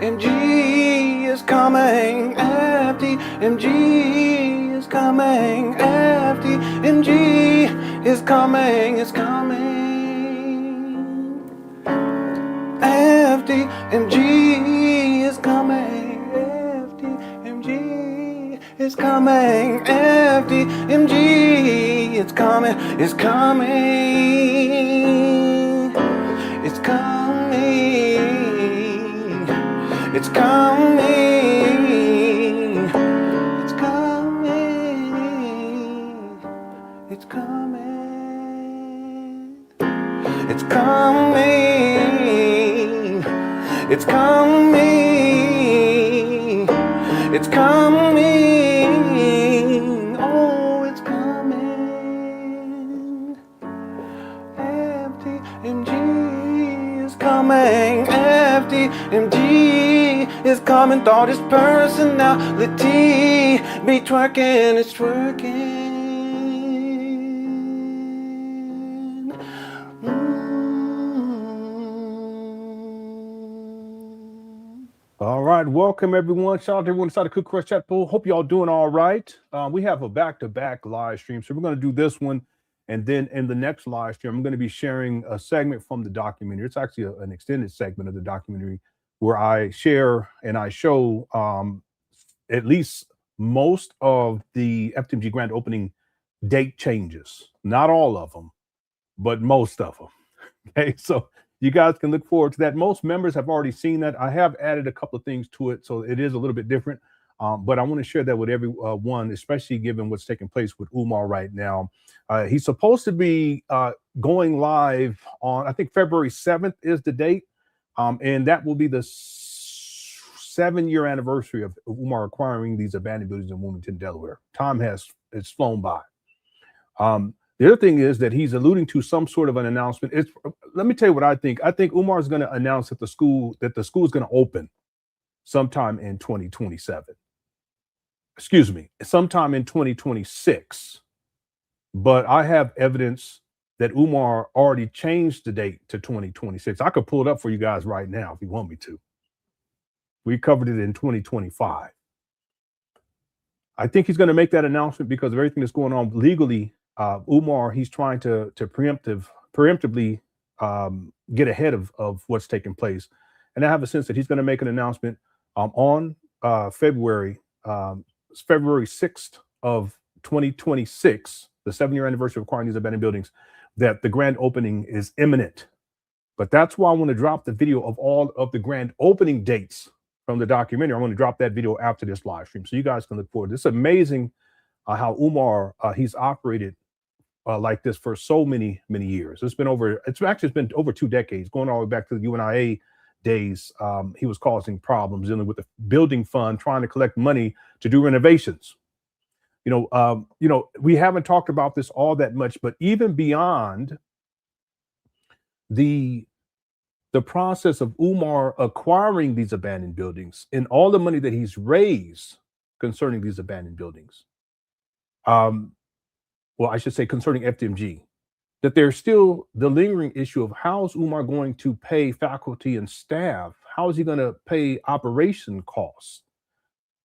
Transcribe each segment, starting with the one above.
FDMG is coming. FDMG is coming. FDMG is coming. It's coming. FDMG is coming. FDMG is coming. FDMG it's coming. It's coming. It's coming. It's coming. It's coming. It's coming. It's coming. It's coming. It's coming. Oh, it's coming. FDMG is coming. FDMG is coming. Thought his personality be twerking. It's twerking. All right, welcome everyone. Shout out to everyone inside the Cook Crush chat pool. Hope y'all doing all right. We have a back-to-back live stream, so we're going to do this one, and then in the next live stream, I'm going to be sharing a segment from the documentary. It's actually an extended segment of the documentary where I share and I show at least most of the FDMG grand opening date changes. Not all of them, but most of them. Okay, so you guys can look forward to that. Most members have already seen that. I have added a couple of things to it, so it is a little bit different. But I want to share that with everyone, especially given what's taking place with Umar right now. He's supposed to be going live on, I think February 7th is the date. And that will be the 7-year anniversary of Umar acquiring these abandoned buildings in Wilmington, Delaware. Time it's flown by. The other thing is that he's alluding to some sort of an announcement. Let me tell you what I think. I think Umar is going to announce that the school is going to open sometime in 2027. Excuse me, sometime in 2026. But I have evidence that Umar already changed the date to 2026. I could pull it up for you guys right now if you want me to. We covered it in 2025. I think he's going to make that announcement because of everything that's going on legally. Umar, he's trying to preemptively get ahead of what's taking place. And I have a sense that he's going to make an announcement on February 6th of 2026, the 7-year anniversary of acquiring these abandoned buildings, that the grand opening is imminent. But that's why I want to drop the video of all of the grand opening dates from the documentary. I want to drop that video after this live stream so you guys can look forward. It's amazing how Umar, he's operated like this for so many years. It's been over 2 decades, going all the way back to the UNIA days. He was causing problems dealing with the building fund, trying to collect money to do renovations. We haven't talked about this all that much, but even beyond the process of Umar acquiring these abandoned buildings and all the money that he's raised concerning these abandoned buildings, well, I should say concerning FDMG, that there's still the lingering issue of how is Umar going to pay faculty and staff? How is he going to pay operation costs?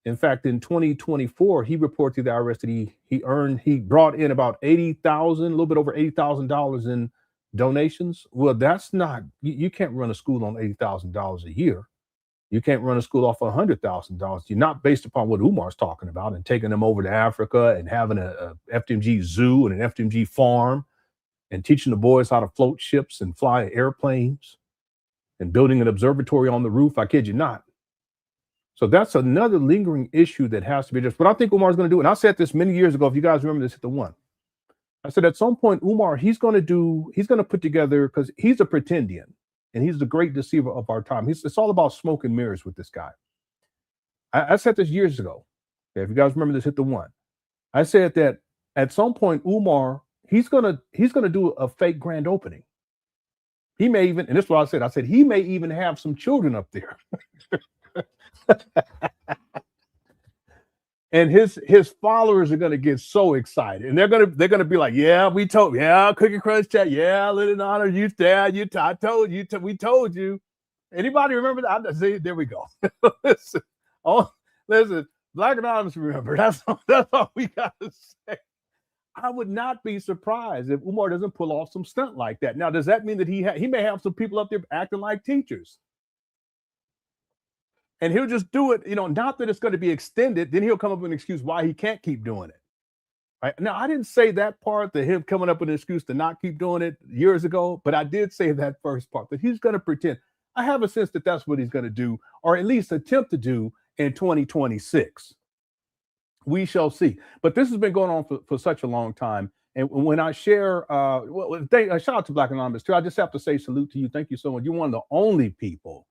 In fact, in 2024, he reported to the IRS that he brought in about a little bit over $80,000 in donations. Well, that's not, you can't run a school on $80,000 a year. You can't run a school off of $100,000. You're not based upon what Umar's talking about and taking them over to Africa and having a FDMG zoo and an FDMG farm and teaching the boys how to float ships and fly airplanes and building an observatory on the roof. I kid you not. So that's another lingering issue that has to be addressed. But I think Umar's going to do it. And I said this many years ago. If you guys remember this, hit the one. I said at some point, Umar, he's going to put together, because he's a pretendian. And he's the great deceiver of our time. It's all about smoke and mirrors with this guy. I said this years ago. Okay, if you guys remember this, hit the one. I said that at some point, Umar, he's gonna do a fake grand opening. He may even, and this is what I said he may even have some children up there. And his followers are gonna get so excited, and they're gonna be like, "Yeah, Cookie Crunch chat, yeah, LenonHonor, we told you." Anybody remember that? See, there we go. Listen, listen, Black Anonymous remember. That's all we got to say. I would not be surprised if Umar doesn't pull off some stunt like that. Now, does that mean that he may have some people up there acting like teachers? And he'll just do it, not that it's going to be extended. Then he'll come up with an excuse why he can't keep doing it. Right? Now, I didn't say that part, that him coming up with an excuse to not keep doing it years ago, but I did say that first part, that he's going to pretend. I have a sense that that's what he's going to do, or at least attempt to do in 2026. We shall see. But this has been going on for such a long time. And when I share, shout out to Black Anonymous too. I just have to say salute to you. Thank you so much. You're one of the only people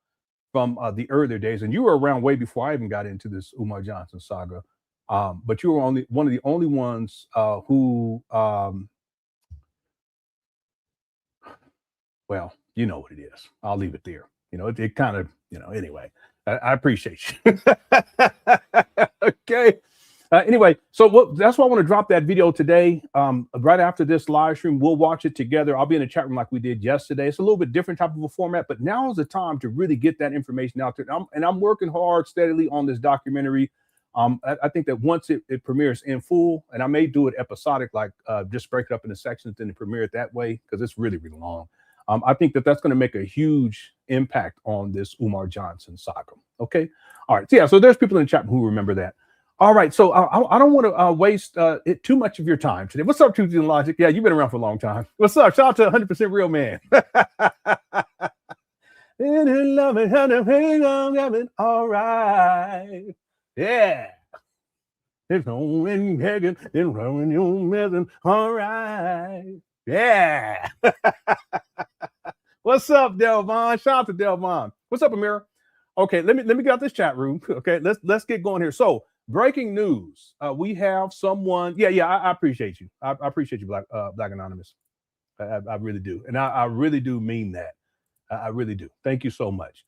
from the earlier days, and you were around way before I even got into this Umar Johnson saga. But you were one of the only ones who, well, you know what it is. I'll leave it there. It kind of, anyway, I appreciate you. Okay. Anyway, so that's why I want to drop that video today. Right after this live stream, we'll watch it together. I'll be in the chat room like we did yesterday. It's a little bit different type of a format, but now is the time to really get that information out there. And I'm working hard, steadily on this documentary. I think that once it premieres in full, and I may do it episodic, like just break it up into sections, then premiere it that way, because it's really, really long. I think that that's going to make a huge impact on this Umar Johnson saga. Okay. All right. So, yeah, so there's people in the chat who remember that. All right. So I don't want to waste too much of your time today. What's up, Truth and Logic? Yeah, you've been around for a long time. What's up? Shout out to 100% Real Man. All right. Yeah. It's only begging and running your messing. All right. Yeah. What's up, Delvon? Shout out to Delvon. What's up, Amira? Okay, let me get out this chat room. Okay, let's get going here. So, breaking news. We have someone. Yeah. I appreciate you. I appreciate you, Black Anonymous. I really do, and I really do mean that. I really do. Thank you so much.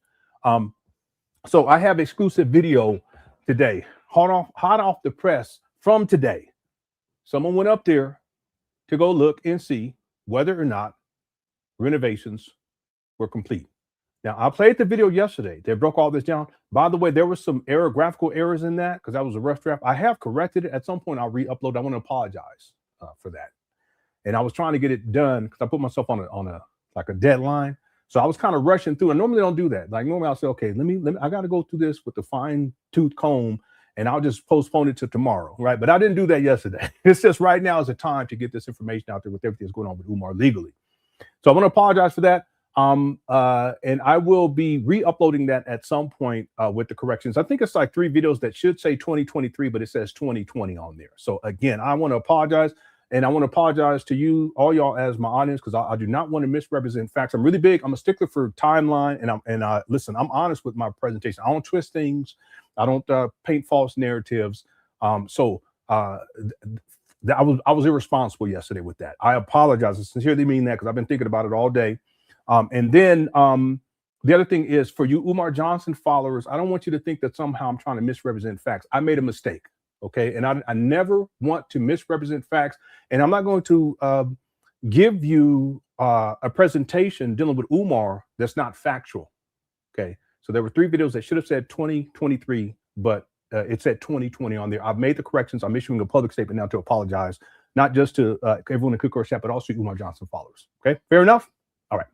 So I have exclusive video today, hot off the press from today. Someone went up there to go look and see whether or not renovations were complete. Now, I played the video yesterday. They broke all this down. By the way, there were some graphical errors in that because that was a rough draft. I have corrected it. At some point, I'll re-upload. I want to apologize for that. And I was trying to get it done because I put myself on a deadline. So I was kind of rushing through. I normally don't do that. Like normally I'll say, okay, let me I got to go through this with the fine tooth comb, and I'll just postpone it to tomorrow, right? But I didn't do that yesterday. It's just right now is the time to get this information out there with everything that's going on with Umar legally. So I want to apologize for that. And I will be re-uploading that at some point with the corrections. I think it's like 3 videos that should say 2023, but it says 2020 on there. So again, I want to apologize. And I want to apologize to you, all y'all, as my audience, because I do not want to misrepresent facts. I'm really big. I'm a stickler for timeline, and listen. I'm honest with my presentation. I don't twist things. I don't paint false narratives. I was irresponsible yesterday with that. I apologize. I sincerely mean that because I've been thinking about it all day. And then the other thing is for you Umar Johnson followers, I don't want you to think that somehow I'm trying to misrepresent facts. I made a mistake. Okay. And I never want to misrepresent facts. And I'm not going to give you a presentation dealing with Umar that's not factual. Okay. So there were 3 videos that should have said 2023, but it said 2020 on there. I've made the corrections. I'm issuing a public statement now to apologize, not just to everyone in Cook Chat, but also Umar Johnson followers. Okay. Fair enough. All right.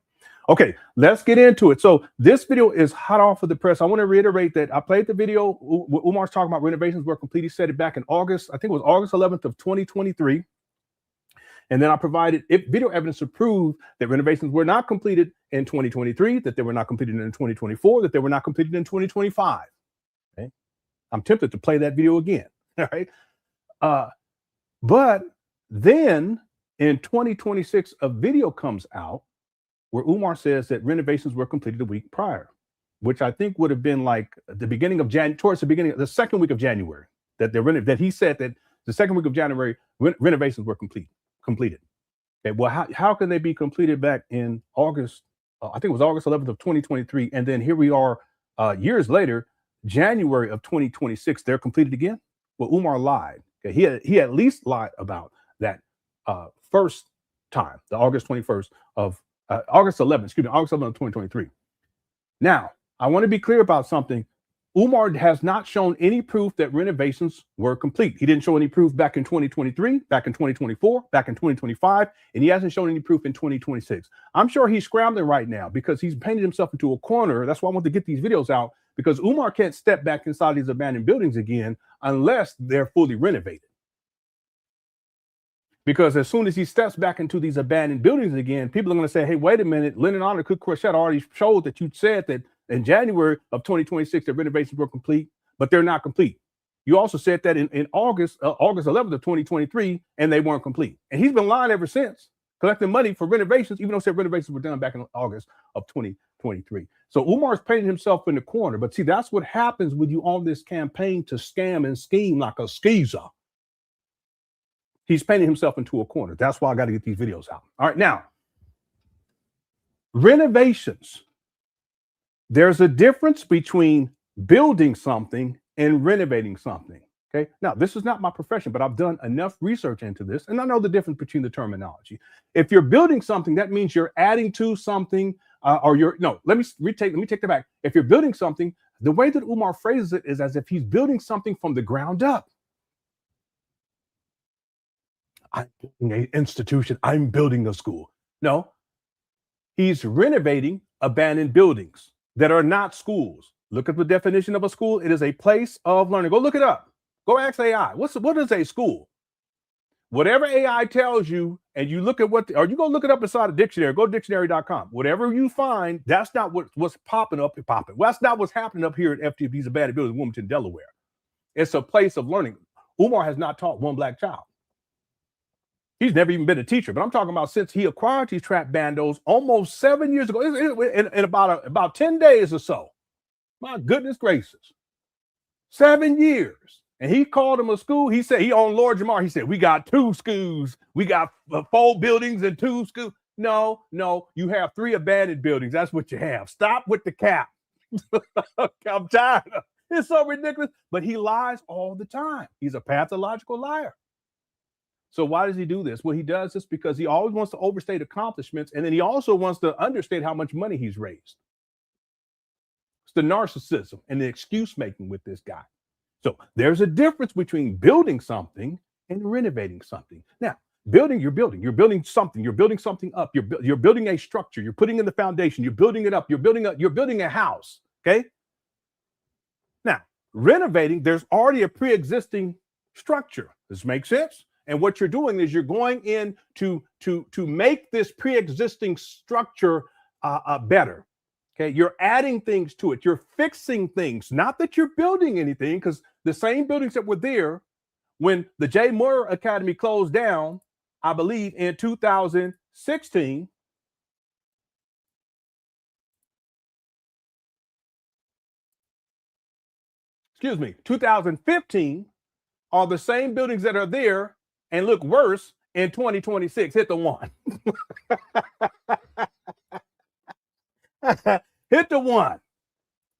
Okay, let's get into it. So this video is hot off of the press. I want to reiterate that I played the video. Umar's talking about renovations were complete. He said it back in August. I think it was August 11th of 2023. And then I provided video evidence to prove that renovations were not completed in 2023, that they were not completed in 2024, that they were not completed in 2025. Okay? I'm tempted to play that video again. All right. But then in 2026, a video comes out where Umar says that renovations were completed a week prior, which I think would have been like the beginning of towards the beginning of the second week of January, that he said that the second week of January renovations were completed. Okay, well, how can they be completed back in August? I think it was August 11th of 2023, and then here we are years later, January of 2026. They're completed again. Well, Umar lied. Okay, he at least lied about that first time, the August 21st of August 11th, August 11th of 2023. Now, I want to be clear about something. Umar has not shown any proof that renovations were complete. He didn't show any proof back in 2023, back in 2024, back in 2025, and he hasn't shown any proof in 2026. I'm sure he's scrambling right now because he's painted himself into a corner. That's why I want to get these videos out, because Umar can't step back inside these abandoned buildings again unless they're fully renovated. Because as soon as he steps back into these abandoned buildings again, people are going to say, hey, wait a minute, LenonHonor, Cook Crochet already showed that you said that in January of 2026, the renovations were complete, but they're not complete. You also said that in August 11th of 2023, and they weren't complete. And he's been lying ever since, collecting money for renovations, even though said renovations were done back in August of 2023. So Umar's painting himself in the corner. But see, that's what happens when you on this campaign to scam and scheme like a skeezer. He's painting himself into a corner. That's why I got to get these videos out. All right, now, renovations. There's a difference between building something and renovating something. Okay. Now, this is not my profession, but I've done enough research into this, and I know the difference between the terminology. If you're building something, that means you're adding to something, let me take that back. If you're building something, the way that Umar phrases it is as if he's building something from the ground up. I'm building an institution. I'm building a school. No, he's renovating abandoned buildings that are not schools. Look at the definition of a school. It is a place of learning. Go look it up. Go ask AI. What is a school? Whatever AI tells you, and you look at or you go look it up inside a dictionary. Go to dictionary.com. Whatever you find, that's not what's popping up. Well, that's not what's happening up here at FDMG's abandoned building in Wilmington, Delaware. It's a place of learning. Umar has not taught one black child. He's never even been a teacher, but I'm talking about since he acquired these trap bandos almost 7 years ago, in about 10 days or so. My goodness gracious. 7 years. And he called him a school. He said, he on Lord Jamar, he said, we got 2 schools. We got 4 buildings and 2 schools. No, you have 3 abandoned buildings. That's what you have. Stop with the cap. I'm tired of it. It's so ridiculous. But he lies all the time. He's a pathological liar. So why does he do this? Well, he does this because he always wants to overstate accomplishments, and then he also wants to understate how much money he's raised. It's the narcissism and the excuse making with this guy. So there's a difference between building something and renovating something. Now, you're building something up. You're building a structure. You're putting in the foundation. You're building it up. You're building a house. Okay. Now, renovating, there's already a pre-existing structure. Does this make sense? And what you're doing is you're going in to make this pre-existing structure better. Okay, you're adding things to it. You're fixing things. Not that you're building anything, because the same buildings that were there when the J. Moore Academy closed down, I believe in 2016. Excuse me, 2015 are the same buildings that are there and look worse in 2026. Hit the one. Hit the one.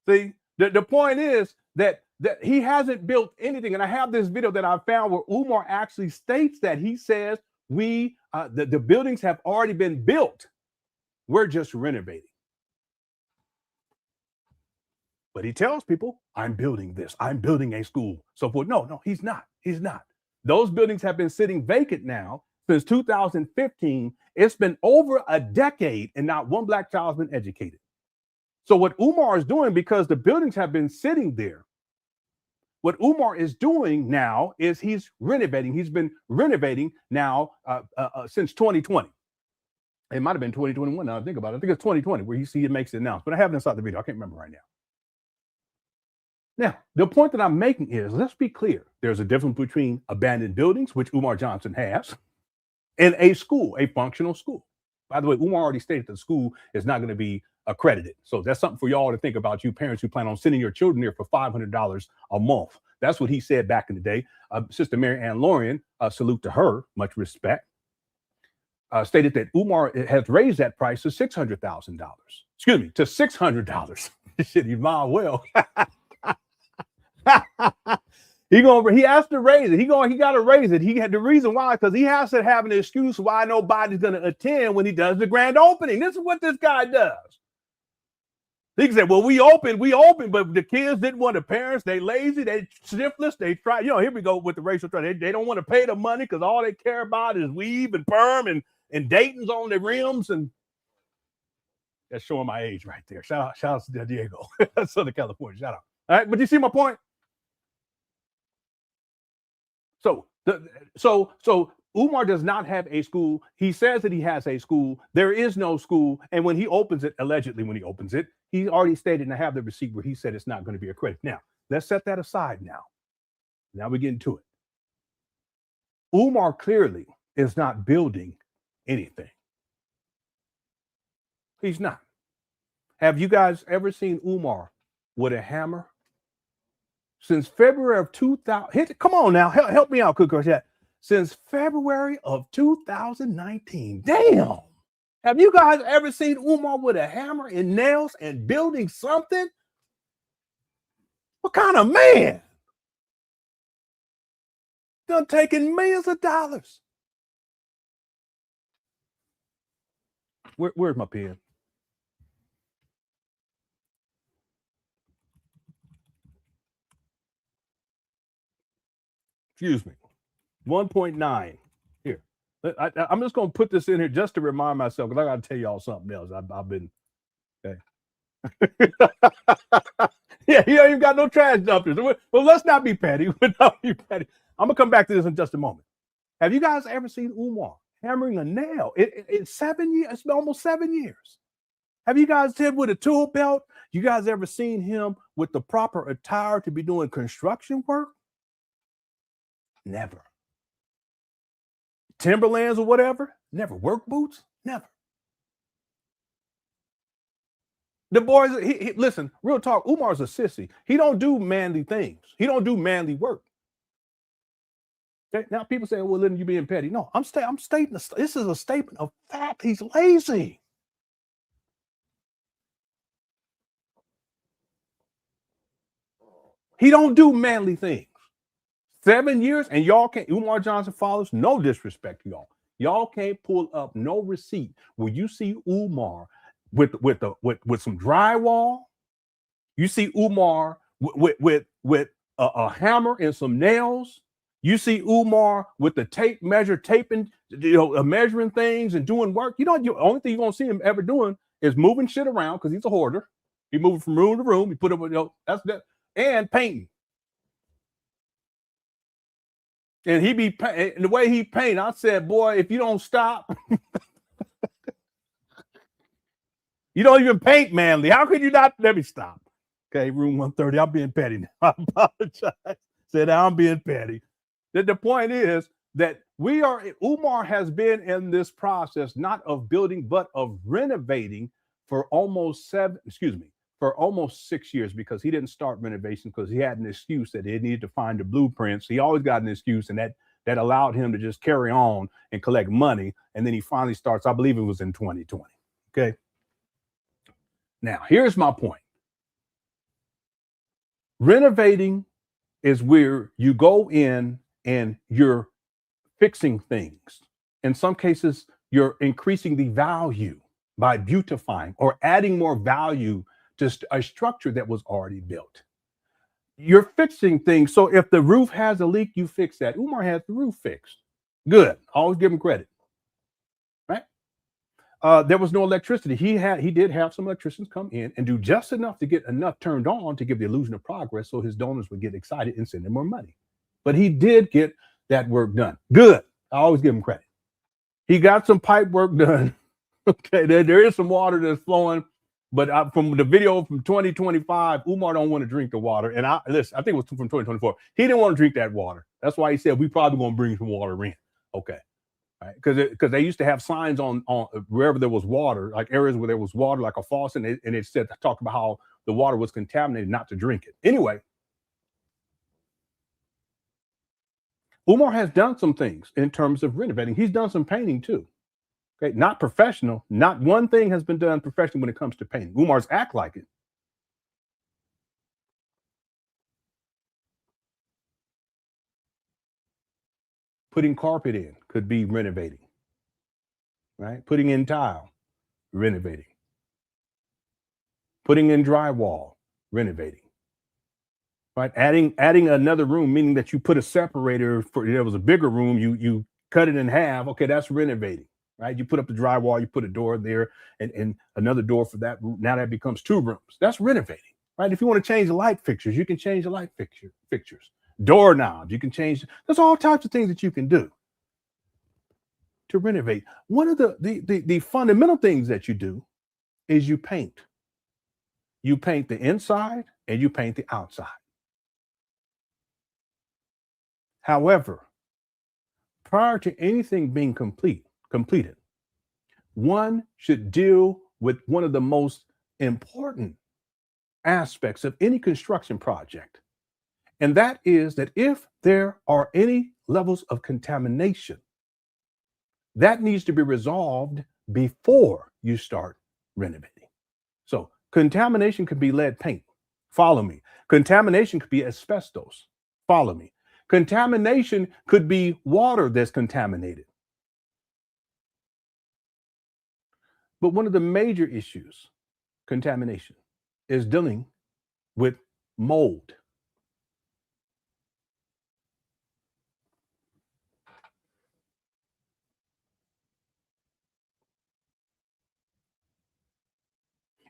See, the point is that he hasn't built anything. And I have this video that I found where Umar actually states that he says the buildings have already been built. We're just renovating. But he tells people, I'm building this. I'm building a school. So forth. No, he's not. He's not. Those buildings have been sitting vacant now since 2015. It's been over a decade and not one black child has been educated. So what Umar is doing, because the buildings have been sitting there, what Umar is doing now is he's renovating. He's been renovating now since 2020. It might have been 2021 now I think about it. I think it's 2020 where you see it makes it announced, but I have it inside the video. I can't remember right now. Now, the point that I'm making is, let's be clear. There's a difference between abandoned buildings, which Umar Johnson has, and a school, a functional school. By the way, Umar already stated that the school is not going to be accredited. So that's something for y'all to think about, you parents who plan on sending your children there for $500 a month. That's what he said back in the day. Sister Mary Ann Lorian, salute to her, much respect, stated that Umar has raised that price to $600,000. Excuse me, to $600. Shit, he might well. He has to raise it. He got to raise it. He had the reason why, because he has to have an excuse why nobody's going to attend when he does the grand opening. This is what this guy does. He said, well, we open, but the kids didn't want the parents. They lazy, they shiftless, they try, here we go with the racial try. They don't want to pay the money because all they care about is weave and perm and Dayton's on the rims. And that's showing my age right there. Shout out to Diego, Southern California. Shout out. All right, but you see my point? So Umar does not have a school. He says that he has a school. There is no school. And when he opens it, allegedly when he opens it, he already stated, and I have the receipt where he said it's not going to be accredited. Now, let's set that aside now. Now we get into it. Umar clearly is not building anything. He's not. Have you guys ever seen Umar with a hammer? Since February of 2000, come on now, help me out, Cook. Since February of 2019, damn. Have you guys ever seen Umar with a hammer and nails and building something? What kind of man? Done taking millions of dollars. Where's my pen? Excuse me. 1.9 here. I'm just going to put this in here just to remind myself, because I got to tell y'all something else. I've been, okay. Yeah, he ain't got no trash dumpsters. Well, let's not be petty. I'm going to come back to this in just a moment. Have you guys ever seen Umar hammering a nail? It's 7 years. It's almost 7 years. Have you guys seen with a tool belt? You guys ever seen him with the proper attire to be doing construction work? Never. Timberlands or whatever? Never. Work boots? Never. The boys, listen, real talk, Umar's a sissy. He don't do manly things. He don't do manly work. Okay? Now people say, well, Lenon, you being petty. No, I'm stating this is a statement of fact. He's lazy. He don't do manly things. 7 years, and y'all can't, Umar Johnson followers, no disrespect to y'all. Y'all can't pull up no receipt where you see Umar with some drywall. You see Umar with a hammer and some nails. You see Umar with the tape measure, taping, measuring things and doing work. The only thing you're gonna see him ever doing is moving shit around because he's a hoarder. He moving from room to room. He put him, that's that, and painting. And he be and the way he paint, I said, boy, if you don't stop, you don't even paint manly. How could you not? Let me stop. Okay, room 130. I'm being petty now. I apologize. Said I'm being petty. The point is that Umar has been in this process, not of building, but of renovating for almost 6 years, because he didn't start renovation because he had an excuse that he needed to find the blueprints. He always got an excuse, and that allowed him to just carry on and collect money. And then he finally starts, I believe it was in 2020. Okay. Now, here's my point. Renovating is where you go in and you're fixing things. In some cases, you're increasing the value by beautifying or adding more value to a structure that was already built. You're fixing things. So if the roof has a leak, you fix that. Umar has the roof fixed. Good. Always give him credit. Right? There was no electricity. He did have some electricians come in and do just enough to get enough turned on to give the illusion of progress so his donors would get excited and send him more money. But he did get that work done. Good. I always give him credit. He got some pipe work done. Okay, there is some water that's flowing. But from the video from 2025, Umar don't want to drink the water. And I think it was from 2024. He didn't want to drink that water. That's why he said we probably going to bring some water in. Okay. Right? Because they used to have signs on wherever there was water, like areas where there was water, like a faucet, and it said, talked about how the water was contaminated, not to drink it. Anyway, Umar has done some things in terms of renovating. He's done some painting too. Okay, not professional. Not one thing has been done professionally when it comes to painting. Umar's act like it. Putting carpet in could be renovating. Right? Putting in tile, renovating. Putting in drywall, renovating. Right? Adding another room, meaning that you put a separator for, there was a bigger room, you cut it in half. Okay, that's renovating. Right? You put up the drywall, you put a door there and another door for that room. Now that becomes 2 rooms. That's renovating. Right? If you want to change the light fixtures, you can change the light fixtures. Doorknobs, you can change. There's all types of things that you can do to renovate. One of the fundamental things that you do is you paint. You paint the inside and you paint the outside. However, prior to anything being completed, one should deal with one of the most important aspects of any construction project. And that is that if there are any levels of contamination, that needs to be resolved before you start renovating. So contamination could be lead paint. Follow me. Contamination could be asbestos. Follow me. Contamination could be water that's contaminated. But one of the major issues, contamination, is dealing with mold.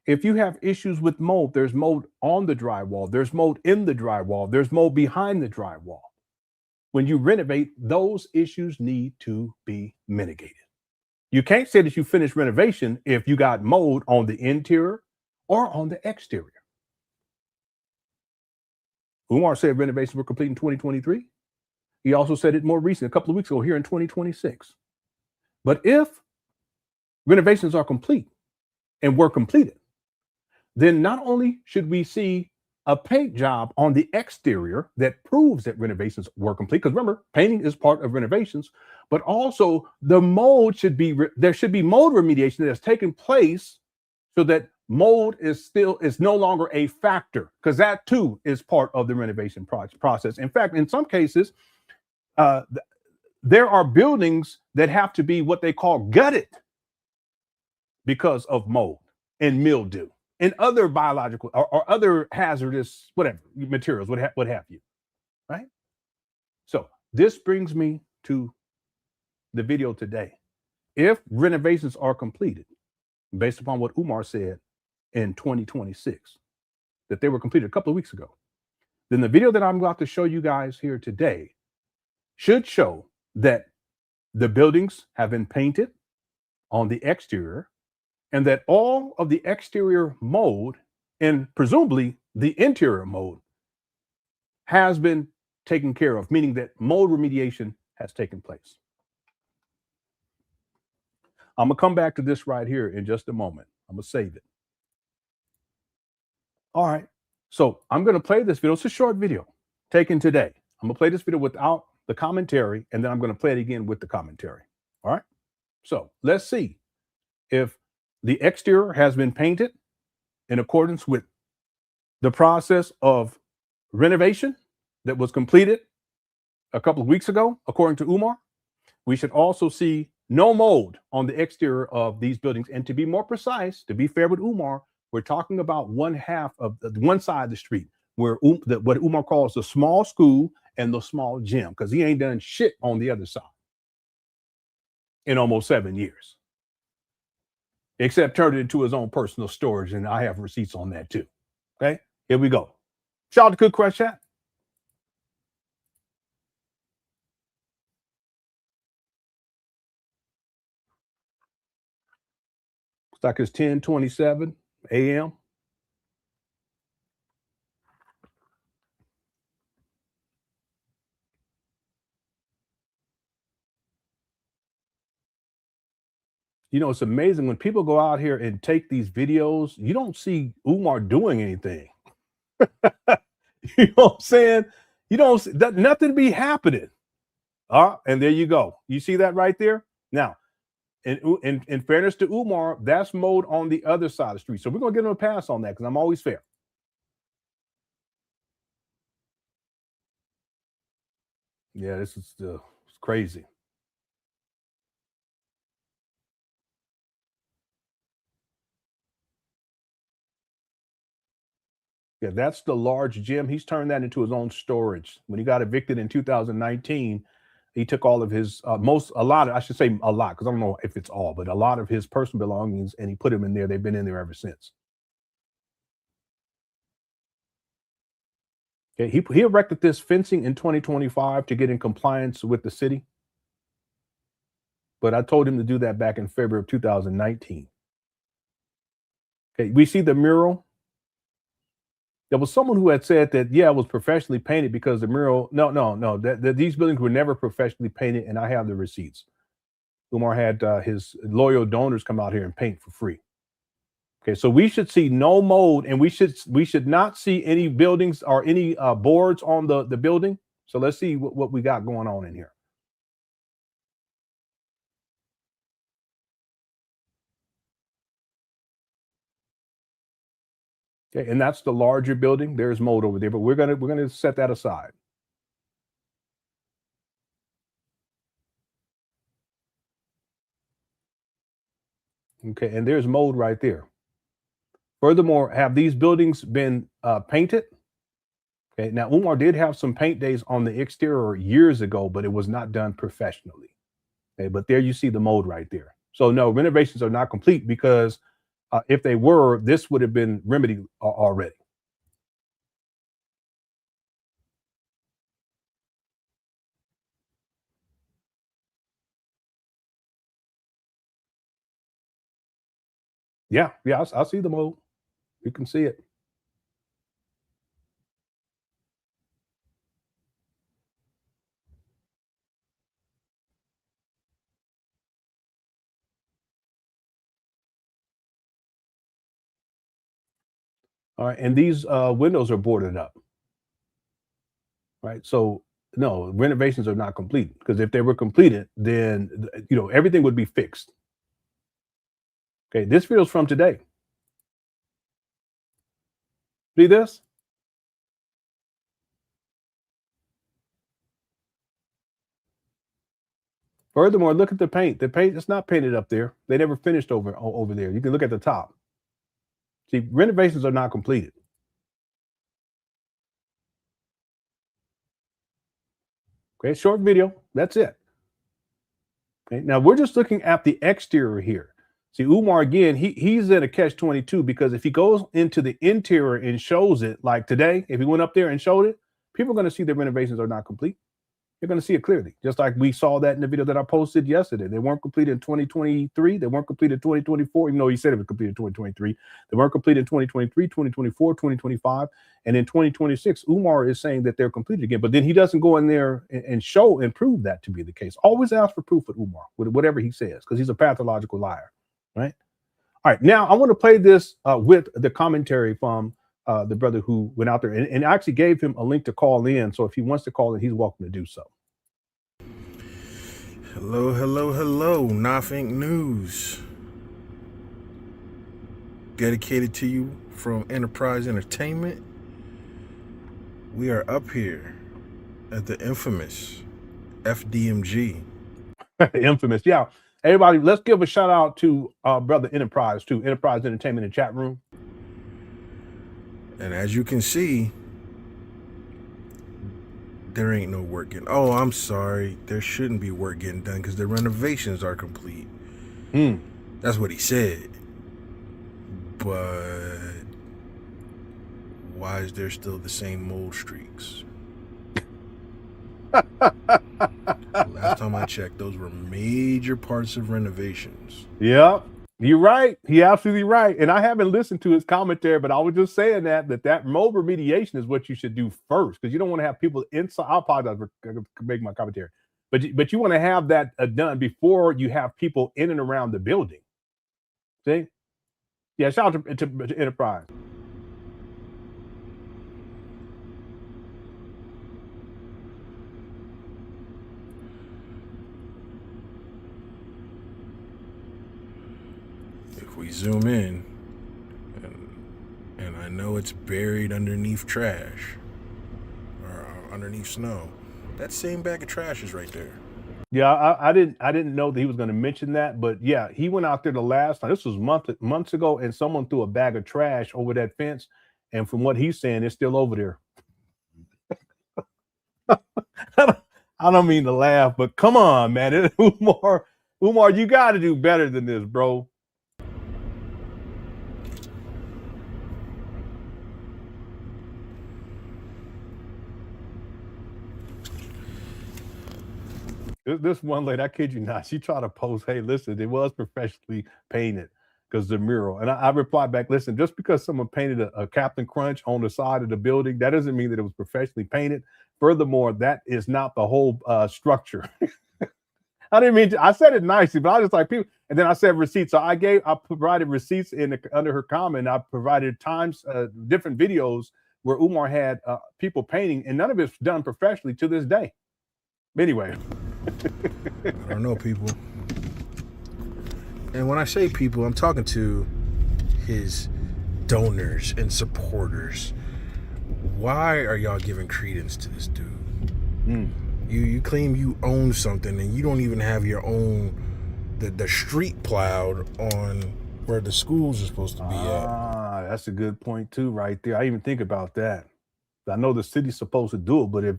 If you have issues with mold, there's mold on the drywall, there's mold in the drywall, there's mold behind the drywall. When you renovate, those issues need to be mitigated. You can't say that you finished renovation if you got mold on the interior or on the exterior. Umar said renovations were complete in 2023. He also said it more recently, a couple of weeks ago, here in 2026. But if renovations are complete and were completed, then not only should we see a paint job on the exterior that proves that renovations were complete, because remember, painting is part of renovations, but also the mold should be, there should be mold remediation that has taken place so that mold is no longer a factor, because that too is part of the renovation process. In fact, in some cases, there are buildings that have to be what they call gutted because of mold and mildew and other biological or other hazardous materials, what have you, right? So this brings me to the video today. If renovations are completed, based upon what Umar said in 2026, that they were completed a couple of weeks ago, then the video that I'm about to show you guys here today should show that the buildings have been painted on the exterior and that all of the exterior mold and presumably the interior mold has been taken care of, meaning that mold remediation has taken place. I'm gonna come back to this right here in just a moment. I'm gonna save it. All right, so I'm gonna play this video. It's a short video taken today. I'm gonna play this video without the commentary, and then I'm gonna play it again with the commentary. All right, so let's see if the exterior has been painted in accordance with the process of renovation that was completed a couple of weeks ago, according to Umar. We should also see no mold on the exterior of these buildings. And to be more precise, to be fair with Umar, we're talking about one side of the street where what Umar calls the small school and the small gym, because he ain't done shit on the other side in almost 7 years. Except turned it into his own personal storage, and I have receipts on that too. Okay, here we go. Shout out to Cook Crush Chat. Looks like it's 10:27 a.m. You know, it's amazing when people go out here and take these videos, you don't see Umar doing anything. You know what I'm saying? You don't see that, nothing be happening. And there you go. You see that right there? Now, in fairness to Umar, that's mold on the other side of the street. So we're gonna give him a pass on that because I'm always fair. Yeah, this is it's crazy. Yeah, that's the large gym. He's turned that into his own storage. When he got evicted in 2019, he took all of his a lot of, I should say a lot, because I don't know if it's all, but a lot of his personal belongings, and he put them in there. They've been in there ever since. Okay, he erected this fencing in 2025 to get in compliance with the city. But I told him to do that back in February of 2019. Okay, we see the mural. There was someone who had said that, yeah, it was professionally painted because the mural, no, that these buildings were never professionally painted, and I have the receipts. Umar had his loyal donors come out here and paint for free. Okay, so we should see no mold, and we should not see any buildings or any boards on the building. So let's see what we got going on in here. Okay, and that's the larger building. There's mold over there, but we're gonna set that aside. Okay, and there's mold right there. Furthermore, have these buildings been painted? Okay, now Umar did have some paint days on the exterior years ago, but it was not done professionally. Okay, but there you see the mold right there. So no, renovations are not complete, because if they were, this would have been remedied already. Yeah, I see the mold. You can see it. All right, and these windows are boarded up. Right, so no, renovations are not complete, because if they were completed, then everything would be fixed. Okay, this video is from today. See this? Furthermore, look at the paint. The paint is not painted up there. They never finished over there. You can look at the top. See, renovations are not completed. Okay, short video. That's it. Okay, now we're just looking at the exterior here. See, Umar, again, he's in a catch-22, because if he goes into the interior and shows it, like today, if he went up there and showed it, people are going to see the renovations are not complete. You're going to see it clearly, just like we saw that in the video that I posted yesterday. They weren't completed in 2023. They weren't completed in 2024, even though he said it was completed in 2023. They weren't completed in 2023, 2024, 2025. And in 2026, Umar is saying that they're completed again. But then he doesn't go in there and show and prove that to be the case. Always ask for proof with Umar, with whatever he says, because he's a pathological liar, right? All right, now I want to play this with the commentary from the brother who went out there, and I actually gave him a link to call in. So if he wants to call in, he's welcome to do so. Hello, Nothing News. Dedicated to you from Enterprise Entertainment. We are up here at the infamous FDMG. Infamous, yeah. Everybody, let's give a shout out to brother Enterprise, too. Enterprise Entertainment in the chat room. And as you can see, there ain't no work getting. Oh, I'm sorry. There shouldn't be work getting done because the renovations are complete. That's what he said. But why is there still the same mold streaks? Last time I checked, those were major parts of renovations. Yeah, you're right. You're absolutely right. And I haven't listened to his commentary, but I was just saying that mold remediation is what you should do first, because you don't want to have people inside. I apologize for making my commentary, but you want to have that done before you have people in and around the building. See? Yeah, shout out to Enterprise. If we zoom in, and I know it's buried underneath trash or underneath snow, that same bag of trash is right there. Yeah, I didn't know that he was going to mention that, but yeah, he went out there the last time. This was months ago, and someone threw a bag of trash over that fence, And from what he's saying, it's still over there. I don't mean to laugh, but come on, man. Umar, you got to do better than this, bro. This one lady, I kid you not, she tried to post, hey, listen, it was professionally painted because the mural. And I replied back, listen, just because someone painted a Captain Crunch on the side of the building, that doesn't mean that it was professionally painted. Furthermore, that is not the whole structure. I didn't mean to, I said it nicely, but I was like, people, and then I said receipts. So I provided receipts under her comment. I provided different videos where Umar had people painting, and none of it's done professionally to this day. Anyway. I don't know, people. And when I say people, I'm talking to his donors and supporters. Why are y'all giving credence to this dude? You claim you own something and you don't even have your own the street plowed on where the schools are supposed to be at. That's a good point too, right there. I didn't even think about that. I know the city's supposed to do it, but if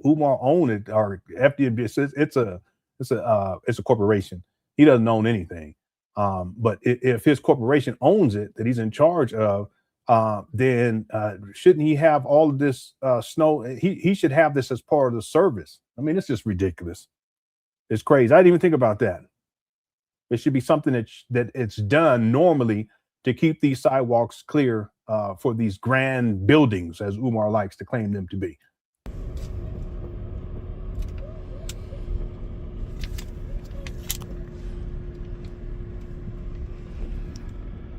Umar own it, or FDMG, it's a corporation. He doesn't own anything. But if his corporation owns it, that he's in charge of, then shouldn't he have all of this snow? He should have this as part of the service. I mean, it's just ridiculous. It's crazy. I didn't even think about that. It should be something that it's done normally to keep these sidewalks clear for these grand buildings, as Umar likes to claim them to be.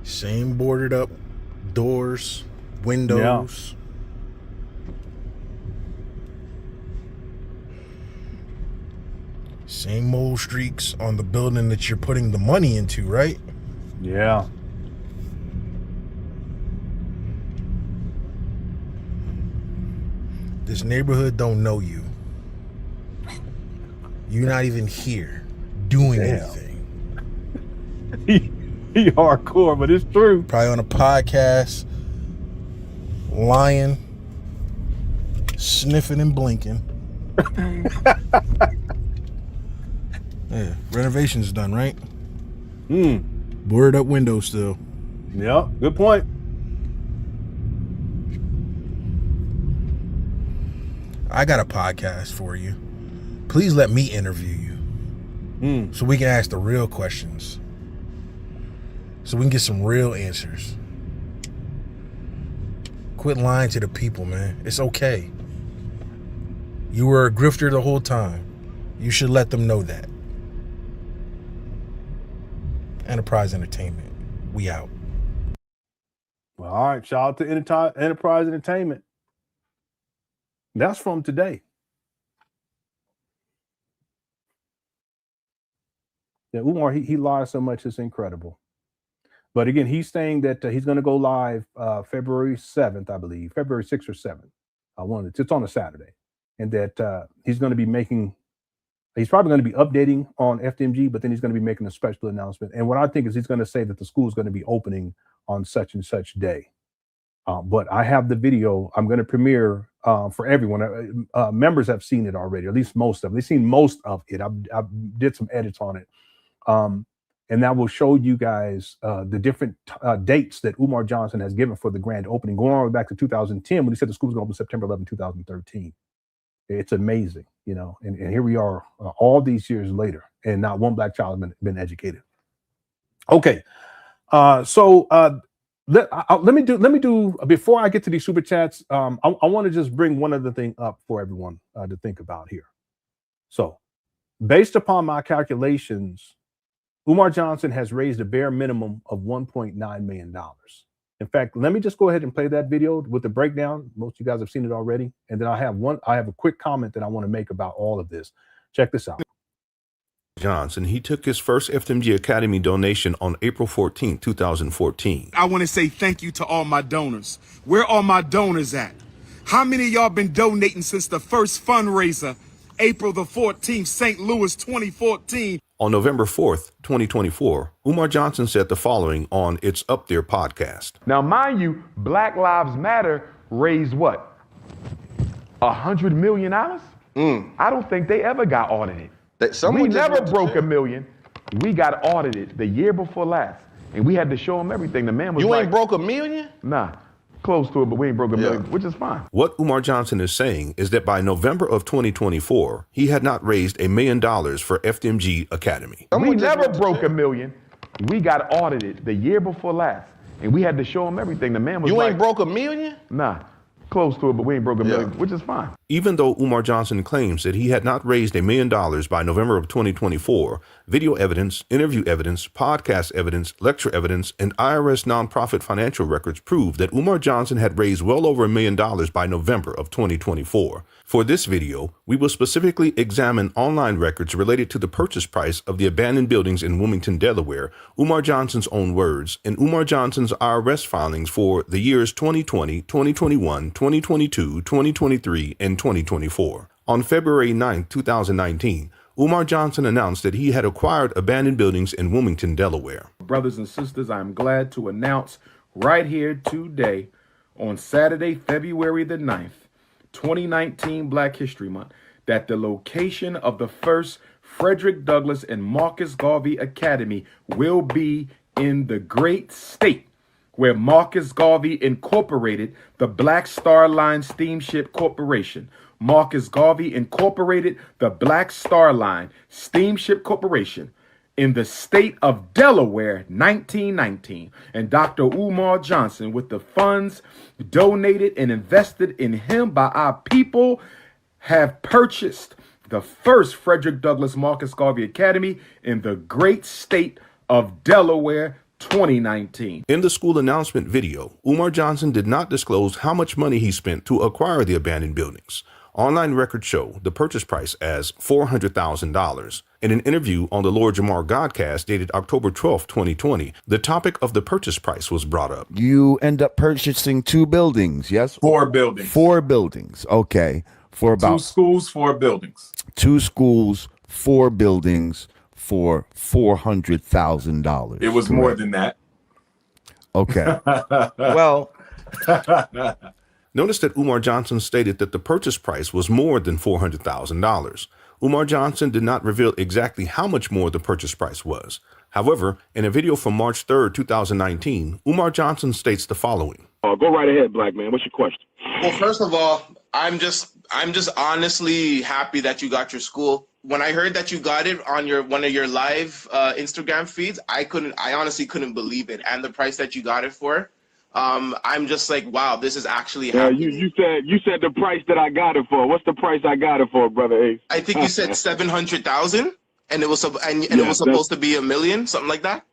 Same boarded up doors, windows. Yeah. Same mold streaks on the building that you're putting the money into, right? Yeah. This neighborhood don't know you. You're not even here doing anything. He hardcore, but it's true. Probably on a podcast, lying, sniffing and blinking. Yeah, renovations done, right? Boarded up windows still. Yeah, good point. I got a podcast for you. Please let me interview you so we can ask the real questions, so we can get some real answers. Quit lying to the people, man. It's okay. You were a grifter the whole time. You should let them know that. Enterprise Entertainment. We out. Well, all right. Shout out to Enterprise Entertainment. That's from today. Yeah, Umar, he lies so much, it's incredible. But again, he's saying that he's going to go live February 7th, I believe, February 6th or 7th. It's on a Saturday. And that he's going to be he's probably going to be updating on FDMG, but then he's going to be making a special announcement. And what I think is he's going to say that the school is going to be opening on such and such day. But I have the video I'm going to premiere for everyone. Members have seen it already, at least most of them. They've seen most of it. I did some edits on it. And that will show you guys the different dates that Umar Johnson has given for the grand opening, going all the way back to 2010 when he said the school was going to open September 11, 2013. It's amazing, you know, and here we are all these years later, and not one black child has been educated. Okay, so let me do before I get to these super chats. I want to just bring one other thing up for everyone to think about here. So, based upon my calculations, Umar Johnson has raised a bare minimum of $1.9 million. In fact, let me just go ahead and play that video with the breakdown. Most of you guys have seen it already. And then I have a quick comment that I want to make about all of this. Check this out. Johnson, he took his first FDMG Academy donation on April 14, 2014. I want to say thank you to all my donors. Where are my donors at? How many of y'all been donating since the first fundraiser, April the 14th, St. Louis 2014? On November 4th, 2024, Umar Johnson said the following on It's Up There podcast. Now, mind you, Black Lives Matter raised what? $100 million? I don't think they ever got audited. We never broke $1 million. We got audited the year before last, and we had to show them everything. The man was You like, ain't broke $1 million? Nah, close to it, but we ain't broke $1 million, which is fine. What Umar Johnson is saying is that by November of 2024, he had not raised $1 million for FDMG Academy. We never broke $1 million. We got audited the year before last, and we had to show them everything. The man was You like, ain't broke $1 million? Nah, close to it, but we ain't broke $1 million, which is fine. Even though Umar Johnson claims that he had not raised $1 million by November of 2024, video evidence, interview evidence, podcast evidence, lecture evidence, and IRS nonprofit financial records prove that Umar Johnson had raised well over $1 million by November of 2024. For this video, we will specifically examine online records related to the purchase price of the abandoned buildings in Wilmington, Delaware, Umar Johnson's own words, and Umar Johnson's IRS filings for the years 2020, 2021, 2022, 2023, and 2024. On February 9, 2019, Umar Johnson announced that he had acquired abandoned buildings in Wilmington, Delaware. Brothers and sisters, I'm glad to announce right here today on Saturday, February the 9th, 2019, Black History Month, that the location of the first Frederick Douglass and Marcus Garvey Academy will be in the great state where Marcus Garvey incorporated the Black Star Line Steamship Corporation. Marcus Garvey incorporated the Black Star Line Steamship Corporation in the state of Delaware, 1919. And Dr. Umar Johnson, with the funds donated and invested in him by our people, have purchased the first Frederick Douglass Marcus Garvey Academy in the great state of Delaware, 2019. In the school announcement video, Umar Johnson did not disclose how much money he spent to acquire the abandoned buildings. Online records show the purchase price as $400,000. In an interview on the Lord Jamar Godcast dated October 12, 2020, the topic of the purchase price was brought up. You end up purchasing 2 buildings, yes? 4 buildings. 4 buildings, okay. For about 2 schools, 4 buildings. 2 schools, 4 buildings for $400,000. It was more than that. Okay. Well, Notice that Umar Johnson stated that the purchase price was more than $400,000. Umar Johnson did not reveal exactly how much more the purchase price was. However, in a video from March 3, 2019, Umar Johnson states the following. Go right ahead, black man. What's your question? Well, first of all, I'm just honestly happy that you got your school. When I heard that you got it on one of your live Instagram feeds, I honestly couldn't believe it. And the price that you got it for, I'm just like, wow, this is actually happening. You said the price that I got it for. What's the price I got it for, brother Ace? I think you said 700,000, and it was supposed to be $1 million, something like that.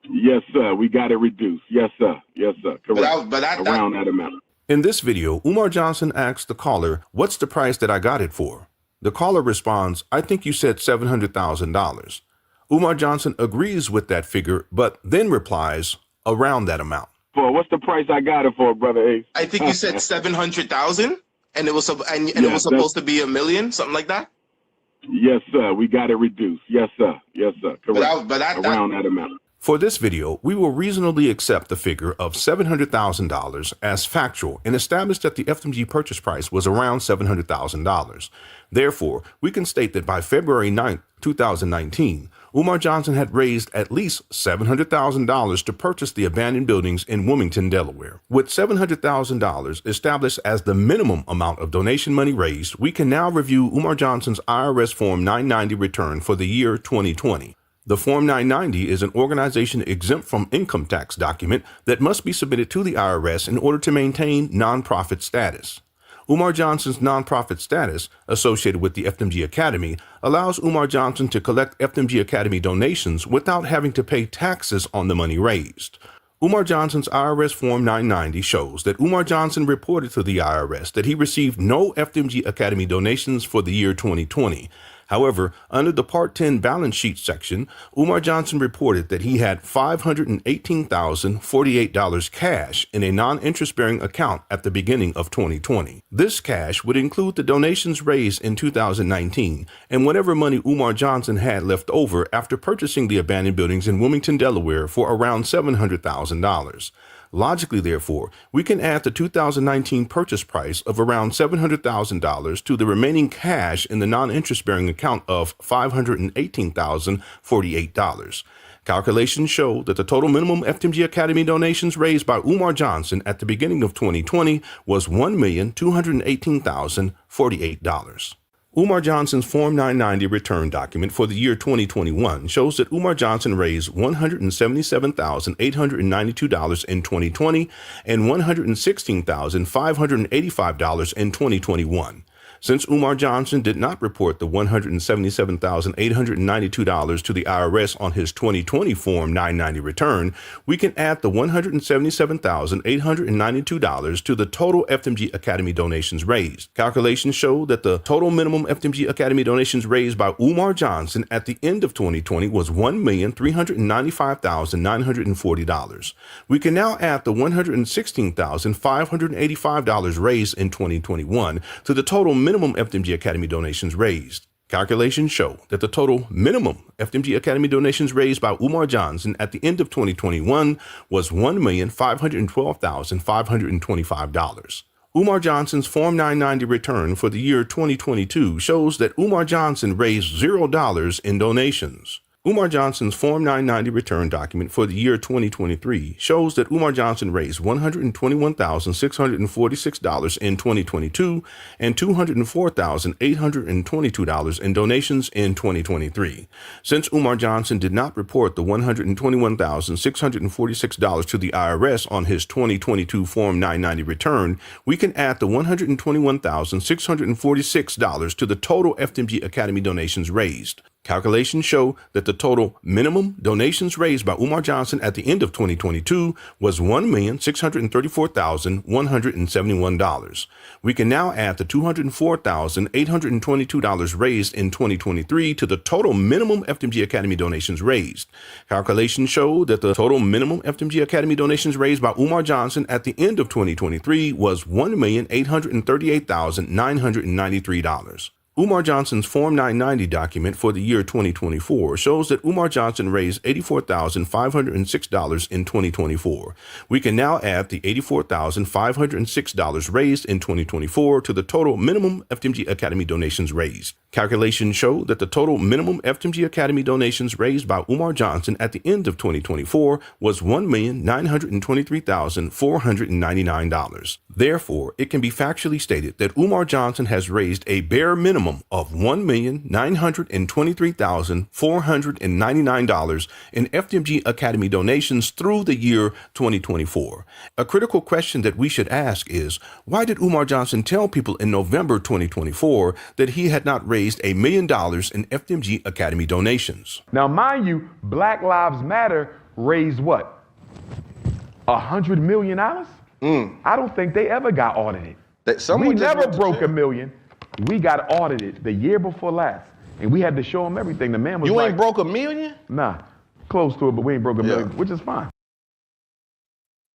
Yes, sir. We got it reduced. Yes, sir. Yes, sir. Correct. But around that amount. In this video, Umar Johnson asks the caller, "What's the price that I got it for?" The caller responds, "I think you said $700,000. Umar Johnson agrees with that figure, but then replies, "Around that amount." What's the price I got it for, brother Ace? I think you said 700,000, and it was supposed to be $1 million, something like that. Yes, sir. We got it reduced. Yes, sir. Yes, sir. Correct. But around that amount. For this video, we will reasonably accept the figure of $700,000 as factual and establish that the FDMG purchase price was around $700,000. Therefore, we can state that by February 9, 2019, Umar Johnson had raised at least $700,000 to purchase the abandoned buildings in Wilmington, Delaware. With $700,000 established as the minimum amount of donation money raised, we can now review Umar Johnson's IRS Form 990 return for the year 2020. The Form 990 is an organization exempt from income tax document that must be submitted to the IRS in order to maintain nonprofit status. Umar Johnson's nonprofit status, associated with the FDMG Academy, allows Umar Johnson to collect FDMG Academy donations without having to pay taxes on the money raised. Umar Johnson's IRS Form 990 shows that Umar Johnson reported to the IRS that he received no FDMG Academy donations for the year 2020. However, under the Part 10 balance sheet section, Umar Johnson reported that he had $518,048 cash in a non-interest-bearing account at the beginning of 2020. This cash would include the donations raised in 2019 and whatever money Umar Johnson had left over after purchasing the abandoned buildings in Wilmington, Delaware for around $700,000. Logically, therefore, we can add the 2019 purchase price of around $700,000 to the remaining cash in the non-interest-bearing account of $518,048. Calculations show that the total minimum FDMG Academy donations raised by Umar Johnson at the beginning of 2020 was $1,218,048. Umar Johnson's Form 990 return document for the year 2021 shows that Umar Johnson raised $177,892 in 2020 and $116,585 in 2021. Since Umar Johnson did not report the $177,892 to the IRS on his 2020 Form 990 return, we can add the $177,892 to the total FDMG Academy donations raised. Calculations show that the total minimum FDMG Academy donations raised by Umar Johnson at the end of 2020 was $1,395,940. We can now add the $116,585 raised in 2021 to the total minimum FDMG Academy donations raised. Calculations show that the total minimum FDMG Academy donations raised by Umar Johnson at the end of 2021 was $1,512,525. Umar Johnson's Form 990 return for the year 2022 shows that Umar Johnson raised $0 in donations. Umar Johnson's Form 990 return document for the year 2023 shows that Umar Johnson raised $121,646 in 2022 and $204,822 in donations in 2023. Since Umar Johnson did not report the $121,646 to the IRS on his 2022 Form 990 return, we can add the $121,646 to the total FDMG Academy donations raised. Calculations show that the total minimum donations raised by Umar Johnson at the end of 2022 was $1,634,171. We can now add the $204,822 raised in 2023 to the total minimum FDMG Academy donations raised. Calculations show that the total minimum FDMG Academy donations raised by Umar Johnson at the end of 2023 was $1,838,993. Umar Johnson's Form 990 document for the year 2024 shows that Umar Johnson raised $84,506 in 2024. We can now add the $84,506 raised in 2024 to the total minimum FDMG Academy donations raised. Calculations show that the total minimum FDMG Academy donations raised by Umar Johnson at the end of 2024 was $1,923,499. Therefore, it can be factually stated that Umar Johnson has raised a bare minimum of $1,923,499 in FDMG Academy donations through the year 2024. A critical question that we should ask is, why did Umar Johnson tell people in November 2024 that he had not raised $1 million in FDMG Academy donations? Now, mind you, Black Lives Matter raised what? $100 million? I don't think they ever got audited. We never broke $1 million. We got audited the year before last, and we had to show them everything. The man was You like, ain't broke $1 million? Nah, close to it, but we ain't broke $1 million, which is fine.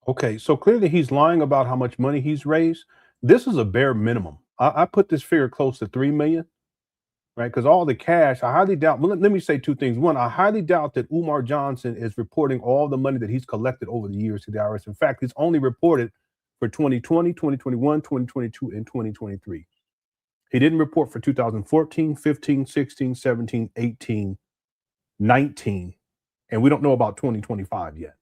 Okay, so clearly he's lying about how much money he's raised. This is a bare minimum. I put this figure close to $3 million, right? Because all the cash, I highly doubt. Well, let me say two things. One, I highly doubt that Umar Johnson is reporting all the money that he's collected over the years to the IRS. In fact, he's only reported for 2020, 2021, 2022, and 2023. He didn't report for 2014, 15, 16, 17, 18, 19, and we don't know about 2025 yet.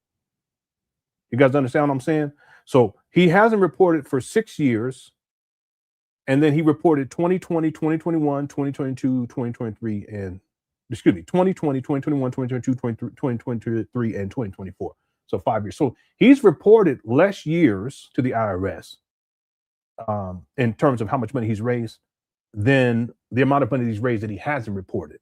You guys understand what I'm saying? So he hasn't reported for 6 years, and then he reported 2020, 2021, 2022, 2023, and 2020, 2021, 2022, 2023, and 2024. So 5 years. So he's reported less years to the IRS in terms of how much money he's raised than the amount of money he's raised that he hasn't reported.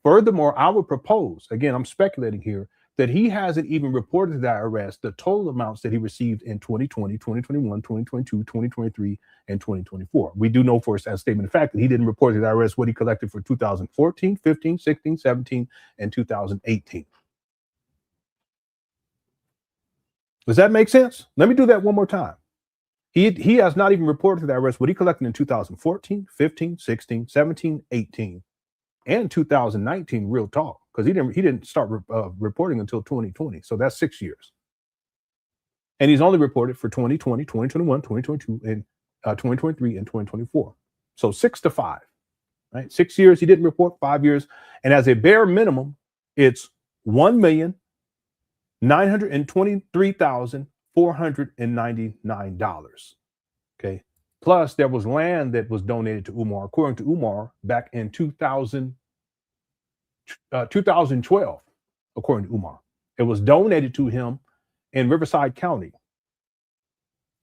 Furthermore, I would propose, again, I'm speculating here, that he hasn't even reported to the IRS the total amounts that he received in 2020, 2021, 2022, 2023, and 2024. We do know for a statement of fact that he didn't report to the IRS what he collected for 2014, 15, 16, 17, and 2018. Does that make sense? Let me do that one more time. He has not even reported to the IRS what he collected in 2014, 15, 16, 17, 18, and 2019, real talk, because he didn't start reporting until 2020. So that's 6 years. And he's only reported for 2020, 2021, 2022, and 2023, and 2024. So 6 to 5, right? 6 years he didn't report, 5 years. And as a bare minimum, it's $1,923,499. Okay. Plus, there was land that was donated to Umar, according to Umar, back in 2012, according to Umar. It was donated to him in Riverside County,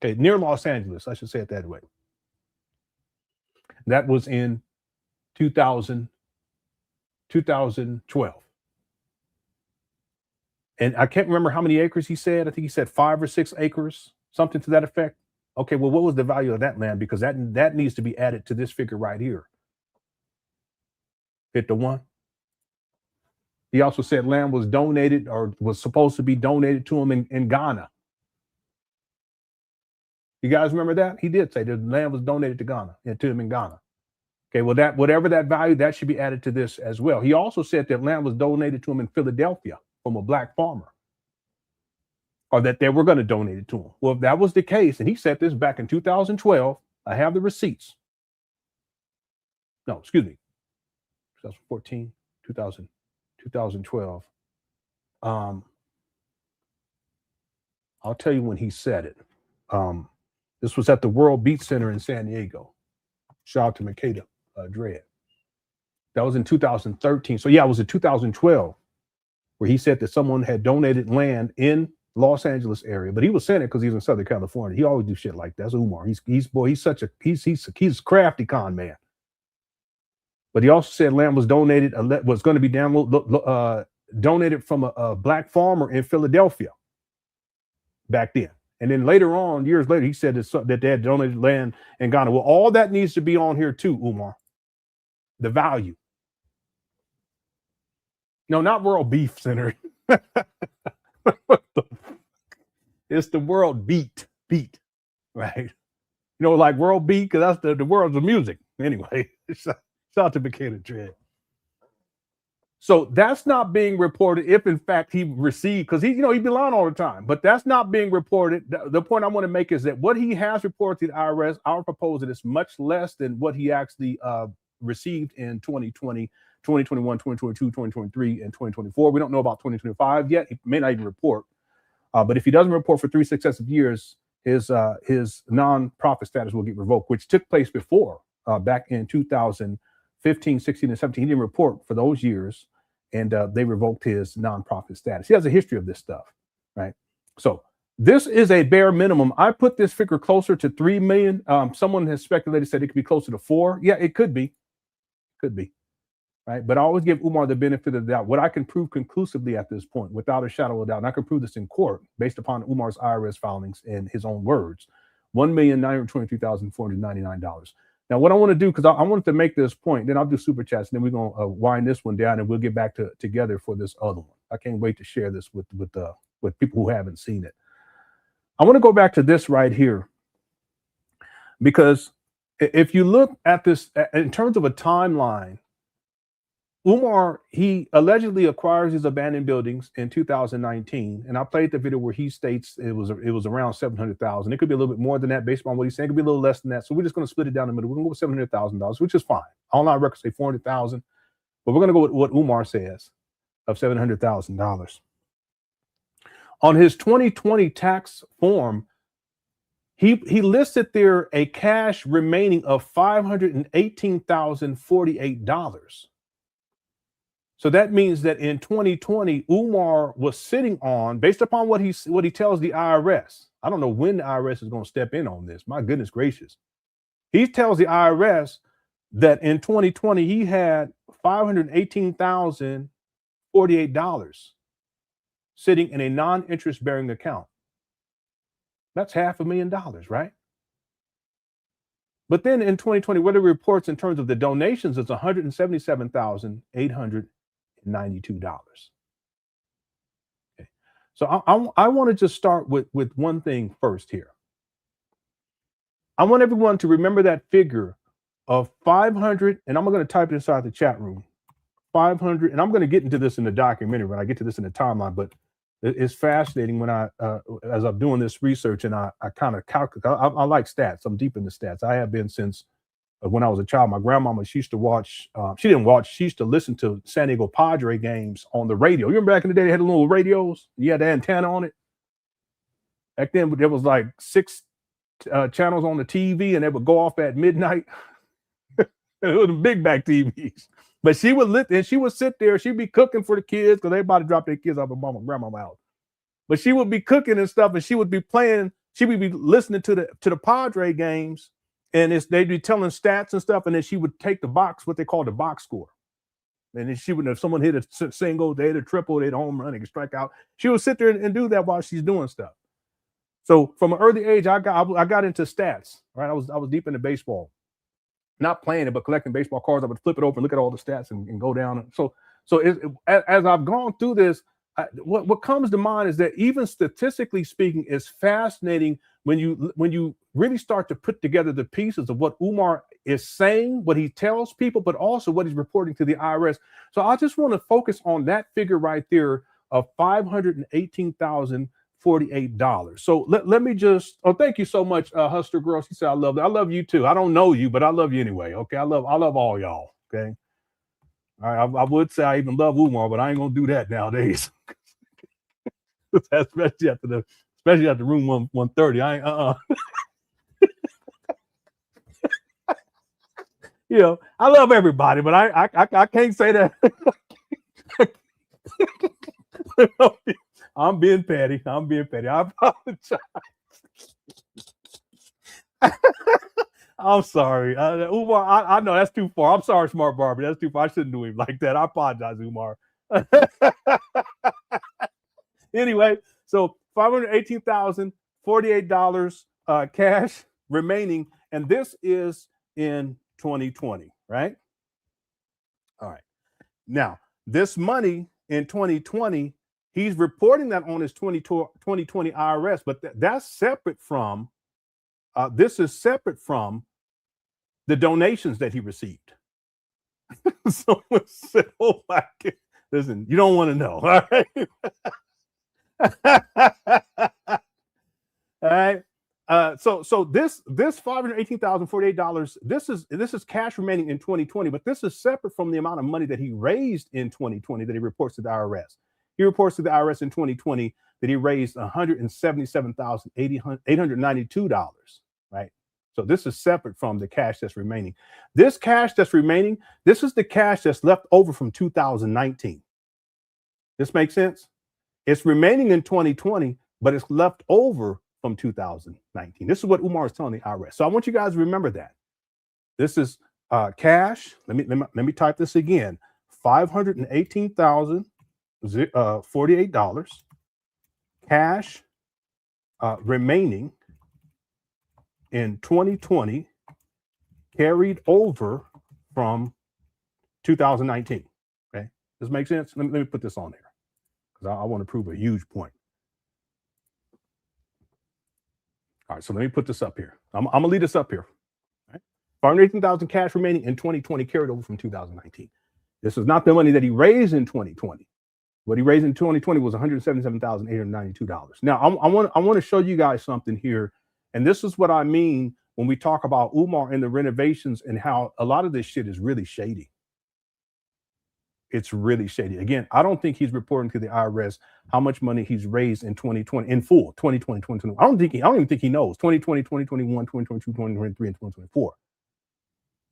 okay, near Los Angeles. I should say it that way. That was in 2012. And I can't remember how many acres he said. I think he said 5 or 6 acres, something to that effect. Okay, well, what was the value of that land? Because that needs to be added to this figure right here. Hit the one. He also said land was donated or was supposed to be donated to him in Ghana. You guys remember that? He did say the land was donated to Ghana, to him in Ghana. Okay, well, whatever that value, that should be added to this as well. He also said that land was donated to him in Philadelphia from a black farmer, or that they were going to donate it to him. Well, if that was the case, and he said this back in 2012, I have the receipts. No, excuse me, 2014, 2012. I'll tell you when he said it. This was at the World Beat Center in San Diego. Shout out to Makeda Dread. That was in 2013. So yeah, it was in 2012 where he said that someone had donated land in Los Angeles area, but he was saying it because he's in Southern California. He always do shit like that. That's Umar. He's a crafty con man. But he also said land was donated, was going to be donated from a black farmer in Philadelphia back then. And then later on, years later, he said that they had donated land in Ghana. Well, all that needs to be on here too, Umar. The value. No, not World Beef Center. It's the World Beat, right? You know, like World Beat, because that's the world's of music. Anyway, shout out to Makeda Dread. So that's not being reported if in fact he received, because he be lying all the time, but that's not being reported. The point I want to make is that what he has reported to the IRS, I would propose that it's much less than what he actually received in 2020, 2021, 2022, 2023, and 2024. We don't know about 2025 yet. He may not even report. But if he doesn't report for 3 successive years, his non-profit status will get revoked, which took place before, back in 2015, 16, and 17. He didn't report for those years, and they revoked his non-profit status. He has a history of this stuff, right? So this is a bare minimum. I put this figure closer to 3 million. Someone has speculated, said it could be closer to 4. Yeah, it could be. Could be. Right? But I always give Umar the benefit of the doubt. What I can prove conclusively at this point, without a shadow of a doubt, and I can prove this in court based upon Umar's IRS filings in his own words, $1,923,499. Now, what I want to do, because I wanted to make this point, then I'll do super chats, and then we're going to wind this one down, and we'll get back together for this other one. I can't wait to share this with people who haven't seen it. I want to go back to this right here, because if you look at this in terms of a timeline, Umar, he allegedly acquires these abandoned buildings in 2019, and I played the video where he states it was around 700,000. It could be a little bit more than that based on what he's saying. It could be a little less than that. So we're just going to split it down the middle. We're going to go with $700,000, which is fine. Online records say 400,000, but we're going to go with what Umar says of $700,000. On his 2020 tax form, he listed there a cash remaining of $518,048. So that means that in 2020, Umar was sitting on, based upon what he tells the IRS. I don't know when the IRS is going to step in on this. My goodness gracious. He tells the IRS that in 2020, he had $518,048. sitting in a non-interest bearing account. That's $500,000, right? But then in 2020, what it reports in terms of the donations is $177,892. Okay. So I want to just start with one thing first here. I want everyone to remember that figure of 500, and I'm going to type it inside the chat room. 500, and I'm going to get into this in the documentary when I get to this in the timeline, but it's fascinating when as I'm doing this research and I kind of calculate. I like stats. I'm deep in the stats. I have been since when I was a child. My grandmama, she used to watch, she didn't watch, she used to listen to San Diego Padre games on the radio. You remember back in the day, they had the little radios? You had the antenna on it. Back then, there was like 6 channels on the TV and they would go off at midnight. It was big back TVs. But she would sit there, she'd be cooking for the kids because everybody dropped their kids off at mama and grandma's house. But she would be cooking and stuff, and she would be playing, she would be listening to the Padre games, and they'd be telling stats and stuff, and then she would take the box, what they call the box score. And then she would, if someone hit a single, they hit a triple, they'd home run, they could strike out. She would sit there and do that while she's doing stuff. So from an early age, I got into stats, right? I was deep into baseball. Not playing it, but collecting baseball cards. I would flip it over and look at all the stats and go down. So as I've gone through this, what comes to mind is that even statistically speaking, it's fascinating when you really start to put together the pieces of what Umar is saying, what he tells people, but also what he's reporting to the IRS. So I just want to focus on that figure right there of $518,048. So let me just, thank you so much, Hustler Girl. She said, I love you too. I don't know you, but I love you anyway. Okay. I love all y'all. Okay. All right. I would say I even love Umar, but I ain't going to do that nowadays. especially after room 130. I ain't, you know, I love everybody, but I can't say that. I'm being petty. I apologize. I'm sorry. Umar, I know that's too far. I'm sorry, Smart Barbie. That's too far. I shouldn't do him like that. I apologize, Umar. Anyway, so $518,048 cash remaining. And this is in 2020, right? All right. Now, this money in 2020, he's reporting that on his 2020 IRS, but that's separate from, this is separate from the donations that he received. Someone said, oh my God. Listen, you don't want to know. All right. All right. So this $518,048, this is cash remaining in 2020, but this is separate from the amount of money that he raised in 2020 that he reports to the IRS. He reports to the IRS in 2020 that he raised $177,892, right? So this is separate from the cash that's remaining. This cash that's remaining, this is the cash that's left over from 2019. This makes sense? It's remaining in 2020, but it's left over from 2019. This is what Umar is telling the IRS. So I want you guys to remember that. This is cash. Let me type this again. $518,048 cash remaining in 2020 carried over from 2019. Okay, this makes sense. Let me put this on there because I want to prove a huge point. All right, so let me put this up here. I'm gonna leave this up here. All right, 518,000 cash remaining in 2020 carried over from 2019. This is not the money that he raised in 2020. What he raised in 2020 was $177,892. Now, I want to show you guys something here, and this is what I mean when we talk about Umar and the renovations and how a lot of this shit is really shady. It's really shady. Again, I don't think he's reporting to the IRS how much money he's raised in 2020 in full, 2020, 2021. I don't even think he knows 2020, 2021, 2022, 2023, and 2024.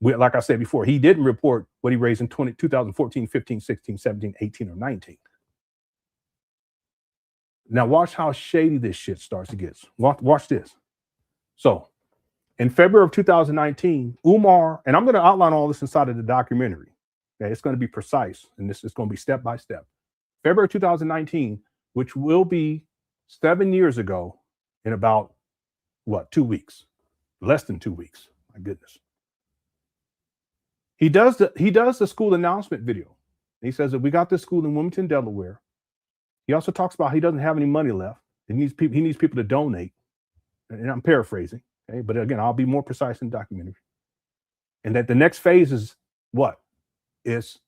Like I said before, he didn't report what he raised in 2014, 15, 16, 17, 18, or 19. Now watch how shady this shit starts to get. Watch this. So in February of 2019, Umar, and I'm going to outline all this inside of the documentary. Okay, it's going to be precise, and this is going to be step by step. February 2019, which will be 7 years ago in about, 2 weeks? Less than 2 weeks. My goodness. He does the school announcement video. He says that we got this school in Wilmington, Delaware. He also talks about he doesn't have any money left. He needs people to donate. And I'm paraphrasing, okay? But again, I'll be more precise in the documentary. And that the next phase is what? Is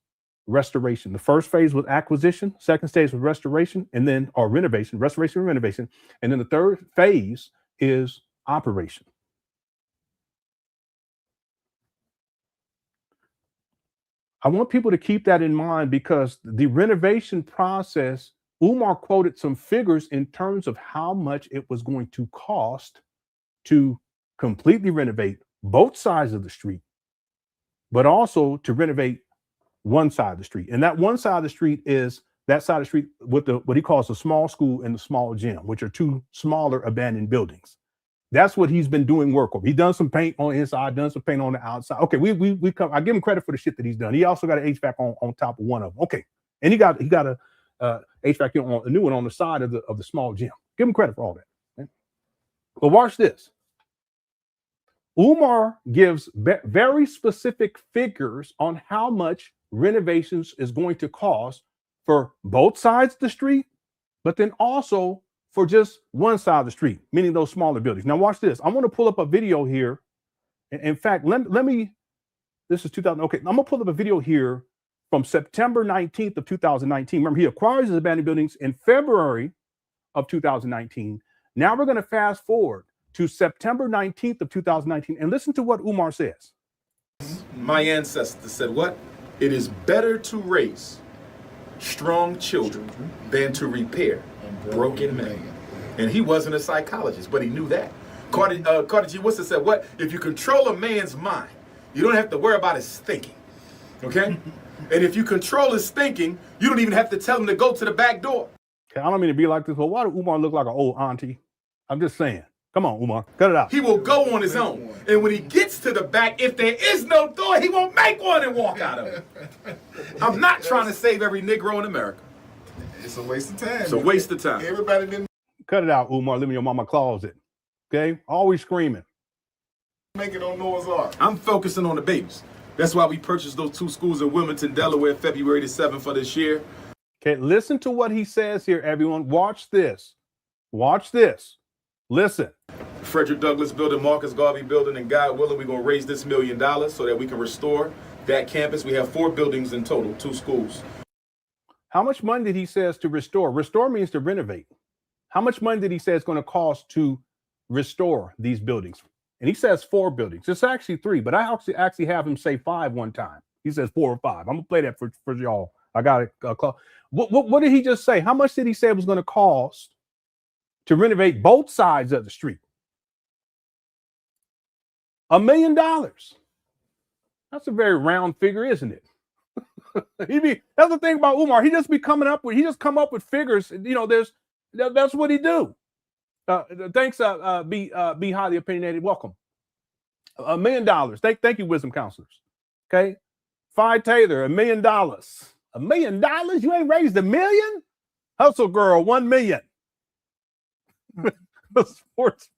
restoration. The first phase was acquisition, second stage was restoration, and then renovation, restoration and renovation. And then the third phase is operation. I want people to keep that in mind because the renovation process, Umar quoted some figures in terms of how much it was going to cost to completely renovate both sides of the street, but also to renovate one side of the street. And that one side of the street is that side of the street with what he calls the small school and the small gym, which are two smaller abandoned buildings. That's what he's been doing work over. He's done some paint on the inside, done some paint on the outside. Okay, we come. I give him credit for the shit that he's done. He also got an HVAC on top of one of them. Okay, and he got a HVAC unit, a new one on the side of the small gym. Give him credit for all that. Okay? But watch this. Umar gives very specific figures on how much renovations is going to cost for both sides of the street, but then also for just one side of the street, meaning those smaller buildings. Now watch this. I want to pull up a video here. In fact, let me, this is 2000. Okay, I'm gonna pull up a video here from September 19th of 2019. Remember, he acquires his abandoned buildings in February of 2019. Now we're gonna fast forward to September 19th of 2019 and listen to what Umar says. My ancestors said what? It is better to raise strong children than to repair broken men. And he wasn't a psychologist, but he knew that. Carter G. Woodson said what? If you control a man's mind, you don't have to worry about his thinking, okay? And if you control his thinking, you don't even have to tell him to go to the back door. Okay, I don't mean to be like this, but why does Umar look like an old auntie? I'm just saying. Come on, Umar, cut it out. He will go on his own. And when he gets to the back, if there is no door, he won't make one and walk out of it. I'm not trying to save every Negro in America. It's a waste of time. It's a waste of time. Everybody didn't cut it out, Umar. Live in your mama closet. Okay? Always screaming. make it on Noah's Ark. I'm focusing on the babies. That's why we purchased those two schools in Wilmington, Delaware, February the 7th of this year. Okay, listen to what he says here, everyone. Watch this. Watch this. Listen. Frederick Douglass building, Marcus Garvey building, and God willing, we're going to raise this $1 million so that we can restore that campus. We have 4 buildings in total, 2 schools. How much money did he say to restore? Restore means to renovate. How much money did he say it's going to cost to restore these buildings? And he says 4 buildings. It's actually 3, but I actually have him say 5 one time. He says 4 or 5. I'm going to play that for y'all. I got it. What did he just say? How much did he say it was going to cost to renovate both sides of the street? $1 million. That's a very round figure, isn't it? That's the thing about Umar. He just come up with figures. You know, that's what he do. Thanks, be highly opinionated. Welcome. $1 million. Thank you, wisdom counselors. Okay, Phi Taylor, $1 million. $1 million? You ain't raised $1 million? Hustle girl, 1 million. Sports.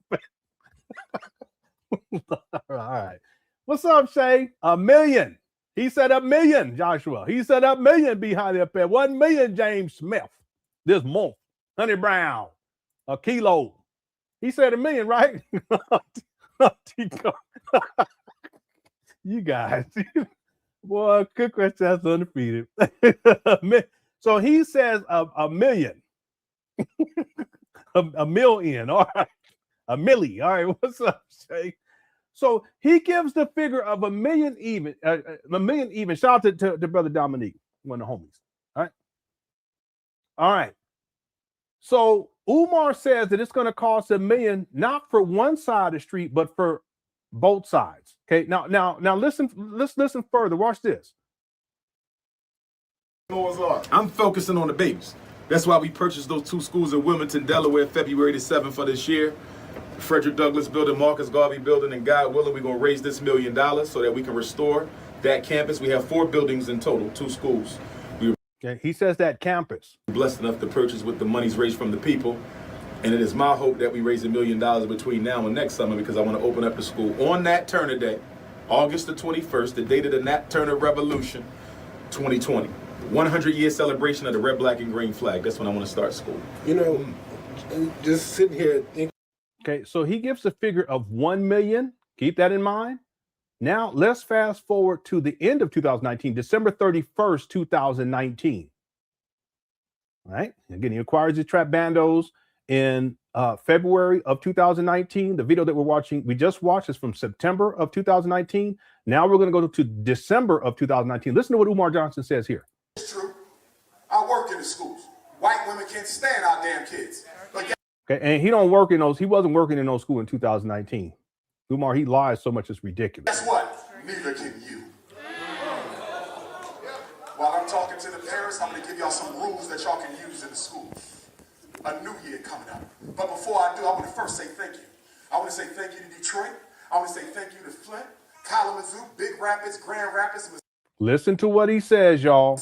All right. What's up, Shay? $1 million. He said $1 million, Joshua. He said $1 million, be highly up there. 1 million, James Smith. This month. Honey Brown. A kilo. He said $1 million, right? You guys. Boy, Cook that's undefeated. So he says $1 million. $1 million. All right. $1 million. All right. What's up, Shay? So he gives the figure of $1 million even. $1 million even. Shout out to Brother Dominique, one of the homies. All right. All right. So Umar says that it's going to cost $1 million, not for one side of the street, but for both sides. Okay. Now listen. Let's listen further. Watch this. Noah's Ark. I'm focusing on the babies. That's why we purchased those 2 schools in Wilmington, Delaware, February the 7th of this year. Frederick Douglass building, Marcus Garvey building, and God willing, we're going to raise this $1 million so that we can restore that campus. We have 4 buildings in total, 2 schools. Okay, he says that campus. Blessed enough to purchase with the monies raised from the people. And it is my hope that we raise $1 million between now and next summer, because I want to open up the school on Nat Turner Day, August the 21st, the date of the Nat Turner Revolution, 2020. 100-year celebration of the red, black, and green flag. That's when I want to start school. You know, just sitting here thinking. Okay, so he gives a figure of 1 million. Keep that in mind. Now, let's fast forward to the end of 2019, December 31st, 2019. All right. Again, he acquires the trap bandos in February of 2019. The video that we just watched is from September of 2019. Now we're going to go to December of 2019. Listen to what Umar Johnson says here. It's true. I work in the schools. White women can't stand our damn kids. Okay, and he don't work in those. He wasn't working in those schools in 2019. Umar, he lies so much it's ridiculous. Guess what? Neither can you. While I'm talking to the parents, I'm going to give y'all some rules that y'all can use in the school. A new year coming up. But before I do, I want to first say thank you. I want to say thank you to Detroit. I want to say thank you to Flint, Kalamazoo, Big Rapids, Grand Rapids. Listen to what he says, y'all.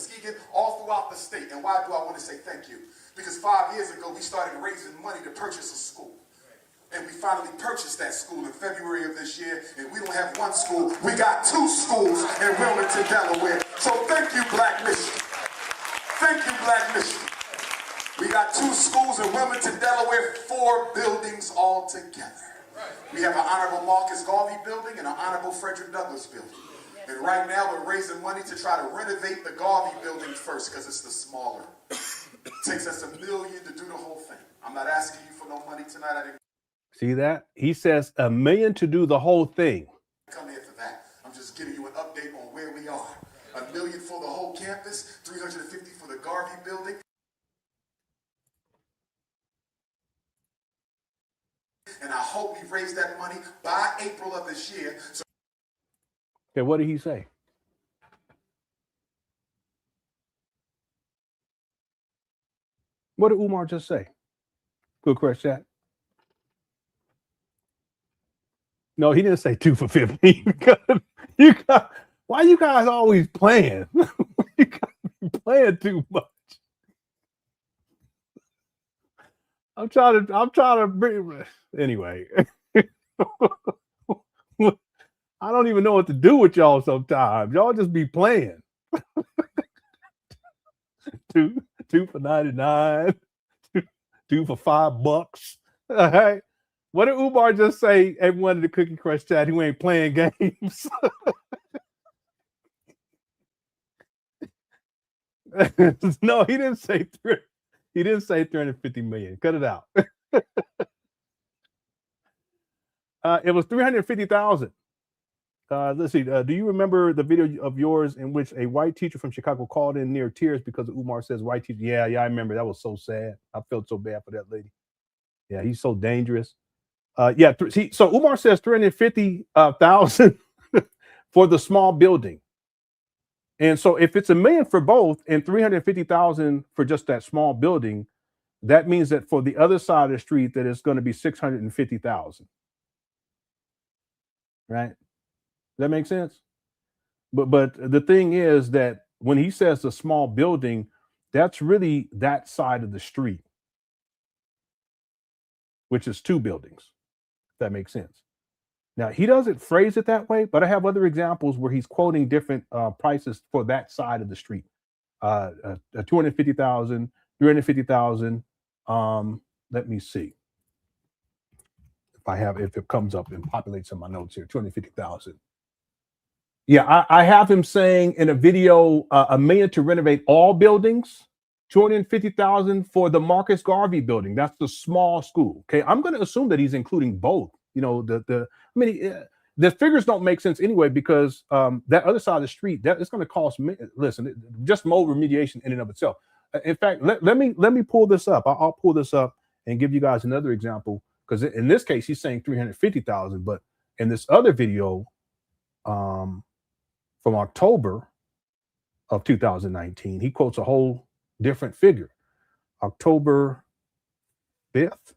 All throughout the state. And why do I want to say thank you? Because 5 years ago, we started raising money to purchase a school. And we finally purchased that school in February of this year. And we don't have one school. We got 2 schools in Wilmington, Delaware. So thank you, Black Michigan. Thank you, Black Michigan. We got 2 schools in Wilmington, Delaware, 4 buildings all together. We have an Honorable Marcus Garvey building and an Honorable Frederick Douglass building. And right now we're raising money to try to renovate the Garvey building first because it's the smaller. It takes us $1 million to do the whole thing. I'm not asking you for no money tonight. I didn't See that? He says $1 million to do the whole thing. come here for that. I'm just giving you an update on where we are. $1 million for the whole campus, $350 for the Garvey building. And I hope we raise that money by April of this year. So Okay, what did he say? What did Umar just say? Good question, chat. No, he didn't say 2 for 50. Why you guys always playing? You guys playing too much. I'm trying to bring anyway. I don't even know what to do with y'all sometimes. Y'all just be playing. 2 for 99, 2 for $5. All right. What did Umar just say? Everyone in the Cookie Crush chat, who ain't playing games. No, he didn't say 350 million. Cut it out. It was 350,000. Let's see. Do you remember the video of yours in which a white teacher from Chicago called in near tears because Umar says white teacher? Yeah, I remember. That was so sad. I felt so bad for that lady. Yeah, he's so dangerous. So Umar says 350,000 for the small building. And so if it's $1 million for both and 350,000 for just that small building, that means that for the other side of the street that it's going to be 650,000. Right? That makes sense? But the thing is that when he says a small building, that's really that side of the street, which is 2 buildings. If that makes sense. Now, he doesn't phrase it that way, but I have other examples where he's quoting different prices for that side of the street. 250,000, 350,000. Let me see if it comes up and populates in my notes here. 250,000. Yeah, I have him saying in a video, $1 million to renovate all buildings, 250,000 for the Marcus Garvey building. That's the small school. Okay, I'm going to assume that he's including both. You know, the figures don't make sense anyway because that other side of the street, that it's going to cost. Listen, just mold remediation in and of itself. In fact, let me pull this up. I'll pull this up and give you guys another example because in this case he's saying 350,000, but in this other video, from October of 2019, he quotes a whole different figure. October 5th.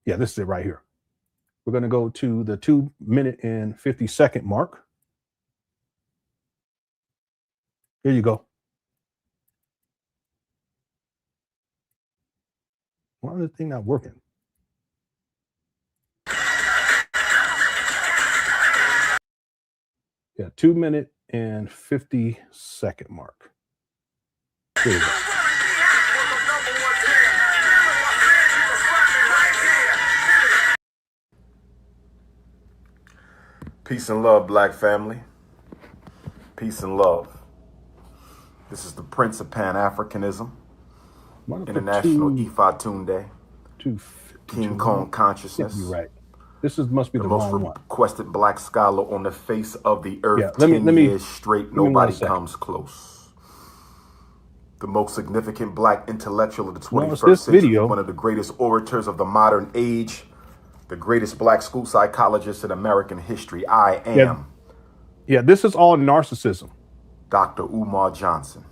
Yeah, this is it right here. We're going to go to the 2 minute and 50 second mark. Here you go. Why is this thing not working? Yeah, 2 minute and 50-second mark. Here we go. Peace and love, black family. Peace and love. This is the Prince of Pan Africanism, International Ifa Tunde, King Kong Consciousness. You're right. This must be the most wrong one. requested black scholar on the face of the earth. Yeah, 10 years straight, nobody comes close. The most significant black intellectual of the 21st century, one of the greatest orators of the modern age, the greatest black school psychologist in American history. I am. Yeah, this is all narcissism. Dr. Umar Johnson.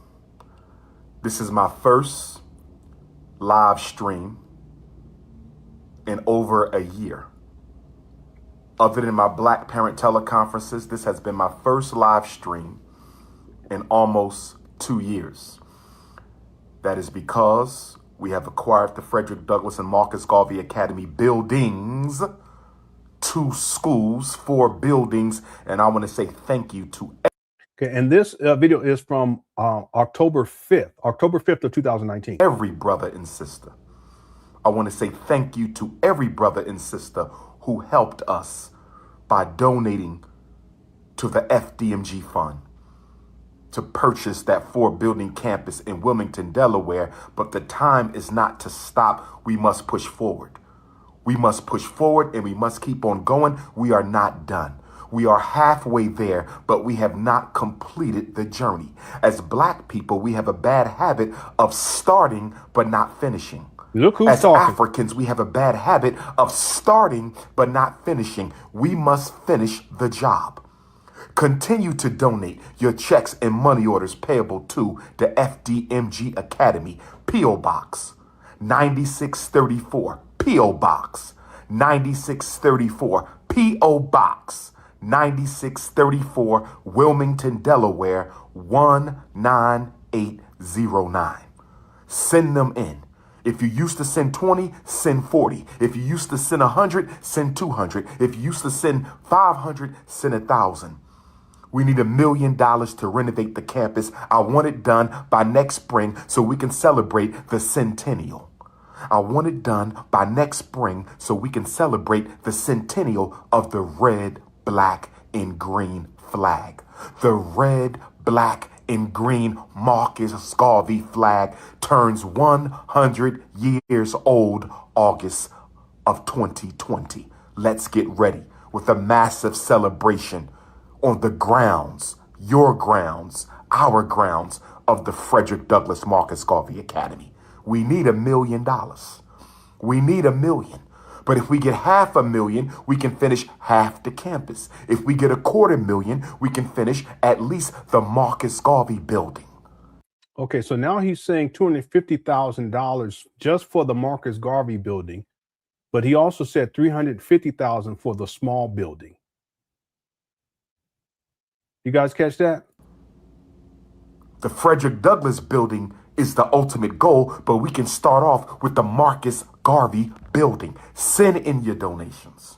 This is my first live stream in over a year. Other than my Black Parent teleconferences, this has been my first live stream in almost 2 years. That is because we have acquired the Frederick Douglass and Marcus Garvey Academy buildings, 2 schools, 4 buildings, and I want to say thank you to Okay, and this video is from October 5th of 2019. Every brother and sister. I want to say thank you to every brother and sister who helped us by donating to the FDMG Fund to purchase that 4-building campus in Wilmington, Delaware. But the time is not to stop. We must push forward. We must push forward and we must keep on going. We are not done. We are halfway there, but we have not completed the journey. As black people, we have a bad habit of starting but not finishing. Look who's As talking. Africans, we have a bad habit of starting but not finishing. We must finish the job. Continue to donate your checks and money orders payable to the FDMG Academy, P.O. Box 9634, P.O. Box 9634, P.O. Box 9634, Wilmington, Delaware 19809. Send them in. If you used to send 20, send 40. If you used to send 100, send 200. If you used to send 500, send 1,000. We need $1 million to renovate the campus. I want it done by next spring so we can celebrate the centennial. I want it done by next spring so we can celebrate the centennial of the red, black, and green flag. The red, black, and green Marcus Garvey flag turns 100 years old August of 2020. Let's get ready with a massive celebration on the grounds, your grounds, our grounds of the Frederick Douglass Marcus Garvey Academy. We need $1 million. We need $1 million. But if we get $500,000, we can finish half the campus. If we get $250,000, we can finish at least the Marcus Garvey building. Okay, so now he's saying $250,000 just for the Marcus Garvey building, but he also said $350,000 for the small building. You guys catch that? The Frederick Douglass building is the ultimate goal, but we can start off with the Marcus Garvey building. Send in your donations.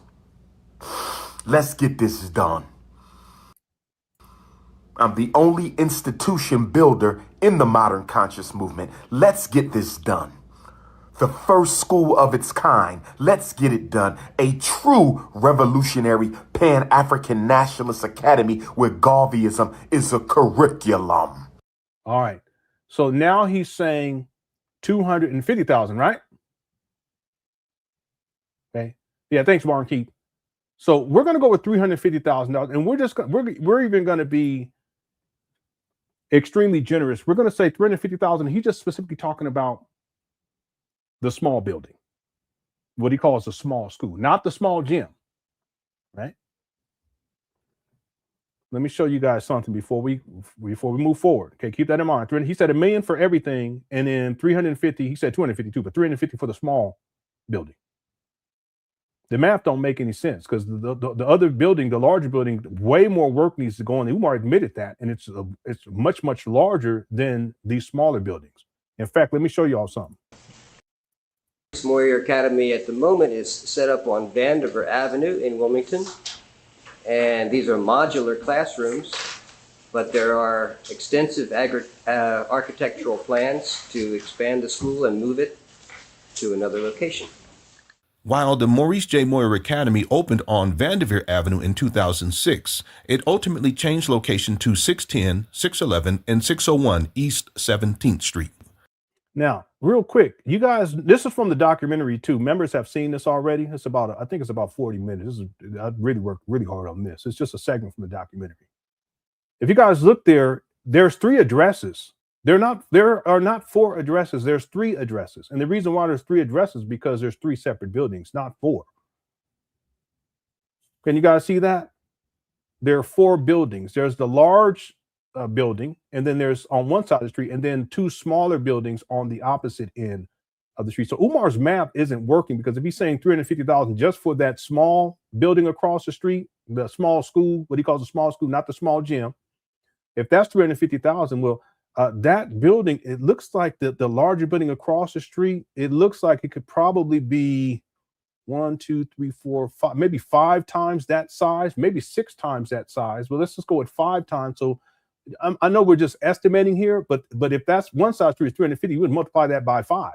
Let's get this done. I'm the only institution builder in the modern conscious movement. Let's get this done. The first school of its kind. Let's get it done. A true revolutionary Pan-African nationalist academy where Garveyism is a curriculum. All right. So now he's saying 250,000, right? Okay. Yeah. Thanks, Warren Keith. So we're going to go with $350,000, and we're even going to be extremely generous. We're going to say 350,000. He's just specifically talking about the small building, what he calls a small school, not the small gym, right? Let me show you guys something before we move forward. Okay, keep that in mind. He said $1 million for everything, and then 350. He said 252, but 350 for the small building. The math don't make any sense because the other building, the larger building, way more work needs to go on. Umar admitted that, and it's much larger than these smaller buildings. In fact, let me show y'all something. Moyer Academy at the moment is set up on Vandiver Avenue in Wilmington, and these are modular classrooms, but there are extensive architectural plans to expand the school and move it to another location. While the Maurice J. Moyer Academy opened on Vandiver Avenue in 2006, it ultimately changed location to 610, 611, and 601 East 17th Street. Now, real quick, you guys, this is from the documentary too. Members have seen this already. It's about, I think it's about 40 minutes. I really worked really hard on this. It's just a segment from the documentary. If you guys look there, there's 3 addresses. There are not 4 addresses. There's 3 addresses. And the reason why there's 3 addresses is because there's 3 separate buildings, not 4. Can you guys see that? There are 4 buildings. There's the large building, and then there's on one side of the street, and then 2 smaller buildings on the opposite end of the street. So Umar's math isn't working, because if he's saying $350,000 just for that small building across the street, the small school, what he calls a small school, not the small gym, if that's $350,000, well, that building, it looks like the larger building across the street, it looks like it could probably be 1, 2, 3, 4, 5, maybe 5 times that size, maybe 6 times that size. Well, let's just go with 5 times. So I know we're just estimating here, but if that's one side street is 350, you would multiply that by 5.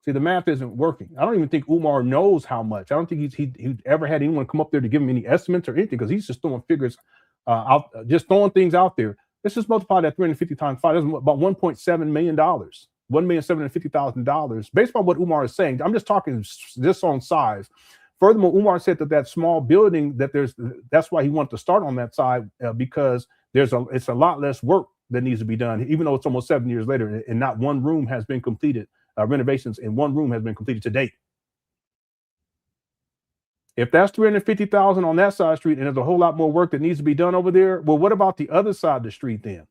See, the math isn't working. I don't even think Umar knows how much. I don't think he ever had anyone come up there to give him any estimates or anything, because he's just throwing figures out, just throwing things out there. Let's just multiply that 350 times 5. That's about $1.7 million, $1,750,000, based on what Umar is saying. I'm just talking just on size. Furthermore, Umar said that small building, that's why he wanted to start on that side, because it's a lot less work that needs to be done, even though it's almost 7 years later, and not one room has been completed. Renovations in one room has been completed to date. If that's $350,000 on that side of the street, and there's a whole lot more work that needs to be done over there, well, what about the other side of the street then?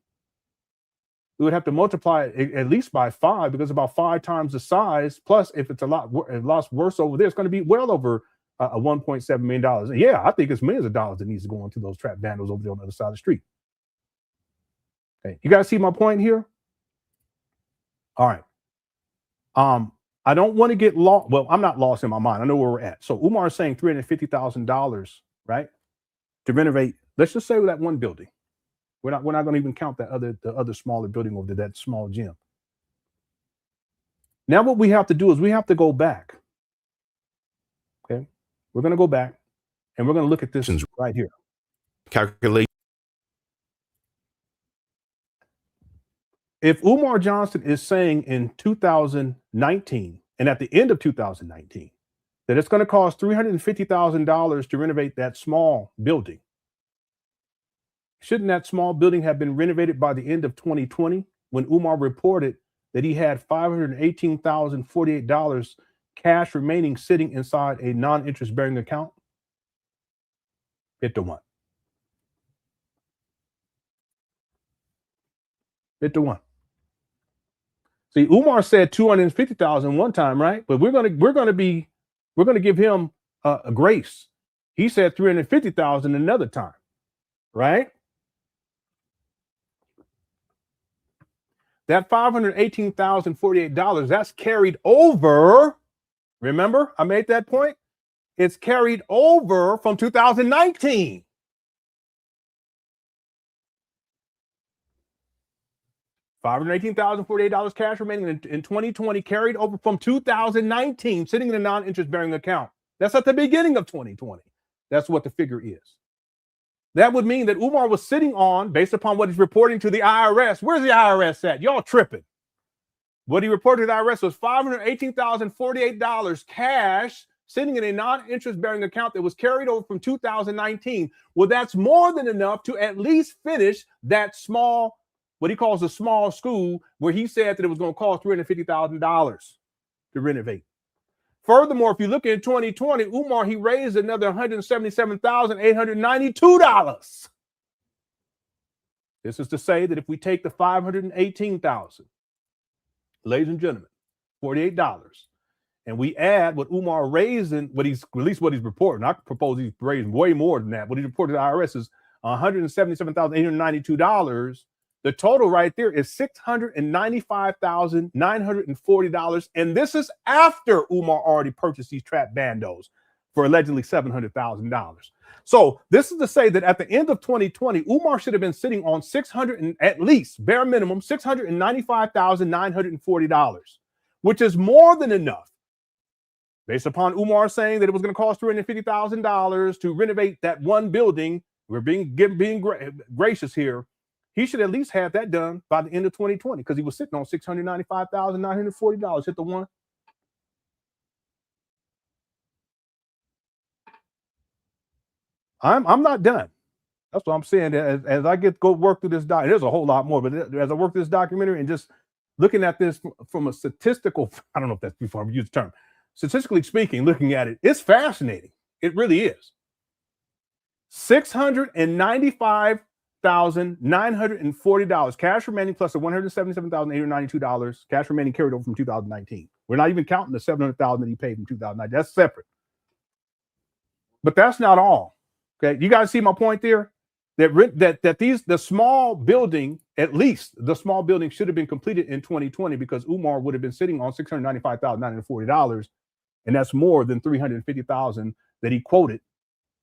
We would have to multiply it at least by 5, because about 5 times the size. Plus, if it's a lot worse over there, it's going to be well over $1.7 million. Yeah, I think it's millions of dollars that needs to go into those trap vandals over there on the other side of the street. Okay, you guys see my point here? All right. I don't want to get lost. Well, I'm not lost in my mind. I know where we're at. So Umar is saying $350,000, right, to renovate. Let's just say that one building. We're not going to even count the other smaller building over there, that small gym. Now what we have to do is we have to go back. Okay, we're going to go back, and we're going to look at this right here. Calculate. If Umar Johnson is saying in 2019, and at the end of 2019, that it's going to cost $350,000 to renovate that small building, shouldn't that small building have been renovated by the end of 2020, when Umar reported that he had $518,048 cash remaining sitting inside a non-interest bearing account? 8-1. 8-1. See, Umar said $250,000 one time, right? But we're gonna give him a grace. He said $350,000 another time, right? That $518,048, that's carried over. Remember, I made that point. It's carried over from 2019. $518,048 cash remaining in 2020, carried over from 2019, sitting in a non-interest bearing account. That's at the beginning of 2020. That's what the figure is. That would mean that Umar was sitting on, based upon what he's reporting to the IRS. Where's the IRS at? Y'all tripping. What he reported to the IRS was $518,048 cash sitting in a non-interest bearing account that was carried over from 2019. Well, that's more than enough to at least finish that small, what he calls a small school, where he said that it was going to cost $350,000 to renovate. Furthermore, if you look at 2020, Umar, he raised another $177,892. This is to say that if we take the $518,000, ladies and gentlemen, $48, and we add what Umar raising, at least what he's reporting. I propose he's raising way more than that. What he reported to the IRS is $177,892. The total right there is $695,940. And this is after Umar already purchased these trap bandos for allegedly $700,000. So this is to say that at the end of 2020, Umar should have been sitting on at least bare minimum $695,940, which is more than enough, based upon Umar saying that it was going to cost $350,000 to renovate that one building. We're being gracious here. He should at least have that done by the end of 2020 because he was sitting on $695,940. Hit the one. I'm not done. That's what I'm saying. As I go work through this doc, there's a whole lot more, but as I work through this documentary and just looking at this from a statistical, I don't know if that's before I use the term, statistically speaking, looking at it, it's fascinating. It really is. $695,940 cash remaining plus the $177,892 cash remaining carried over from 2019. We're not even counting the $700,000 that he paid in 2009. That's separate. But that's not all. Okay, you guys see my point there? The small building, at least the small building, should have been completed in 2020 because Umar would have been sitting on $695,940, and that's more than $350,000 that he quoted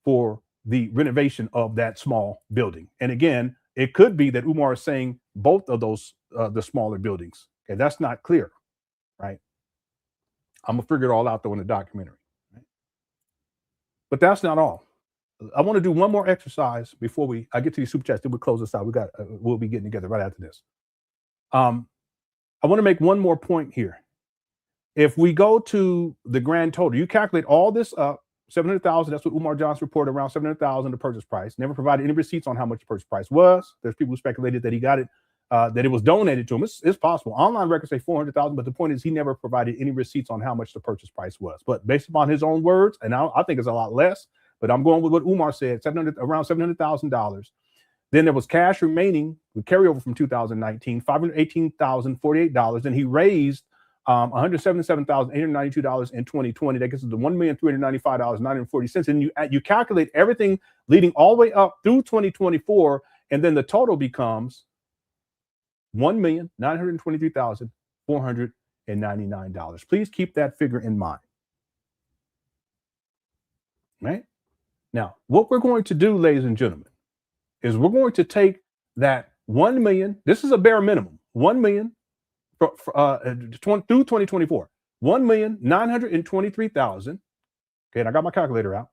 for the renovation of that small building. And again, it could be that Umar is saying both of those, the smaller buildings. Okay, that's not clear, right? I'm gonna figure it all out though in the documentary. Right? But that's not all. I want to do one more exercise before I get to these super chats. Then we'll close this out. We'll be getting together right after this. I want to make one more point here. If we go to the grand total, you calculate all this up, $700,000. That's what Umar Johnson reported, around $700,000 the purchase price. Never provided any receipts on how much the purchase price was. There's people who speculated that he got it, that it was donated to him. It's possible. Online records say $400,000, but the point is he never provided any receipts on how much the purchase price was. But based upon his own words, and I think it's a lot less, but I'm going with what Umar said, around $700,000. Then there was cash remaining with carryover from 2019, $518,048. And he raised $177,892 in 2020. That gets us to $1,395,940. And you calculate everything leading all the way up through 2024, and then the total becomes $1,923,499. Please keep that figure in mind. Right? Now, what we're going to do, ladies and gentlemen, is we're going to take that 1 million. This is a bare minimum, 1 million through 2024, 1,923,000. Okay, and I got my calculator out.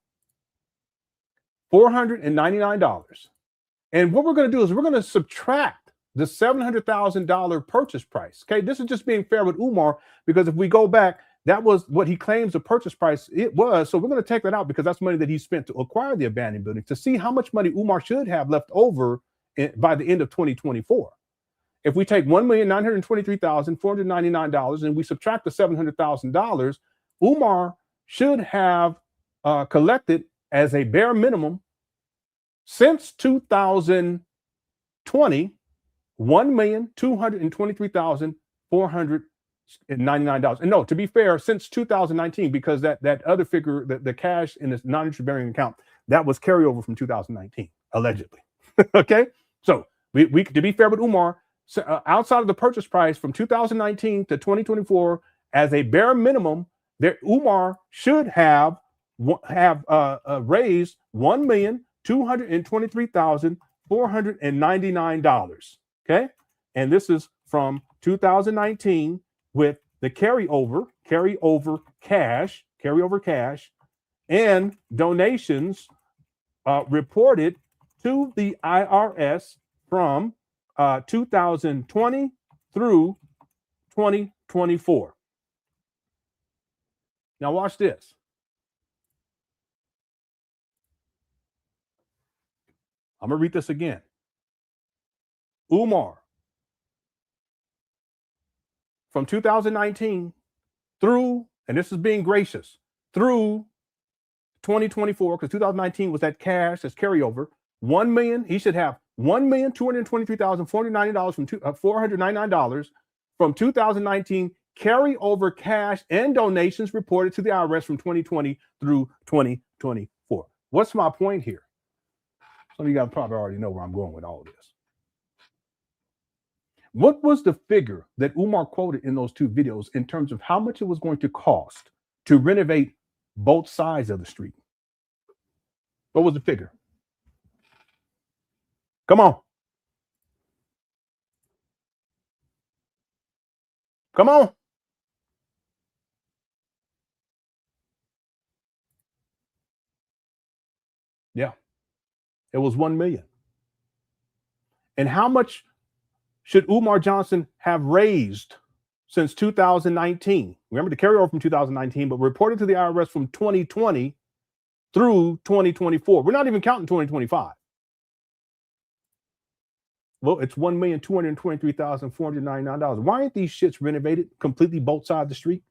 $499. And what we're going to do is we're going to subtract the $700,000 purchase price. Okay, this is just being fair with Umar, because if we go back, that was what he claims the purchase price it was. So we're going to take that out because that's money that he spent to acquire the abandoned building, to see how much money Umar should have left over by the end of 2024. If we take $1,923,499 and we subtract the $700,000, Umar should have collected as a bare minimum since 2020, $1,223,499. And no, to be fair, since 2019, because that other figure, the cash in this non-interest bearing account, that was carryover from 2019, allegedly. Okay, so we to be fair with Umar, outside of the purchase price from 2019 to 2024, as a bare minimum, Umar should have raised $1,223,499. Okay, and this is from 2019. With the carryover cash and donations reported to the IRS from 2020 through 2024. Now watch this. I'm going to read this again. Umar, from 2019 through, and this is being gracious, through 2024, because 2019 was that cash, that's carryover, 1 million, he should have $1,223,499 from $499 from 2019 carryover cash and donations reported to the IRS from 2020 through 2024. What's my point here? Some of you guys probably already know where I'm going with all this. What was the figure that Umar quoted in those two videos in terms of how much it was going to cost to renovate both sides of the street? What was the figure? Come on. Come on. Yeah. It was 1 million. And how much should Umar Johnson have raised since 2019? Remember the carryover from 2019, but reported to the IRS from 2020 through 2024. We're not even counting 2025. Well, it's $1,223,499. Why aren't these shits renovated completely both sides of the street?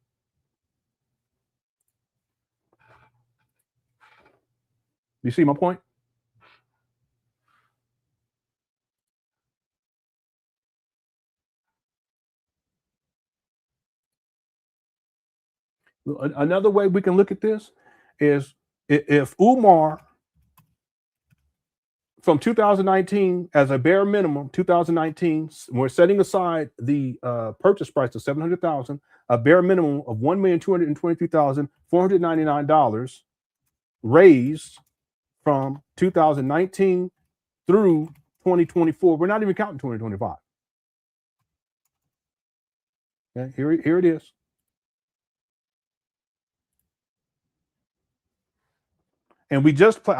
You see my point? Another way we can look at this is if Umar from 2019 as a bare minimum, 2019, we're setting aside the purchase price of $700,000, a bare minimum of $1,223,499 raised from 2019 through 2024. We're not even counting 2025. Okay, here it is. And I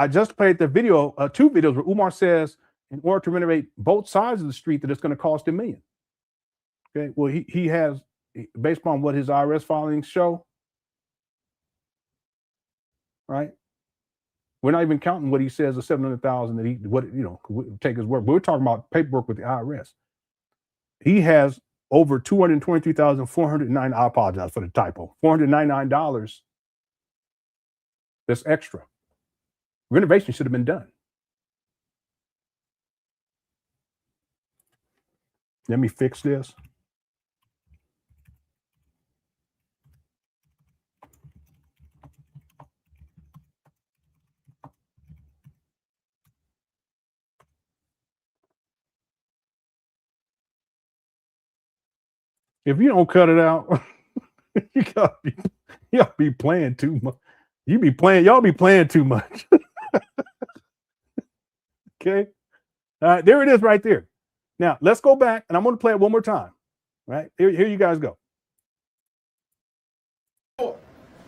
just played the video, two videos where Umar says, in order to renovate both sides of the street, that it's going to cost $1 million. Okay, well, he has, based upon what his IRS filings show, right? We're not even counting what he says the $700,000 that take his word. We're talking about paperwork with the IRS. He has over $223,409. I apologize for the typo. $499. That's extra. Renovation should have been done. Let me fix this. If you don't cut it out, you gotta be playing too much. Y'all be playing too much. Okay. All right, there it is right there. Now let's go back and I'm going to play it one more time. Right here you guys go.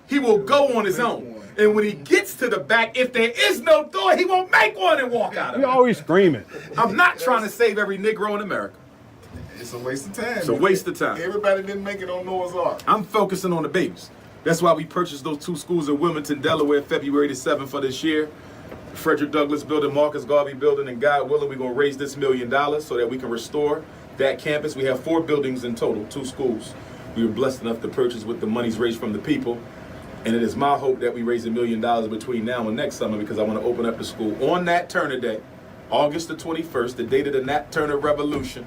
He will go on his own. And when he gets to the back, if there is no door, he won't make one and walk out of it. You're always screaming. I'm not trying to save every Negro in America. It's a waste of time. It's a waste of time. Everybody didn't make it on Noah's Ark. I'm focusing on the babies. That's why we purchased those two schools in Wilmington, Delaware, February the 7th of this year. Frederick Douglass building, Marcus Garvey building, and God willing, we're going to raise this $1 million so that we can restore that campus. We have 4 buildings in total, 2 schools. We were blessed enough to purchase with the monies raised from the people. And it is my hope that we raise $1 million between now and next summer, because I want to open up the school on Nat Turner Day, August the 21st, the date of the Nat Turner Revolution,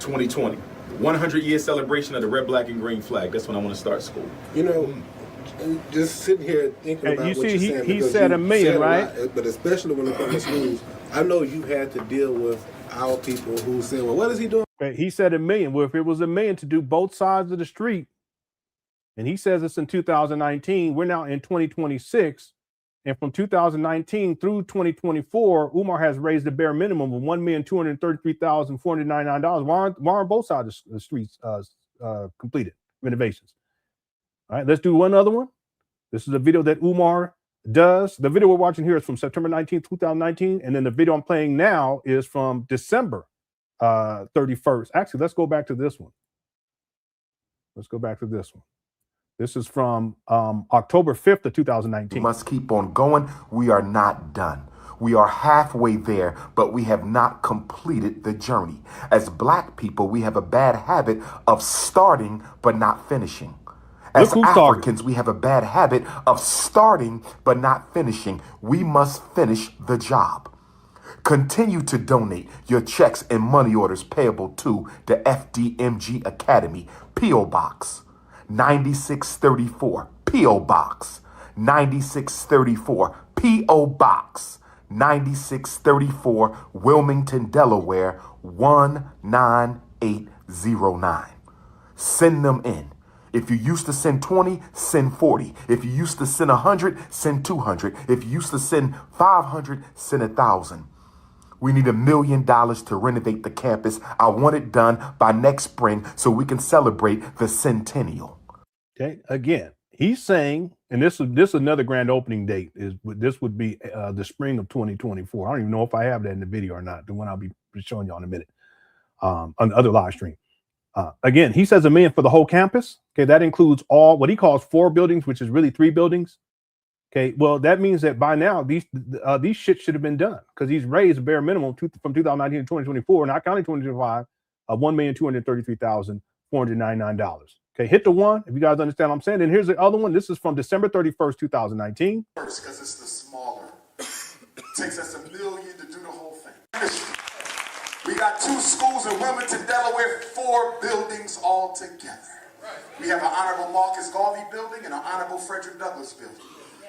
2020. 100-year celebration of the red, black, and green flag. That's when I want to start school. You know, just sitting here thinking about what you're saying. He said $1 million, right? But especially when it comes to schools, I know you had to deal with our people who say, well, what is he doing? He said $1 million. Well, if it was $1 million to do both sides of the street, and he says it's in 2019, we're now in 2026. And from 2019 through 2024, Umar has raised the bare minimum of $1,233,499. Why aren't both sides of the streets completed renovations? All right, let's do one other one. This is a video that Umar does. The video we're watching here is from September 19th, 2019. And then the video I'm playing now is from December 31st. Actually, let's go back to this one. Let's go back to this one. This is from October 5th of 2019. We must keep on going. We are not done. We are halfway there, but we have not completed the journey. As Black people, we have a bad habit of starting but not finishing. As Africans, we have a bad habit of starting but not finishing. We must finish the job. Continue to donate your checks and money orders payable to the FDMG Academy, P.O. Box 9634 P.O. Box 9634 P.O. Box 9634 Wilmington, Delaware 19809. Send them in. If you used to send 20, send 40. If you used to send 100, send 200. If you used to send 500, send 1,000. We need $1 million to renovate the campus. I want it done by next spring so we can celebrate the centennial. Okay. Again, he's saying, and this is another grand opening date. This would be the spring of 2024. I don't even know if I have that in the video or not. The one I'll be showing you in a minute on the other live stream. Again, he says $1 million for the whole campus. Okay, that includes all what he calls 4 buildings, which is really 3 buildings. Okay, well, that means that by now these shit should have been done because he's raised a bare minimum from 2019 to 2024, not counting 2025, $1,233,499. Okay, hit the one if you guys understand what I'm saying. And here's the other one. This is from December 31st, 2019. First, because it's the smaller. It takes us $1 million to do the whole thing. We got 2 schools in Wilmington, Delaware, 4 buildings all together. We have an Honorable Marcus Garvey building and an Honorable Frederick Douglass building.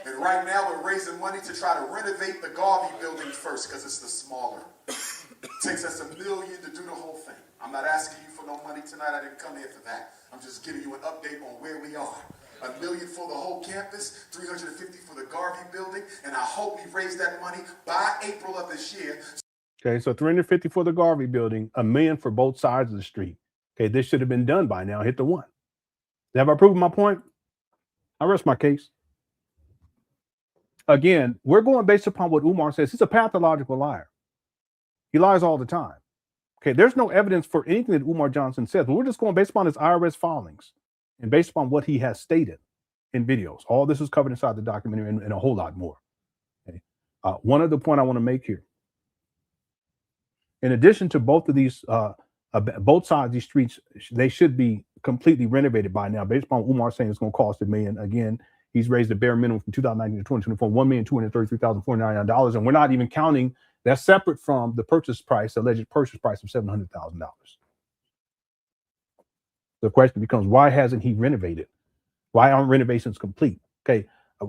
And right now we're raising money to try to renovate the Garvey building first because it's the smaller. It takes us $1 million to do the whole thing. I'm not asking you for no money tonight. I didn't come here for that. I'm just giving you an update on where we are. $1 million for the whole campus, $350 for the Garvey building, and I hope we raise that money by April of this year. Okay, so $350 for the Garvey building, $1 million for both sides of the street. Okay, this should have been done by now. Hit the one. Have I proven my point? I rest my case. Again, we're going based upon what Umar says. He's a pathological liar. He lies all the time. Okay, there's no evidence for anything that Umar Johnson says, but we're just going based upon his IRS filings and based upon what he has stated in videos. All this is covered inside the documentary and a whole lot more. Okay. One other point I want to make here. In addition to both of these, both sides of these streets, they should be completely renovated by now. Based upon Umar saying it's going to cost $1 million. Again, he's raised the bare minimum from 2019 to 2024, $1,233,499, and we're not even counting that's separate from the purchase price, alleged purchase price of $700,000. The question becomes, why hasn't he renovated? Why aren't renovations complete? Okay,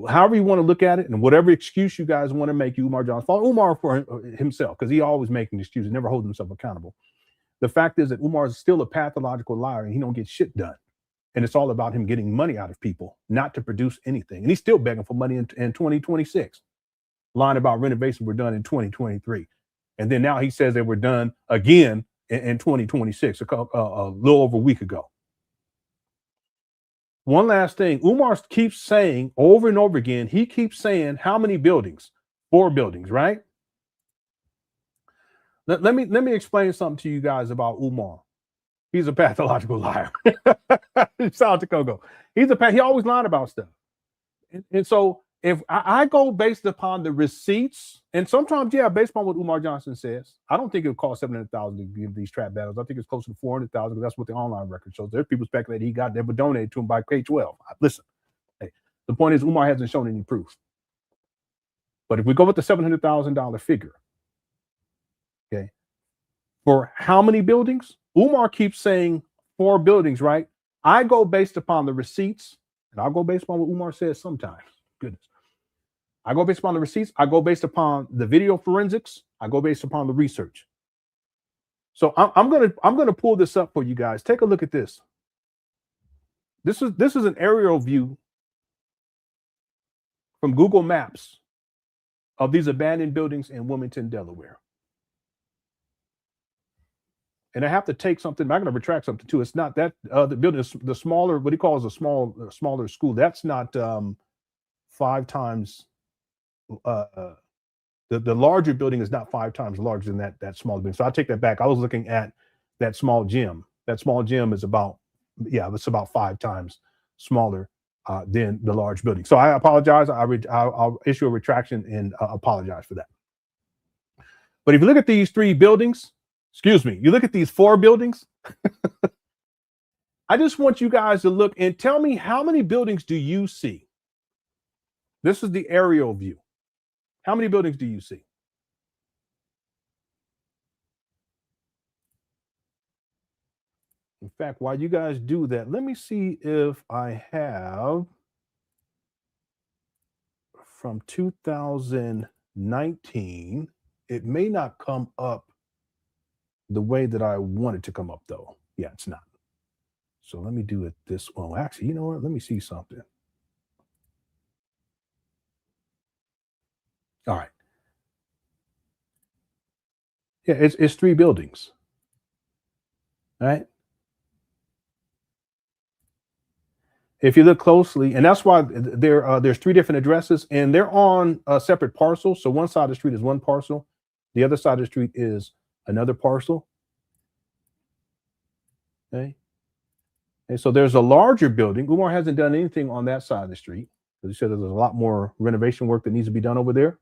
however you want to look at it, and whatever excuse you guys want to make, Umar Johnson, follow Umar for himself, because he always making excuses, never holds himself accountable. The fact is that Umar is still a pathological liar, and he don't get shit done. And it's all about him getting money out of people, not to produce anything. And he's still begging for money in 2026. Lying about renovations were done in 2023. And then now he says they were done again in 2026, a little over a week ago. One last thing, Umar keeps saying over and over again, he keeps saying how many buildings? 4 buildings, right? Let me explain something to you guys about Umar. He's a pathological liar. Shout out to Kogo. He always lied about stuff. And so if I go based upon the receipts, and sometimes, yeah, based upon what Umar Johnson says, I don't think it would cost $700,000 to give these trap battles. I think it's closer to $400,000 because that's what the online record shows. There's people speculate they were donated to him by K-12. Listen, hey, the point is Umar hasn't shown any proof. But if we go with the $700,000 figure, okay, for how many buildings? Umar keeps saying 4 buildings, right? I go based upon the receipts, and I'll go based upon what Umar says sometimes. Goodness. I go based upon the receipts. I go based upon the video forensics. I go based upon the research. So I'm gonna pull this up for you guys. Take a look at this. This is an aerial view from Google Maps of these abandoned buildings in Wilmington, Delaware. And I have to take something. I'm going to retract something too. It's not that the building is the smaller, what he calls a smaller school. That's not 5 times. The larger building is not 5 times larger than that small building. So I take that back. I was looking at that small gym. That small gym is about, it's about 5 times smaller than the large building. So I apologize. I'll issue a retraction and apologize for that. But if you look at these 3 buildings, you look at these 4 buildings. I just want you guys to look and tell me, how many buildings do you see? This is the aerial view. How many buildings do you see? fact, while you guys do that, let me see if I have from 2019. It may not come up the way that I want it to come up, though. Yeah, it's not. So let me do it this way. Well, actually, you know what? Let me see something. All right. Yeah, it's 3 buildings. All right. If you look closely, and that's why there's 3 different addresses, and they're on separate parcels. So one side of the street is one parcel, the other side of the street is another parcel. Okay. And so there's a larger building. Umar hasn't done anything on that side of the street because he said there's a lot more renovation work that needs to be done over there.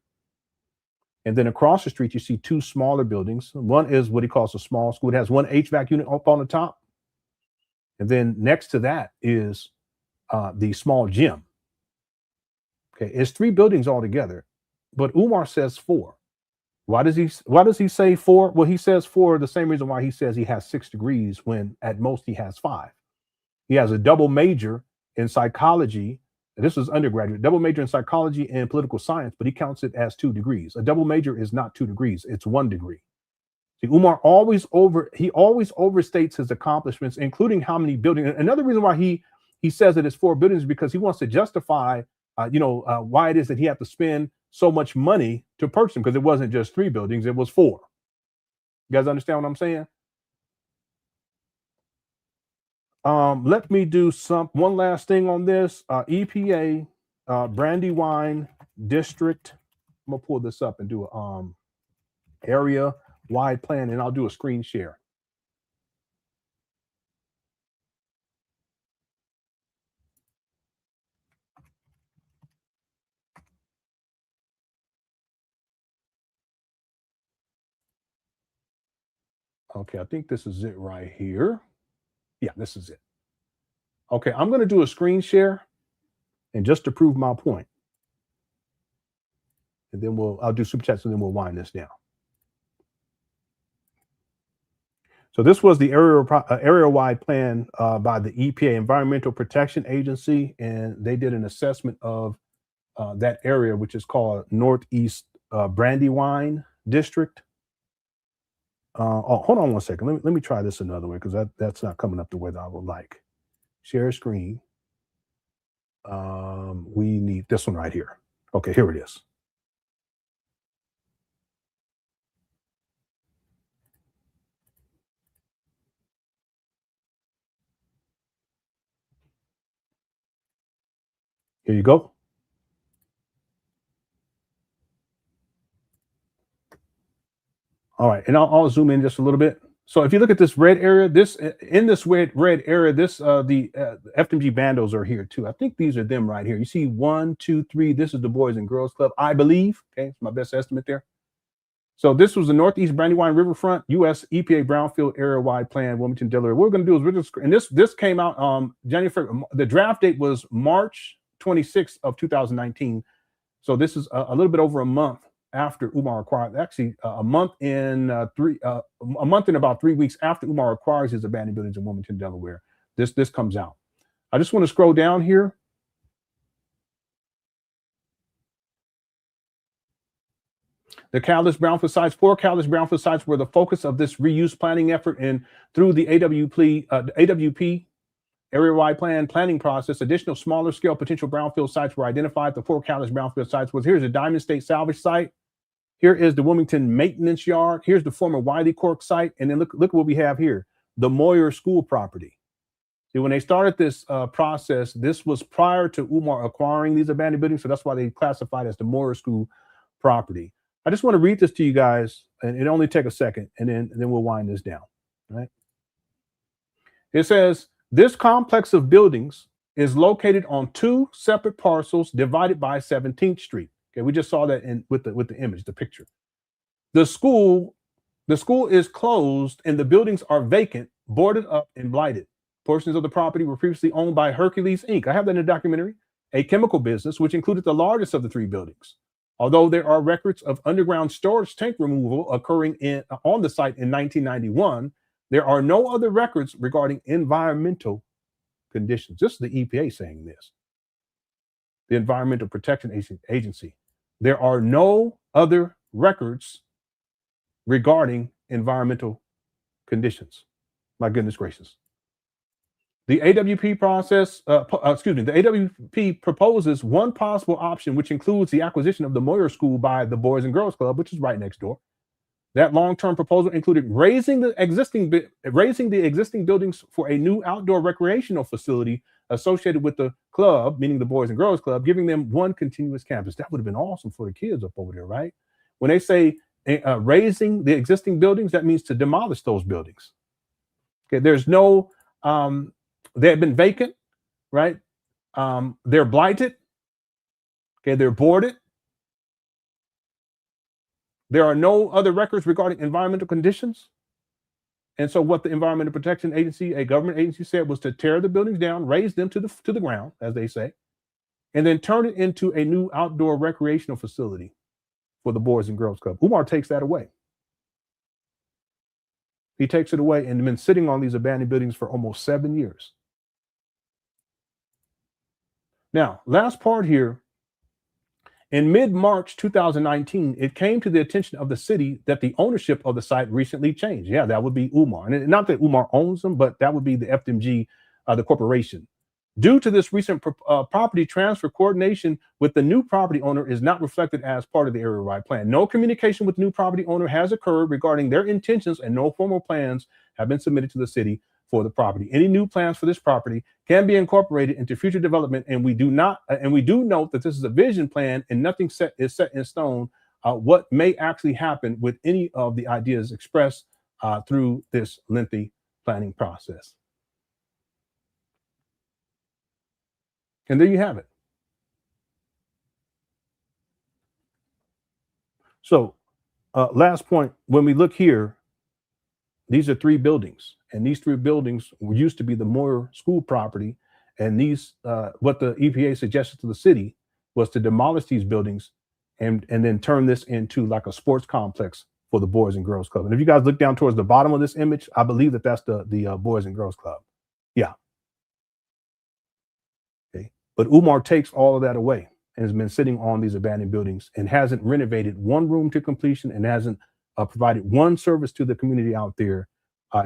And then across the street, you see 2 smaller buildings. One is what he calls a small school. It has 1 HVAC unit up on the top. And then next to that is the small gym. Okay, it's 3 buildings altogether, but Umar says 4. Why does he say 4? Well, he says 4 the same reason why he says he has 6 degrees when at most he has 5. He has a double major in psychology. This is undergraduate, double major in psychology and political science, but he counts it as 2 degrees. A double major is not 2 degrees, it's 1 degree. See, Umar always overstates his accomplishments, including how many buildings. Another reason why he says that it's 4 buildings is because he wants to justify, why it is that he had to spend so much money to purchase them, because it wasn't just 3 buildings, it was 4. You guys understand what I'm saying? Let me do one last thing on this. EPA, Brandywine District. I'm gonna pull this up and do a area-wide plan, and I'll do a screen share. Okay, I think this is it right here. Yeah, this is it. Okay, I'm going to do a screen share, and just to prove my point, and then I'll do super chats, and then we'll wind this down. So this was the area-wide plan by the EPA, Environmental Protection Agency, and they did an assessment of that area, which is called Northeast Brandywine District. Hold on one second. Let me try this another way, because that's not coming up the way that I would like. Share screen. We need this one right here. Okay, here it is. Here you go. All right, and I'll zoom in just a little bit. So if you look at this red area, the FDMG bandos are here too. I think these are them right here. You see 1, 2, 3. This is the Boys and Girls Club, I believe. Okay, it's my best estimate there. So this was the Northeast Brandywine Riverfront U.S. EPA Brownfield Area-Wide Plan, Wilmington, Delaware. What we're going to do is and this came out January. The draft date was March 26th of 2019. So this is a little bit over a month after Umar acquired, actually a month in about 3 weeks after Umar acquires his abandoned buildings in Wilmington, Delaware. This comes out. I just want to scroll down here. The catalyst brownfield sites, 4 catalyst brownfield sites were the focus of this reuse planning effort, and through the AWP area-wide planning process, additional smaller scale potential brownfield sites were identified. The 4 catalyst brownfield sites here's the Diamond State salvage site. Here is the Wilmington maintenance yard. Here's the former Wiley Cork site. And then look what we have here, the Moyer School property. See, when they started this process, this was prior to Umar acquiring these abandoned buildings. So that's why they classified as the Moyer School property. I just want to read this to you guys, and it only take a second, and then we'll wind this down. Right? It says, this complex of buildings is located on 2 separate parcels divided by 17th Street. Okay, we just saw that with the image, the picture. The school is closed and the buildings are vacant, boarded up, and blighted. Portions of the property were previously owned by Hercules Inc. I have that in the documentary, a chemical business which included the largest of the 3 buildings. Although there are records of underground storage tank removal occurring on the site in 1991, There are no other records regarding environmental conditions. This is the EPA saying this. The Environmental Protection Agency. There are no other records regarding environmental conditions. My goodness gracious. The AWP the AWP proposes one possible option, which includes the acquisition of the Moyer School by the Boys and Girls Club, which is right next door. That long-term proposal included raising the existing buildings for a new outdoor recreational facility associated with the club, meaning the Boys and Girls Club, giving them one continuous campus. That would have been awesome for the kids up over there, right? When they say raising the existing buildings, that means to demolish those buildings. Okay, there's no, they have been vacant, right? They're blighted. Okay, they're boarded. There are no other records regarding environmental conditions. And so what the Environmental Protection Agency, a government agency, said was to tear the buildings down, raise them to the ground, as they say, and then turn it into a new outdoor recreational facility for the Boys and Girls Club. Umar takes that away. He takes it away and been sitting on these abandoned buildings for almost 7 years. Now, last part here. In mid-March 2019, it came to the attention of the city that the ownership of the site recently changed. Yeah, that would be Umar. And not that Umar owns them, but that would be the FDMG, the corporation. Due to this recent property transfer, coordination with the new property owner is not reflected as part of the area-wide plan. No communication with the new property owner has occurred regarding their intentions, and no formal plans have been submitted to the city for the property. Any new plans for this property can be incorporated into future development, and we do note that this is a vision plan and nothing is set in stone what may actually happen with any of the ideas expressed through this lengthy planning process. And there you have it. So last point, when we look here, these are 3 buildings, and these 3 buildings used to be the Moyer School property. And these, what the EPA suggested to the city was to demolish these buildings and then turn this into like a sports complex for the Boys and Girls Club. And if you guys look down towards the bottom of this image, I believe that that's the Boys and Girls Club. Yeah. Okay. But Umar takes all of that away and has been sitting on these abandoned buildings and hasn't renovated one room to completion and hasn't provided one service to the community out there.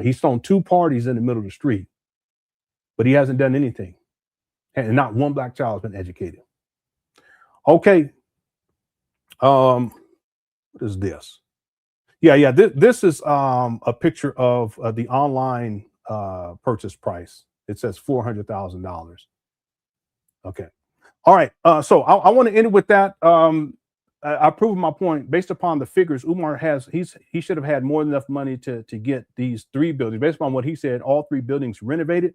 He's thrown 2 parties in the middle of the street, but he hasn't done anything. And not one black child has been educated. Okay. What is this? Yeah. This is a picture of the online purchase price. It says $400,000. Okay. All right. So I want to end it with that. I proved my point based upon the figures. Umar he should have had more than enough money to get these 3 buildings. Based upon what he said, all 3 buildings renovated.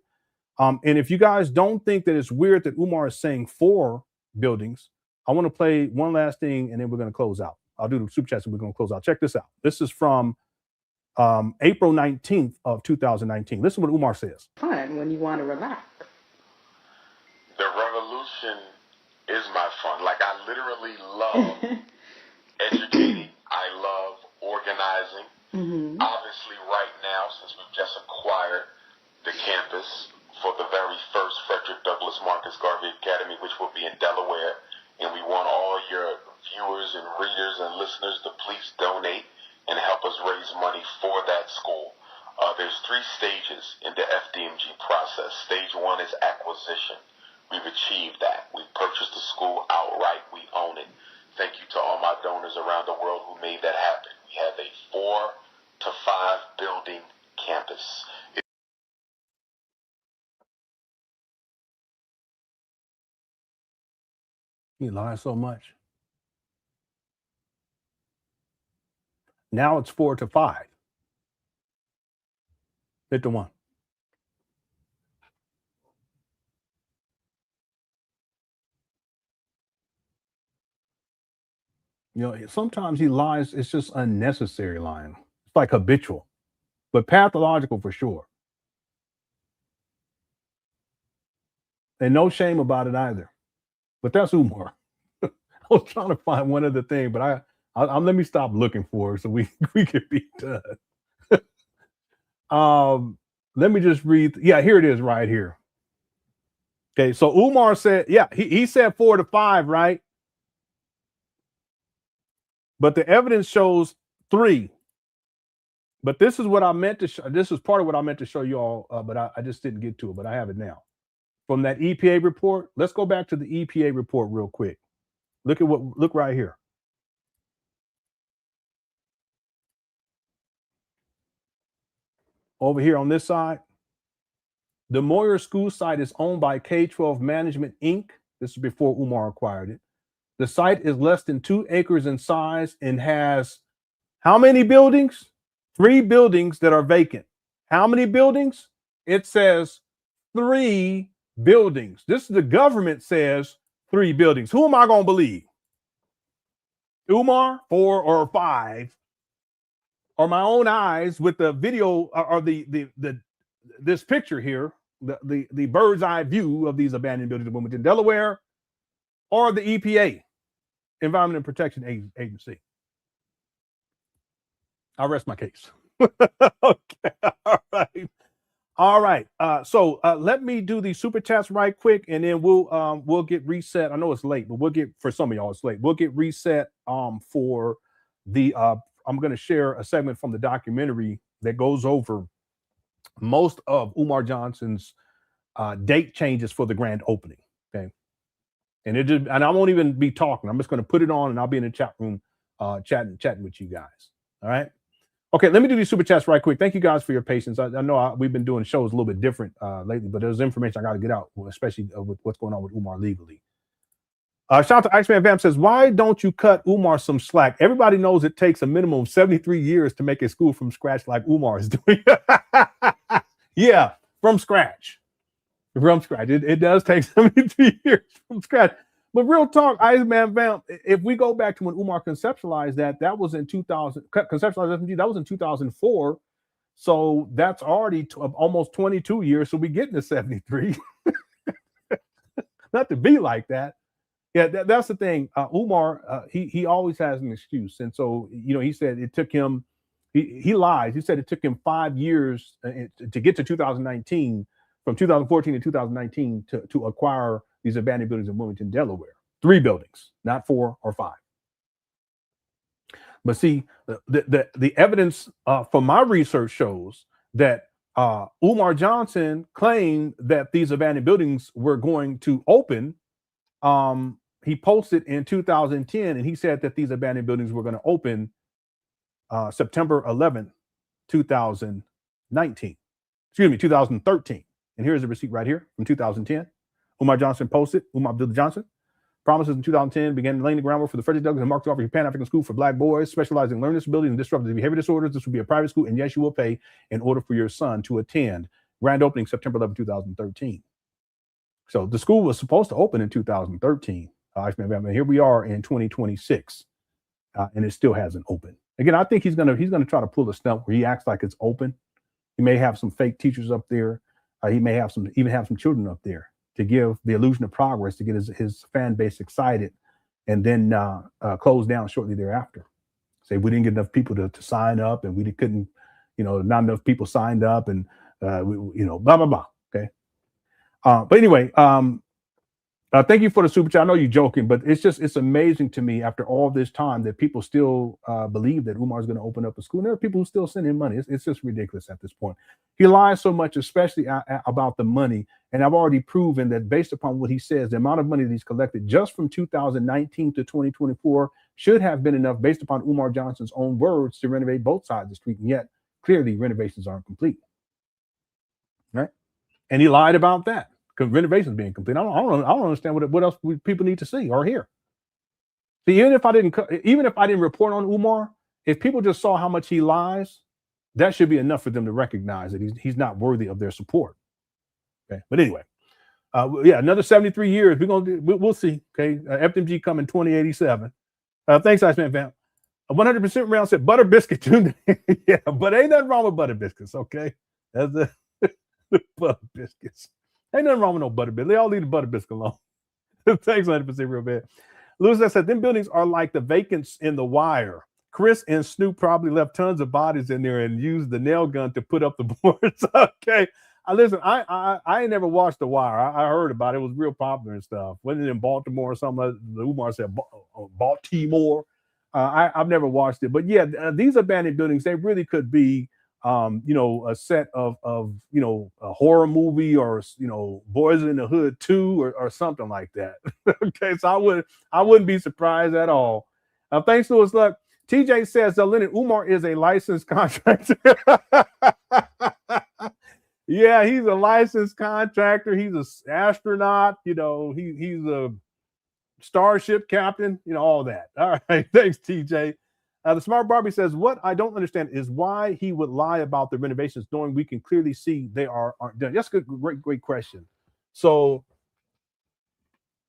And if you guys don't think that it's weird that Umar is saying 4 buildings, I want to play one last thing and then we're going to close out. I'll do the super chats and we're going to close out. Check this out. This is from April 19th of 2019. Listen to what Umar says. Fun when you want to relax. The revolution is my fun. Like, I literally love educating. I love organizing. Obviously, right now, since we've just acquired the campus for the very first Frederick Douglass Marcus Garvey Academy, which will be in Delaware, and we want all your viewers and readers and listeners to please donate and help us raise money for that school. There's 3 stages in the FDMG process. Stage 1 is acquisition. We've achieved that. We purchased the school outright. We own it. Thank you to all my donors around the world who made that happen. We have a 4 to 5 building campus. He lies so much. Now it's 4 to 5. Hit the 1. You know, sometimes he lies. It's just unnecessary lying. It's like habitual, but pathological for sure. And no shame about it either. But that's Umar. I was trying to find one other thing, but I let me stop looking for it so we can be done. Let me just read. Yeah, here it is right here. Okay, so Umar said, yeah, he said 4 to 5, right? But the evidence shows 3. But this is what I meant to show. This is part of what I meant to show you all, but I just didn't get to it, but I have it now. From that EPA report, let's go back to the EPA report real quick. Look right here. Over here on this side, the Moyer School site is owned by K-12 Management, Inc. This is before Umar acquired it. The site is less than 2 acres in size and has how many buildings? 3 buildings that are vacant. How many buildings? It says 3 buildings. This is the government says 3 buildings. Who am I going to believe? Umar, 4 or 5, or my own eyes with the video or this picture here, the bird's eye view of these abandoned buildings in Wilmington, Delaware, or the EPA, Environment and Protection Agency? I'll rest my case. Okay. All right. So let me do the super chats right quick, and then we'll get reset. I know it's late, but we'll get, for some of y'all it's late. We'll get reset for the I'm going to share a segment from the documentary that goes over most of Umar Johnson's date changes for the grand opening. Okay. And I won't even be talking. I'm just going to put it on, and I'll be in the chat room chatting with you guys. All right. Okay, let me do these super chats right quick. Thank you guys for your patience. I know we've been doing shows a little bit different lately, but there's information I got to get out, especially with what's going on with Umar legally. Shout out to Iceman Vamp says, why don't you cut Umar some slack? Everybody knows it takes a minimum of 73 years to make a school from scratch like Umar is doing. Yeah, from scratch. From scratch. It does take 73 years from scratch. But real talk, Iceman Vamp, if we go back to when Umar conceptualized that was in 2000, conceptualized FDMG, that was in 2004. So that's already almost 22 years. So we get into 73. Not to be like that. Yeah, that's the thing. Umar, he always has an excuse. And so, he said it took him, he lies. He said it took him 5 years to get to 2019, from 2014 to 2019 to acquire these abandoned buildings in Wilmington, Delaware. 3 buildings, not 4 or 5. But see, the evidence from my research shows that Umar Johnson claimed that these abandoned buildings were going to open. He posted in 2010, and he said that these abandoned buildings were going to open September 11th, 2019. Excuse me, 2013. And here's the receipt right here from 2010. Umar Johnson posted, Umar Abdullah Johnson, promises in 2010 began laying the groundwork for the Frederick Douglass and Mark Twain Pan African School for Black boys, specializing in learning disabilities and disruptive behavior disorders. This will be a private school, and yes, you will pay in order for your son to attend. Grand opening September 11, 2013. So the school was supposed to open in 2013. Here we are in 2026, and it still hasn't opened. Again, I think he's gonna try to pull a stunt where he acts like it's open. He may have some fake teachers up there. He may have some children up there to give the illusion of progress, to get his fan base excited, and then close down shortly thereafter. Say we didn't get enough people to sign up, and we couldn't, not enough people signed up, and blah blah blah. Okay, but anyway, thank you for the super chat. I know you're joking, but it's amazing to me after all this time that people still believe that Umar is going to open up a school. And there are people who still send him money. It's just ridiculous at this point. He lies so much, especially about the money. And I've already proven that based upon what he says, the amount of money that he's collected just from 2019 to 2024 should have been enough, based upon Umar Johnson's own words, to renovate both sides of the street. And yet, clearly, renovations aren't complete. Right? And he lied about that. Because renovations being complete. I don't understand what else people need to see or hear. See, even if I didn't report on Umar, if people just saw how much he lies, that should be enough for them to recognize that he's not worthy of their support. Okay, but anyway, another 73 years. We'll see. Okay, FDMG coming 2087. Thanks, Iceman Vamp. 100% round said butter biscuit too. Yeah, but ain't nothing wrong with butter biscuits. Okay, that's the butter biscuits. Ain't nothing wrong with no butter biscuit. They all leave the butter biscuit alone. Thanks, 100% real bad. Lewis, I said, them buildings are like the vacants in The Wire. Chris and Snoop probably left tons of bodies in there and used the nail gun to put up the boards. Okay. Listen, I ain't never watched The Wire. I heard about it. It was real popular and stuff. Wasn't it in Baltimore or something? Umar said Baltimore. I've never watched it. But yeah, these abandoned buildings, they really could be, a set of a horror movie or, Boys in the Hood 2 or something like that. Okay, so I wouldn't be surprised at all. Thanks, Louis Luck. TJ says Lenon, Umar is a licensed contractor. Yeah, he's a licensed contractor. He's an astronaut. He's a starship captain. All that. All right, thanks, TJ. The Smart Barbie says, what I don't understand is why he would lie about the renovations, knowing we can clearly see they aren't done. That's a great question. So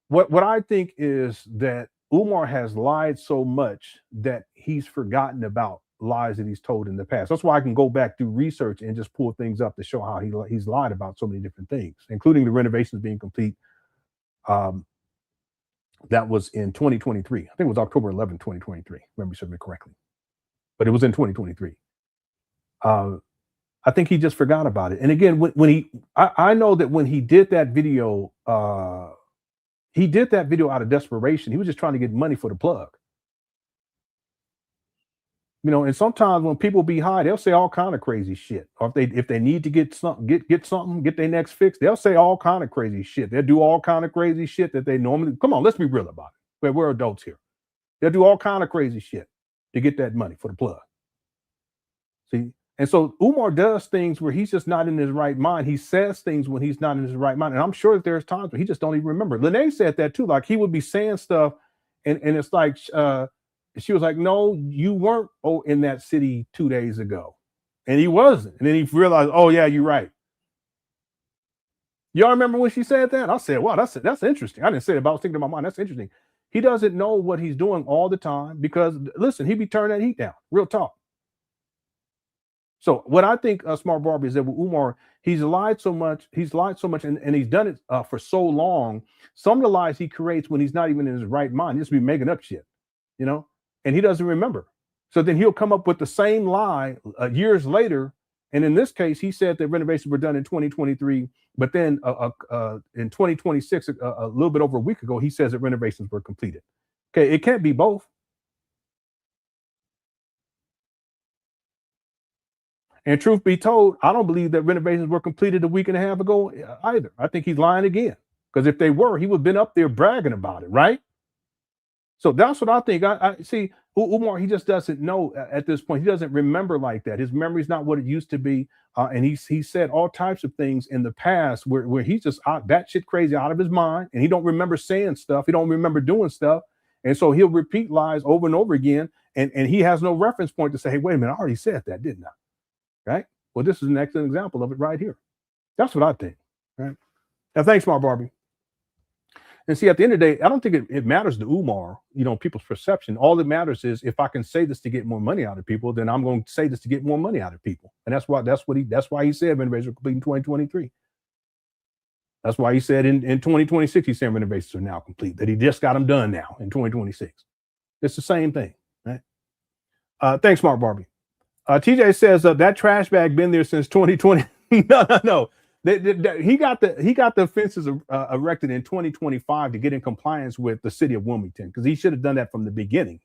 what I think is that Umar has lied so much that he's forgotten about lies that he's told in the past. That's why I can go back, do research, and just pull things up to show how he's lied about so many different things, including the renovations being complete. That was in 2023. I think it was October 11, 2023. Remember something correctly, but it was in 2023. I think he just forgot about it. And again, I know that when he did that video, he did that video out of desperation. He was just trying to get money for the plug. And sometimes when people be high, they'll say all kind of crazy shit. Or if they need to get something, get their next fix, they'll say all kind of crazy shit. They'll do all kind of crazy shit that they normally. Come on, let's be real about it. We're adults here. They'll do all kind of crazy shit to get that money for the plug. See, and so Umar does things where he's just not in his right mind. He says things when he's not in his right mind, and I'm sure that there's times where he just don't even remember. Lene said that too. Like he would be saying stuff, and it's like. She was like, no, you weren't in that city 2 days ago. And he wasn't. And then he realized, oh, yeah, you're right. Y'all remember when she said that? I said, wow, that's interesting. I didn't say it, but I was thinking in my mind, that's interesting. He doesn't know what he's doing all the time because, listen, he be turning that heat down. Real talk. So what I think, Smart Barbie, is that with Umar, he's lied so much, and he's done it for so long. Some of the lies he creates when he's not even in his right mind, he just be making up shit, and he doesn't remember. So then he'll come up with the same lie years later. And in this case, he said that renovations were done in 2023, but then in 2026, a little bit over a week ago, he says that renovations were completed. Okay, it can't be both. And truth be told, I don't believe that renovations were completed a week and a half ago either. I think he's lying again. Because if they were, he would have been up there bragging about it, right? So that's what I think. I see Umar, he just doesn't know at this point. He doesn't remember like that. His memory's not what it used to be. And he said all types of things in the past where he's just batshit crazy out of his mind. And he don't remember saying stuff. He don't remember doing stuff. And so he'll repeat lies over and over again. And he has no reference point to say, hey, wait a minute, I already said that, didn't I? Right? Well, this is an excellent example of it right here. That's what I think. Right? Now, thanks, Smart Barbie. And see, at the end of the day, I don't think it matters to Umar, people's perception. All that matters is if I can say this to get more money out of people, then I'm going to say this to get more money out of people. And that's why he said renovations are complete in 2023. That's why he said in 2026, he's saying renovations are now complete, that he just got them done now in 2026. It's the same thing, right? Thanks, Smart Barbie. TJ says that trash bag been there since 2020. No. He got the fences erected in 2025 to get in compliance with the city of Wilmington, because he should have done that from the beginning.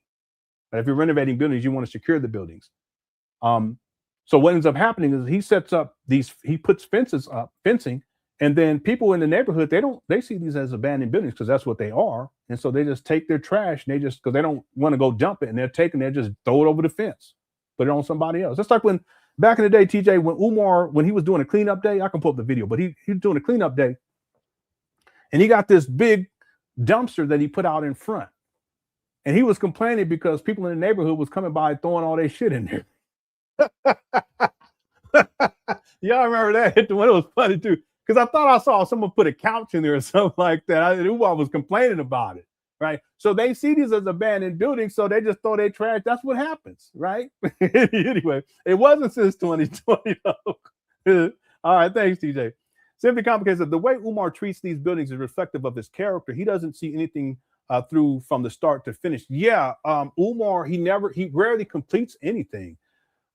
But if you're renovating buildings, you want to secure the buildings. So what ends up happening is he puts fencing, and then people in the neighborhood, they see these as abandoned buildings because that's what they are. And so they just take their trash and because they don't want to go dump it, and they'll just throw it over the fence, put it on somebody else. It's like when back in the day, TJ, when Umar, when he was doing a cleanup day, I can pull up the video, but he was doing a cleanup day, and he got this big dumpster that he put out in front, and he was complaining because people in the neighborhood was coming by throwing all their shit in there. Y'all remember that? It was funny too, because I thought I saw someone put a couch in there or something like that. Umar was complaining about it. Right. So they see these as abandoned buildings, so they just throw their trash. That's what happens. Right. Anyway, it wasn't since 2020. All right. Thanks, TJ. Simply Complicated said the way Umar treats these buildings is reflective of his character. He doesn't see anything through from the start to finish. Yeah, Umar, he rarely completes anything.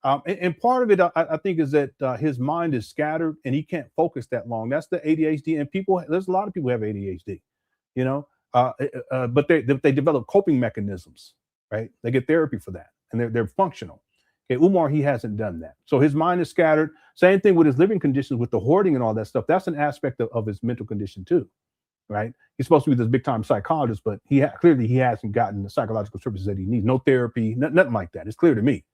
And part of it, I think, is that his mind is scattered and he can't focus that long. That's the ADHD. And there's a lot of people who have ADHD, you know, but they develop coping mechanisms, right? They get therapy for that, and they're functional. Okay, Umar, he hasn't done that. So his mind is scattered. Same thing with his living conditions, with the hoarding and all that stuff. That's an aspect of his mental condition too, right? He's supposed to be this big time psychologist, but clearly he hasn't gotten the psychological services that he needs. No therapy, nothing like that. It's clear to me.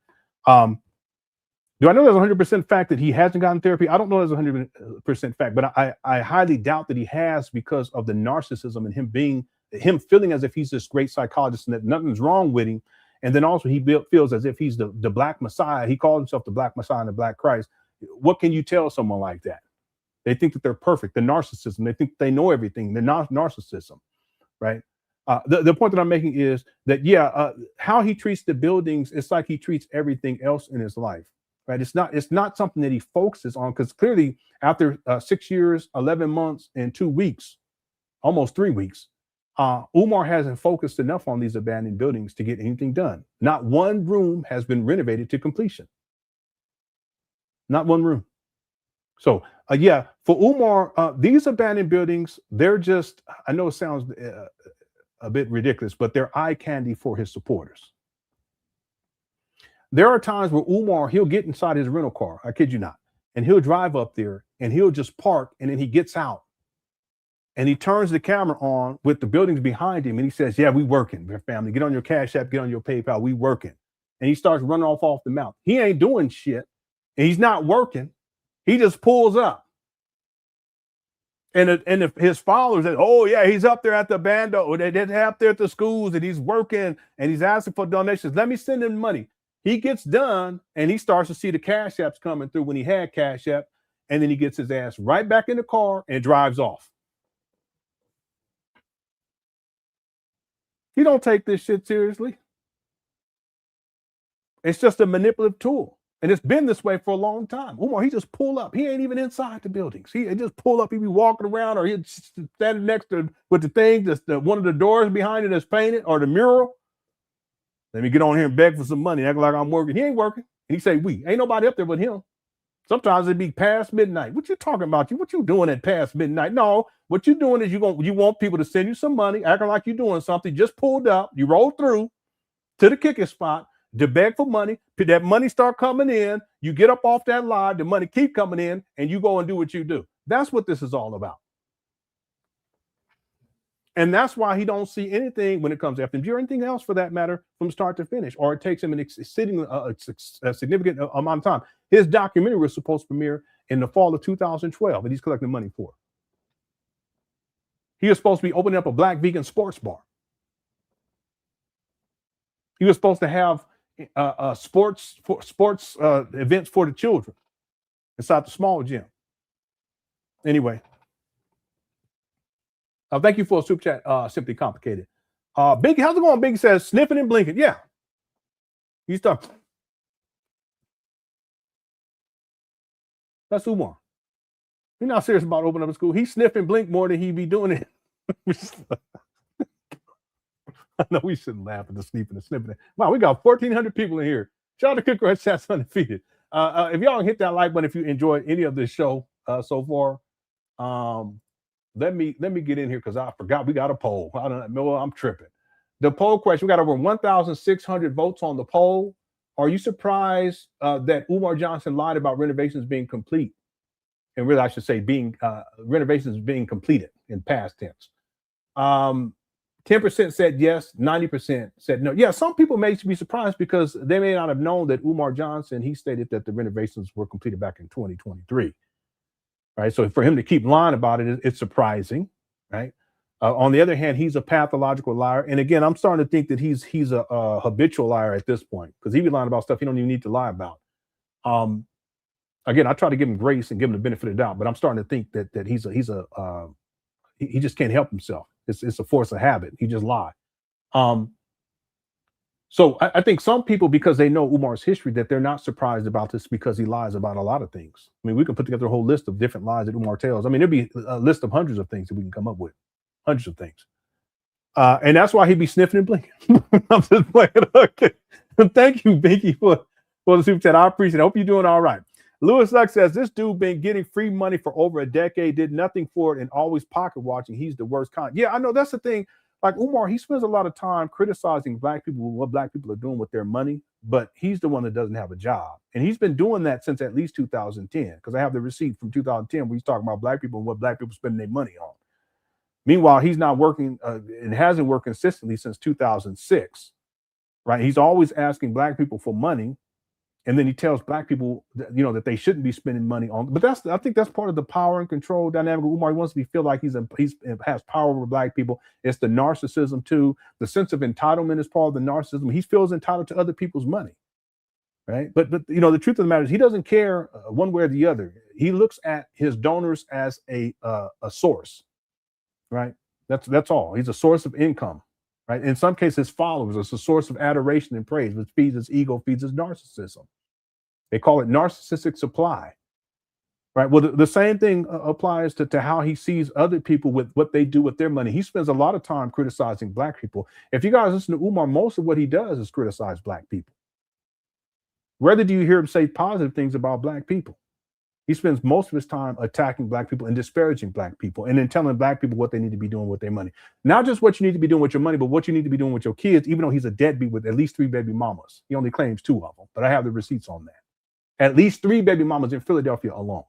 Do I know there's 100% fact that he hasn't gotten therapy? I don't know there's 100% fact, but I highly doubt that he has, because of the narcissism and him feeling as if he's this great psychologist and that nothing's wrong with him. And then also he feels as if he's the Black Messiah. He calls himself the Black Messiah and the Black Christ. What can you tell someone like that? They think that they're perfect. The narcissism. They think they know everything. The narcissism, right? The point that I'm making is that, how he treats the buildings, it's like he treats everything else in his life. Right? It's not something that he focuses on, because clearly after 6 years, 11 months, and 2 weeks, almost 3 weeks, Umar hasn't focused enough on these abandoned buildings to get anything done. Not one room has been renovated to completion. Not one room. So for Umar, these abandoned buildings, they're just, I know it sounds a bit ridiculous, but they're eye candy for his supporters. There are times where Umar, he'll get inside his rental car, I kid you not, and he'll drive up there and he'll just park, and then he gets out and he turns the camera on with the buildings behind him and he says, "Yeah, we working, family. Get on your Cash App, get on your PayPal, we working." And he starts running off the mouth. He ain't doing shit and he's not working. He just pulls up. And if his followers say, "Oh yeah, he's up there at the bando, or they're up there at the schools and he's working and he's asking for donations, let me send him money." He gets done and he starts to see the Cash Apps coming through when he had Cash App, and then he gets his ass right back in the car and drives off. He don't take this shit seriously. It's just a manipulative tool. And it's been this way for a long time. Umar, he just pull up. He ain't even inside the buildings. He just pull up. He be walking around, or he'd standing next to with the thing, just one of the doors behind it that's painted, or the mural. Let me get on here and beg for some money, act like I'm working. He ain't working. And he say, "We ain't nobody up there but him." Sometimes it'd be past midnight. What you talking about? What you doing at past midnight? No, what you doing is you want people to send you some money, acting like you're doing something. Just pulled up, you roll through to the kicking spot to beg for money. That money start coming in. You get up off that line, the money keep coming in, and you go and do what you do. That's what this is all about. And that's why he don't see anything when it comes to FDMG, or anything else for that matter, from start to finish, or it takes him a significant amount of time. His documentary was supposed to premiere in the fall of 2012, and he's collecting money for it. He was supposed to be opening up a Black vegan sports bar. He was supposed to have sports events for the children inside the small gym. Anyway. Thank you for a super chat, Simply Complicated. Biggie, how's it going? Biggie says, sniffing and blinking. Yeah. You start. That's Umar. He's not serious about opening up a school. He sniff and blink more than he be doing it. I know we shouldn't laugh at the sniffing and sniffing. Wow, we got 1,400 people in here. Shout out to Cook Rush Chats Undefeated. If y'all hit that like button if you enjoyed any of this show so far. Let me get in here because I forgot we got a poll. I don't know. I'm tripping. The poll question, we got over 1,600 votes on the poll. Are you surprised that Umar Johnson lied about renovations being complete? And really, I should say renovations being completed in past tense. 10% said yes, 90% said no. Yeah, some people may be surprised because they may not have known that Umar Johnson, he stated that the renovations were completed back in 2023. Right, so for him to keep lying about it, it's surprising, right? On the other hand, he's a pathological liar, and again, I'm starting to think that he's a habitual liar at this point because he be lying about stuff he don't even need to lie about. Again, I try to give him grace and give him the benefit of the doubt, but I'm starting to think that he just can't help himself. It's a force of habit. He just lies. So I think some people, because they know Umar's history, that they're not surprised about this because he lies about a lot of things. I mean, we can put together a whole list of different lies that Umar tells. I mean, there'd be a list of hundreds of things that we can come up with, hundreds of things. And that's why he be sniffing and blinking. I'm just playing. Okay. Thank you, Binky, for the super chat. I appreciate it. I hope you're doing all right. Lewis Luck says, this dude been getting free money for over a decade, did nothing for it, and always pocket watching. He's the worst kind. Yeah, I know that's the thing. Like Umar, he spends a lot of time criticizing black people, what black people are doing with their money, but he's the one that doesn't have a job. And he's been doing that since at least 2010, because I have the receipt from 2010 where he's talking about black people and what black people spending their money on. Meanwhile, he's not working and hasn't worked consistently since 2006, right? He's always asking black people for money. And then he tells black people that, that they shouldn't be spending money on. But I think that's part of the power and control dynamic. Umar, he wants to feel like he has power over black people. It's the narcissism too. The sense of entitlement is part of the narcissism. He feels entitled to other people's money, right? But the truth of the matter is he doesn't care one way or the other. He looks at his donors as a source, right? That's all. He's a source of income. Right? In some cases, followers, it's a source of adoration and praise, which feeds his ego, feeds his narcissism. They call it narcissistic supply. Right? Well, the same thing applies to how he sees other people with what they do with their money. He spends a lot of time criticizing black people. If you guys listen to Umar, most of what he does is criticize black people. Rarely do you hear him say positive things about black people. He spends most of his time attacking black people and disparaging black people and then telling black people what they need to be doing with their money. Not just what you need to be doing with your money, but what you need to be doing with your kids, even though he's a deadbeat with at least 3 baby mamas. He only claims 2 of them, but I have the receipts on that. At least 3 baby mamas in Philadelphia alone.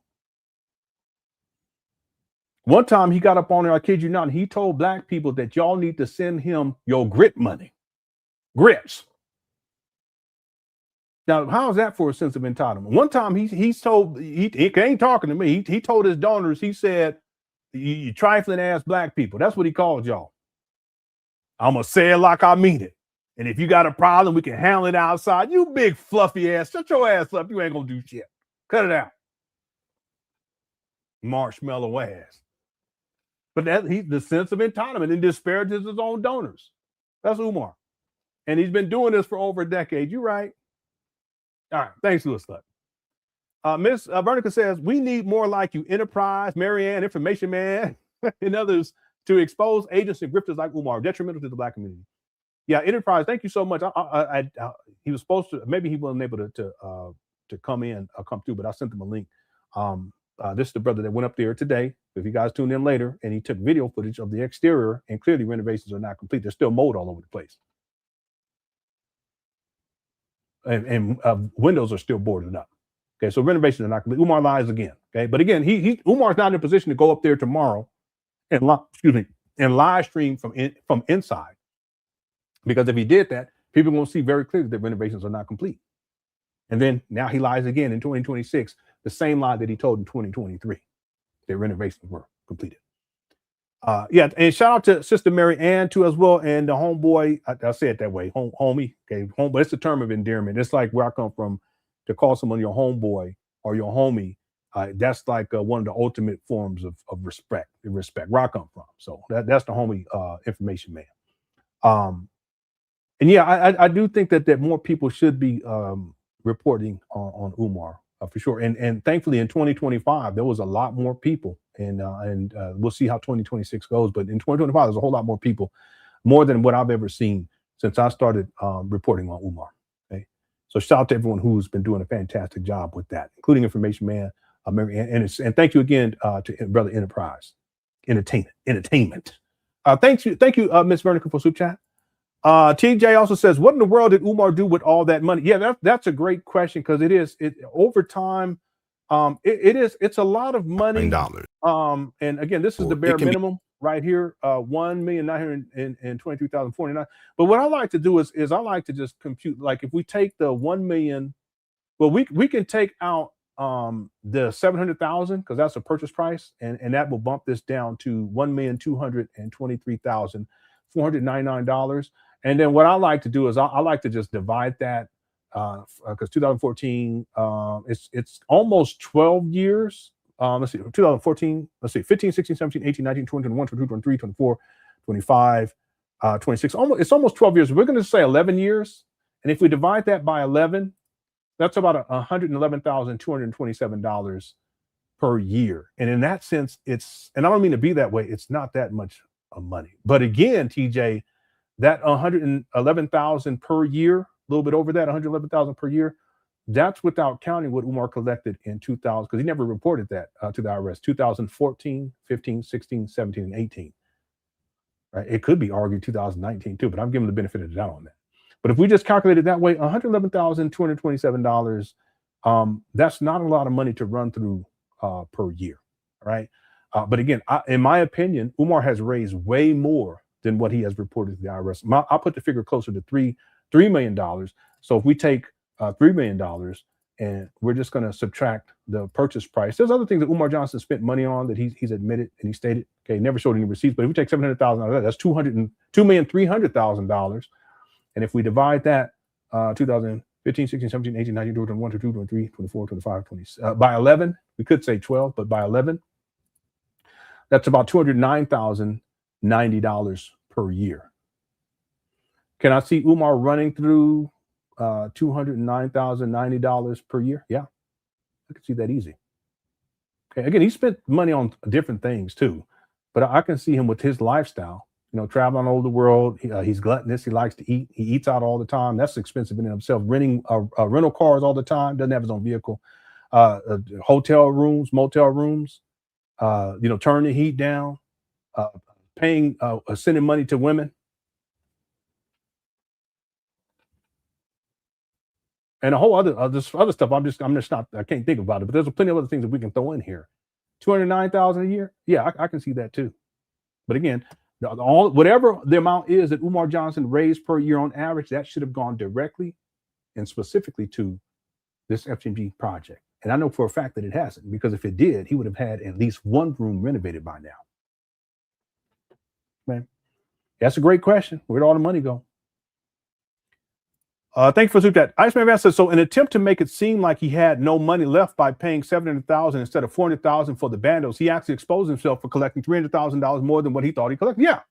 One time he got up on there, I kid you not, and he told black people that y'all need to send him your grit money. Grits. Now, how is that for a sense of entitlement? One time he ain't talking to me. He told his donors, he said, you trifling ass black people. That's what he called y'all. I'm going to say it like I mean it. And if you got a problem, we can handle it outside. You big fluffy ass, shut your ass up. You ain't going to do shit. Cut it out. Marshmallow ass. But he's the sense of entitlement and disparages his own donors. That's Umar. And he's been doing this for over a decade. You're right. All right. Thanks, Louis Slut. Miss Vernica says, we need more like you, Enterprise, Marianne, Information Man, and others to expose agents and grifters like Umar, detrimental to the black community. Yeah, Enterprise, thank you so much. He was supposed to, maybe he wasn't able to come in or come through, but I sent him a link. This is the brother that went up there today. If you guys tune in later, and he took video footage of the exterior, and clearly renovations are not complete. There's still mold all over the place. And windows are still boarded up. Okay, so renovations are not complete. Umar lies again. Okay, but again, Umar's not in a position to go up there tomorrow and live stream from inside, because if he did that, people will see very clearly that renovations are not complete. And then now he lies again in 2026, the same lie that he told in 2023, that renovations were completed. Yeah, and shout out to Sister Mary Ann too as well, and the homeboy. I say it that way, homie. Okay, but it's a term of endearment. It's like where I come from, to call someone your homeboy or your homie. That's like one of the ultimate forms of respect. Where I come from. So that's the homie information man. And yeah, I do think that more people should be reporting on Umar for sure. And thankfully in 2025 there was a lot more people. And we'll see how 2026 goes. But in 2025, there's a whole lot more people, more than what I've ever seen since I started reporting on Umar. Okay, so shout out to everyone who's been doing a fantastic job with that, including Information Man, and thank you again to Brother Enterprise, Entertainment. Thank you, Miss Vernica for super chat. TJ also says, what in the world did Umar do with all that money? Yeah, that's a great question, because it over time. It's a lot of money. And again, this is the bare minimum right here, 1,923,049. But what I like to do is I like to just compute, like if we take the 1 million, well, we can take out the 700,000, because that's a purchase price, and that will bump this down to $1,223,499. And then what I like to do is I like to just divide that. Because 2014, it's almost 12 years. Let's see, 2014, let's see, 15, 16, 17, 18, 19, 20, 21, 22, 23, 24, 25, 26. It's almost 12 years. We're going to say 11 years. And if we divide that by 11, that's about $111,227 per year. And in that sense, and I don't mean to be that way, it's not that much of money. But again, TJ, that 111,000 per year, a little bit over that, 111,000 per year, that's without counting what Umar collected in 2000, because he never reported that to the IRS, 2014, 15, 16, 17, and 18. Right? It could be argued 2019 too, but I'm giving the benefit of the doubt on that. But if we just calculate it that way, $111,227, that's not a lot of money to run through per year, right? But again, in my opinion, Umar has raised way more than what he has reported to the IRS. I'll put the figure closer to $3 million. So if we take $3 million and we're just going to subtract the purchase price, there's other things that Umar Johnson spent money on that he's admitted and he stated. Okay, never showed any receipts, but if we take $700,000 out of that, that's $2,300,000. And if we divide that 2015, 16, 17, 18, 19, 20, 21, 22, 23, 24, 25, 20, by 11, we could say 12, but by 11, that's about $209,090 per year. Can I see Umar running through $209,090 per year? Yeah, I can see that easy. Okay, again, he spent money on different things too, but I can see him with his lifestyle, traveling all over the world. He's gluttonous. He likes to eat. He eats out all the time. That's expensive in himself. Renting rental cars all the time. Doesn't have his own vehicle. Hotel rooms, motel rooms. Turn the heat down. Paying, sending money to women. And a whole other stuff. I'm just not. I can't think about it. But there's plenty of other things that we can throw in here. $209,000 a year. Yeah, I can see that too. But again, whatever the amount is that Umar Johnson raised per year on average, that should have gone directly and specifically to this FDMG project. And I know for a fact that it hasn't, because if it did, he would have had at least one room renovated by now. Man, that's a great question. Where'd all the money go? Thank you for super chat. Iceman Van says, so in an attempt to make it seem like he had no money left by paying $700,000 instead of $400,000 for the bandos, he actually exposed himself for collecting $300,000 more than what he thought he collected. Yeah,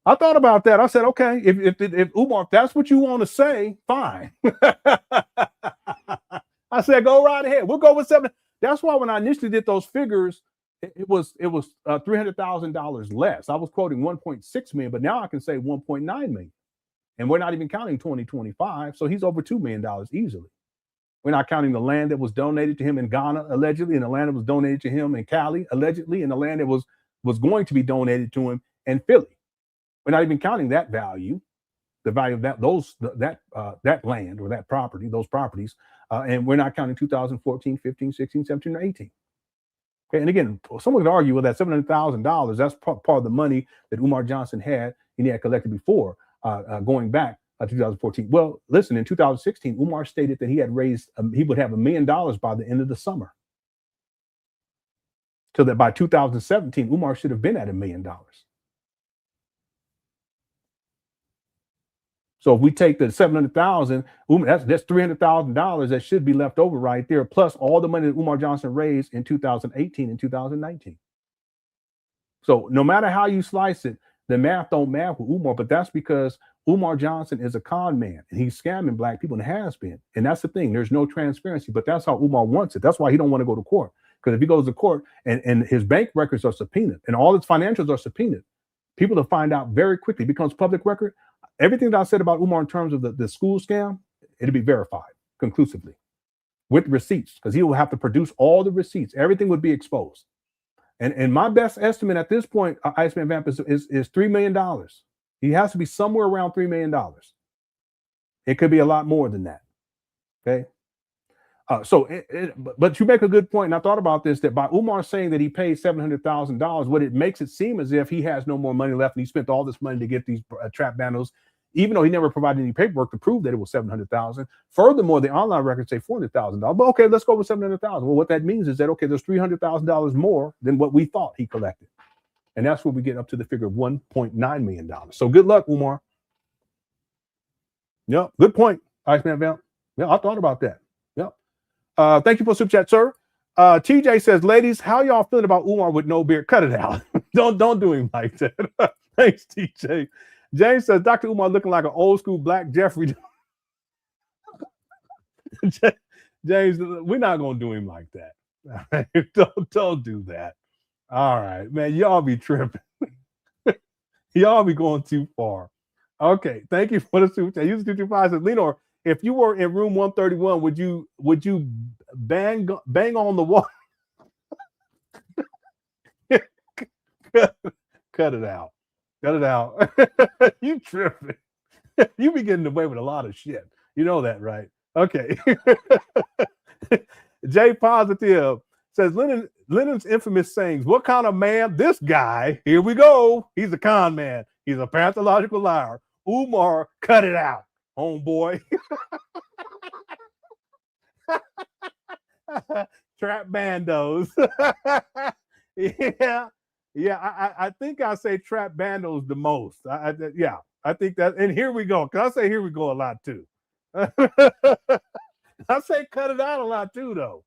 I thought about that. I said, okay, if Umar, if that's what you want to say, fine. I said, go right ahead. We'll go with $700,000. That's why when I initially did those figures, it was $300,000 less. I was quoting 1.6 million, but now I can say 1.9 million. And we're not even counting 2025. So he's over $2 million easily. We're not counting the land that was donated to him in Ghana, allegedly, and the land that was donated to him in Cali, allegedly, and the land that was going to be donated to him in Philly. We're not even counting that value, the value of that land or that property, those properties. And we're not counting 2014, 15, 16, 17, or 18. Okay, and again, someone could argue, well, that $700,000, that's part of the money that Umar Johnson had and he had collected before. Going back to 2014. Well, listen, in 2016, Umar stated that he had raised, he would have $1 million by the end of the summer. So that by 2017, Umar should have been at $1 million. So if we take the $700,000, that's $300,000 that should be left over right there, plus all the money that Umar Johnson raised in 2018 and 2019. So no matter how you slice it, the math don't math with Umar, but that's because Umar Johnson is a con man and he's scamming black people and has been. And that's the thing. There's no transparency, but that's how Umar wants it. That's why he don't want to go to court. Because if he goes to court and his bank records are subpoenaed and all his financials are subpoenaed, people will find out very quickly. It becomes public record. Everything that I said about Umar in terms of the school scam, it'll be verified conclusively with receipts, because he will have to produce all the receipts. Everything would be exposed. And my best estimate at this point, Iceman Vamp, is $3 million. He has to be somewhere around $3 million. It could be a lot more than that. Okay. But you make a good point, and I thought about this, that by Umar saying that he paid $700,000, what it makes it seem as if he has no more money left, and he spent all this money to get these trap bandos, even though he never provided any paperwork to prove that it was $700,000. Furthermore, the online records say $400,000. But okay, let's go with $700,000. Well, what that means is that, okay, there's $300,000 more than what we thought he collected. And that's where we get up to the figure of $1.9 million. So good luck, Umar. Yep, good point, Iceman Vamp. Yeah, I thought about that. Yep. Thank you for super chat, sir. TJ says, ladies, how y'all feeling about Umar with no beard? Cut it out. Don't do him like that. Thanks, TJ. James says, Dr. Umar looking like an old school black Jeffrey. James, we're not going to do him like that. Don't do that. All right, man, y'all be tripping. Y'all be going too far. Okay, thank you for the super chat. Use 225 says, Lenon, if you were in room 131, would you bang on the wall? Cut it out. Cut it out. You tripping. You be getting away with a lot of shit. You know that, right? Okay. J Positive says Lenon's infamous sayings. What kind of man? This guy. Here we go. He's a con man. He's a pathological liar. Umar, cut it out, homeboy. Trap bandos. Yeah. I think I say trap bandos the most. Yeah, I think that. And here we go. Cause I say here we go a lot too. I say cut it out a lot too, though.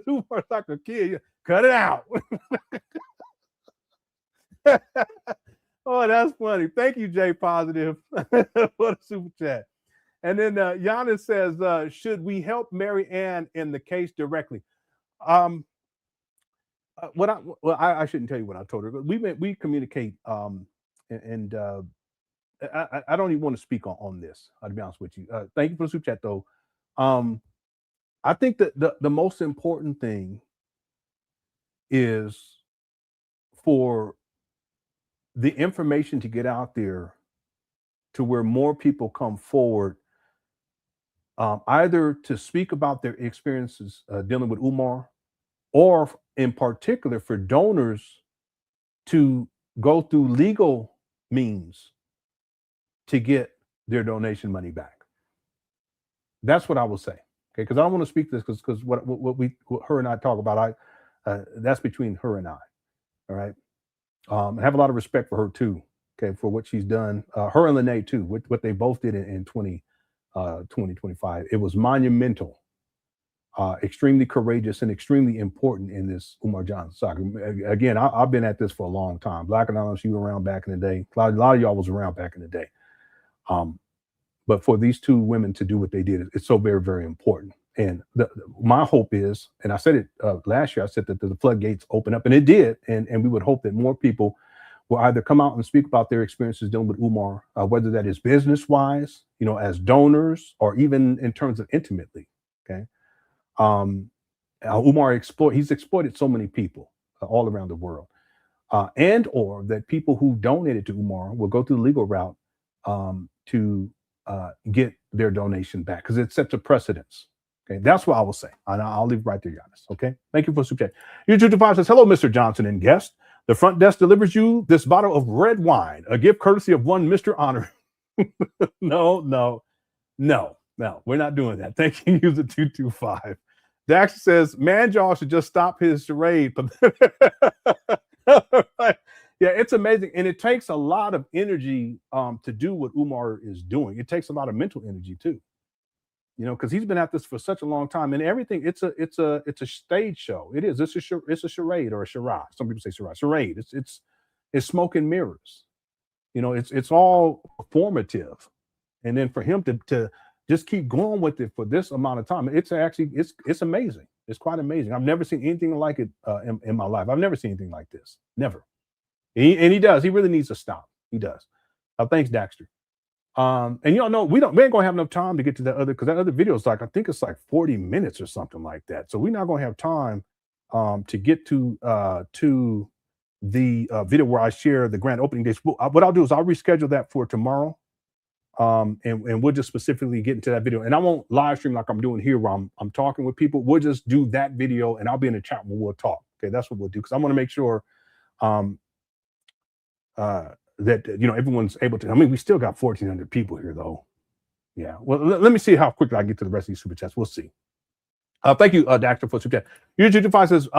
Umar's like a kid. Cut it out. Oh, that's funny. Thank you, Jay Positive, for the super chat. And then Giannis says, should we help Mary Ann in the case directly? I shouldn't tell you what I told her, but we communicate, and I don't even want to speak on this. To be honest with you, thank you for the super chat, though. I think that the most important thing is for the information to get out there to where more people come forward, either to speak about their experiences dealing with Umar, or in particular for donors to go through legal means to get their donation money back. That's what I will say. Okay, because I don't want to speak this because what her and I talk about, that's between her and I. All right. I have a lot of respect for her too. Okay, for what she's done. Her and Lenon too. What they both did in 2025. It was monumental, extremely courageous, and extremely important in this Umar Johnson saga. Again, I've been at this for a long time. Black Anonymous, you were around back in the day. A lot of y'all was around back in the day. But for these two women to do what they did, it's so very, very important. And my hope is, and I said it last year, I said that the floodgates open up, and it did. And we would hope that more people will either come out and speak about their experiences dealing with Umar, whether that is business-wise, as donors, or even in terms of intimately. Okay. Umar he's exploited so many people all around the world, and or that people who donated to Umar will go through the legal route to get their donation back, because it sets a precedence. Okay, that's what I will say. And I'll leave right there, Giannis. Okay, thank you for the super chat. YouTube5 says, hello, Mr. Johnson and guest. The front desk delivers you this bottle of red wine, a gift courtesy of one Mr. Honor. No, we're not doing that. Thank you, user 225. Dax says, Manjaw should just stop his charade. Yeah, it's amazing. And it takes a lot of energy to do what Umar is doing. It takes a lot of mental energy too. Because he's been at this for such a long time, and everything. It's a stage show. It is. It's a charade or a charade. Some people say charade. It's smoke and mirrors. It's all performative, and then for him to just keep going with it for this amount of time, it's amazing. It's quite amazing. I've never seen anything like it in my life. I've never seen anything like this. Never. And he does. He really needs to stop. He does. Thanks, Daxter. And y'all know we ain't gonna have enough time to get to that other, because that other video is I think it's 40 minutes or something like that. So we're not gonna have time to get to the video where I share the grand opening dates. What I'll do is I'll reschedule that for tomorrow, and we'll just specifically get into that video. And I won't live stream like I'm doing here, where I'm talking with people. We'll just do that video, and I'll be in the chat where we'll talk. Okay, that's what we'll do, because I want to make sure that everyone's able to. I mean, we still got 1,400 people here, though. Yeah. Well, let me see how quickly I get to the rest of these super chats. We'll see. Thank you, Doctor, for super chat. YouTube says,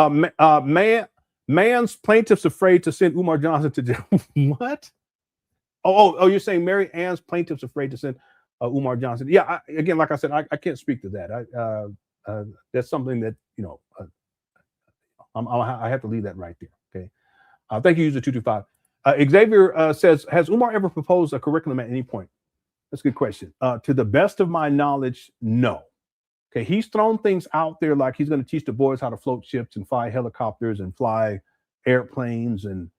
man's plaintiffs afraid to send Umar Johnson to jail. What? Oh, you're saying Mary Ann's plaintiffs afraid to send Umar Johnson? Yeah. Again, like I said, I can't speak to that. That's something that I have to leave that right there. Okay. Thank you, user 225. Xavier says, has Umar ever proposed a curriculum at any point? That's a good question. To the best of my knowledge, no. Okay, he's thrown things out there like he's going to teach the boys how to float ships and fly helicopters and fly airplanes and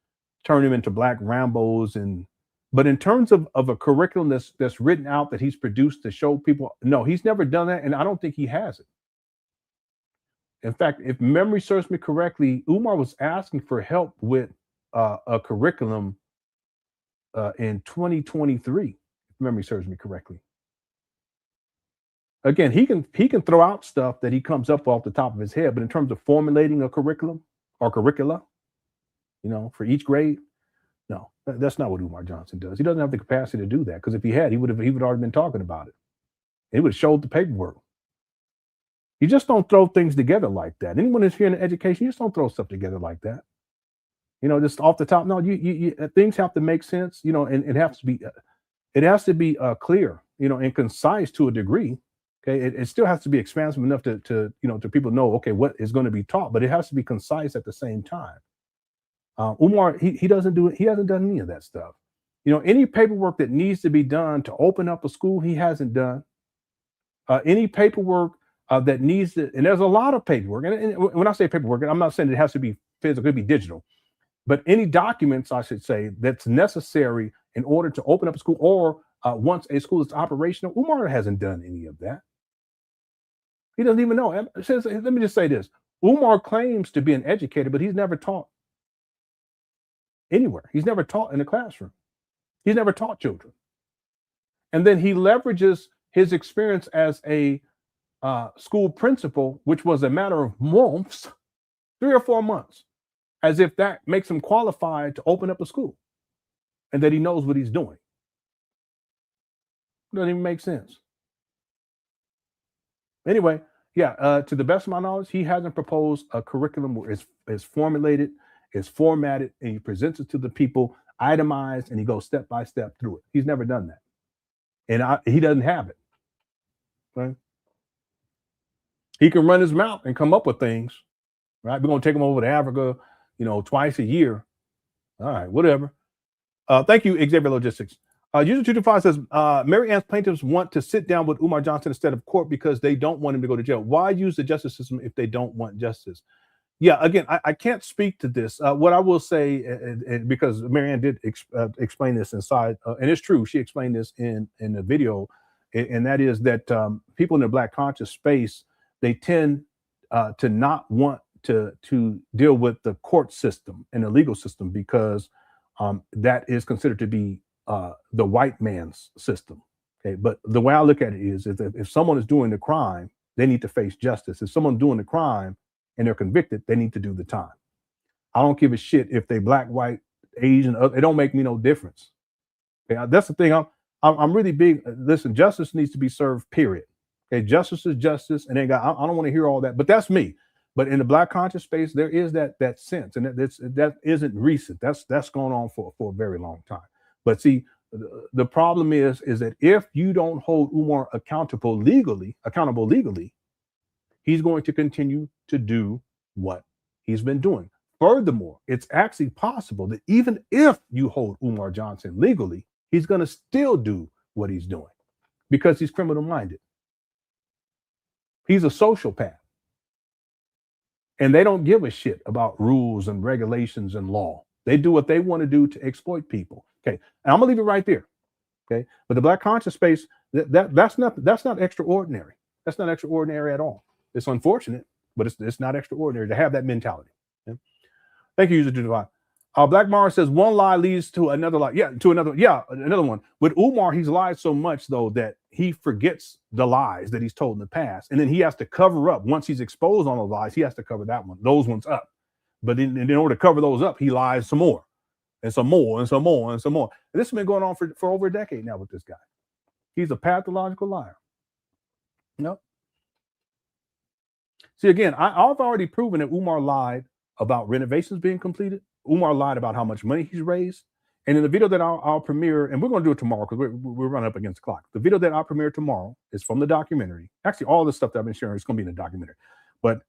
turn them into Black Rambos. But in terms of a curriculum that's written out that he's produced to show people, no, he's never done that, and I don't think he has it. In fact, if memory serves me correctly, Umar was asking for help with a curriculum in 2023, if memory serves me correctly. Again, he can throw out stuff that he comes up off the top of his head, but in terms of formulating a curriculum or curricula, for each grade, no, that's not what Umar Johnson does. He doesn't have the capacity to do that, because if he had, he would already been talking about it. He would have showed the paperwork. You just don't throw things together like that. Anyone who's here in education, you just don't throw stuff together like that. Just off the top. No, you things have to make sense. And it has to be clear. And concise to a degree. Okay, it still has to be expansive enough to people know, okay, what is going to be taught, but it has to be concise at the same time. Umar, he doesn't do it. He hasn't done any of that stuff. Any paperwork that needs to be done to open up a school, he hasn't done. Any paperwork that needs to, and there's a lot of paperwork. And when I say paperwork, I'm not saying it has to be physical, it could be digital, but any documents, I should say, that's necessary in order to open up a school, or once a school is operational, Umar hasn't done any of that. He doesn't even know. Let me just say this. Umar claims to be an educator, but he's never taught anywhere. He's never taught in a classroom. He's never taught children. And then he leverages his experience as a school principal, which was a matter of months, 3 or 4 months, as if that makes him qualified to open up a school and that he knows what he's doing. Doesn't even make sense. Anyway, to the best of my knowledge, he hasn't proposed a curriculum where it's formulated, it's formatted, and he presents it to the people, itemized, and he goes step by step through it. He's never done that. And he doesn't have it. Right? He can run his mouth and come up with things, right? We're going to take him over to Africa, twice a year. All right, whatever. Thank you, Xavier Logistics. User 225 says, Mary Ann's plaintiffs want to sit down with Umar Johnson instead of court because they don't want him to go to jail. Why use the justice system if they don't want justice? Yeah, again, I can't speak to this. What I will say, and because Mary Ann did explain this inside, and it's true, she explained this in the video, and that is that people in the Black conscious space, they tend to not want to deal with the court system and the legal system because that is considered to be the white man's system. Okay, but the way I look at it is that if someone is doing the crime, they need to face justice. If someone's doing the crime and they're convicted, they need to do the time. I don't give a shit if they Black, white, Asian. It don't make me no difference. Okay, that's the thing. I'm really big. Listen, justice needs to be served. Period. Okay, justice is justice, and I don't want to hear all that. But that's me. But in the Black conscious space, there is that sense, and that isn't recent. That's going on for a very long time. But see, the problem is that if you don't hold Umar accountable legally, he's going to continue to do what he's been doing. Furthermore, it's actually possible that even if you hold Umar Johnson legally, he's going to still do what he's doing because he's criminal minded. He's a sociopath. And they don't give a shit about rules and regulations and law. They do what they want to do to exploit people. Okay, and I'm gonna leave it right there. Okay, but the Black conscious space, that's not extraordinary. That's not extraordinary at all. It's unfortunate, but it's not extraordinary to have that mentality. Okay? Thank you, user 225. Black Mara says one lie leads to another lie. Another one. With Umar, he's lied so much though that he forgets the lies that he's told in the past, and then he has to cover up. Once he's exposed on the lies, he has to cover those ones up. But in order to cover those up, he lies some more. And some more, and some more, and some more. And this has been going on for over a decade now with this guy. He's a pathological liar. See, again, I've already proven that Umar lied about renovations being completed. Umar lied about how much money he's raised. And in the video that I'll premiere, and we're going to do it tomorrow because we're running up against the clock. The video that I'll premiere tomorrow is from the documentary. Actually, all the stuff that I've been sharing is going to be in the documentary. But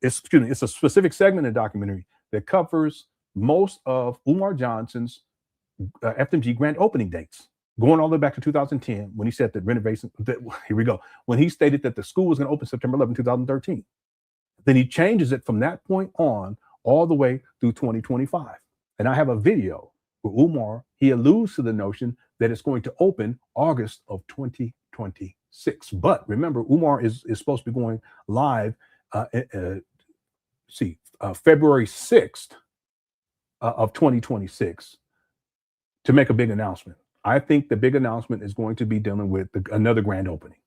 it's a specific segment in the documentary that covers most of Umar Johnson's FDMG grand opening dates, going all the way back to 2010 when he said that renovation, when he stated that the school was going to open September 11, 2013. Then he changes it from that point on all the way through 2025. And I have a video where Umar, he alludes to the notion that it's going to open August of 2026. But remember, Umar is supposed to be going live, February 6th of 2026 to make a big announcement. I think the big announcement is going to be dealing with another grand opening.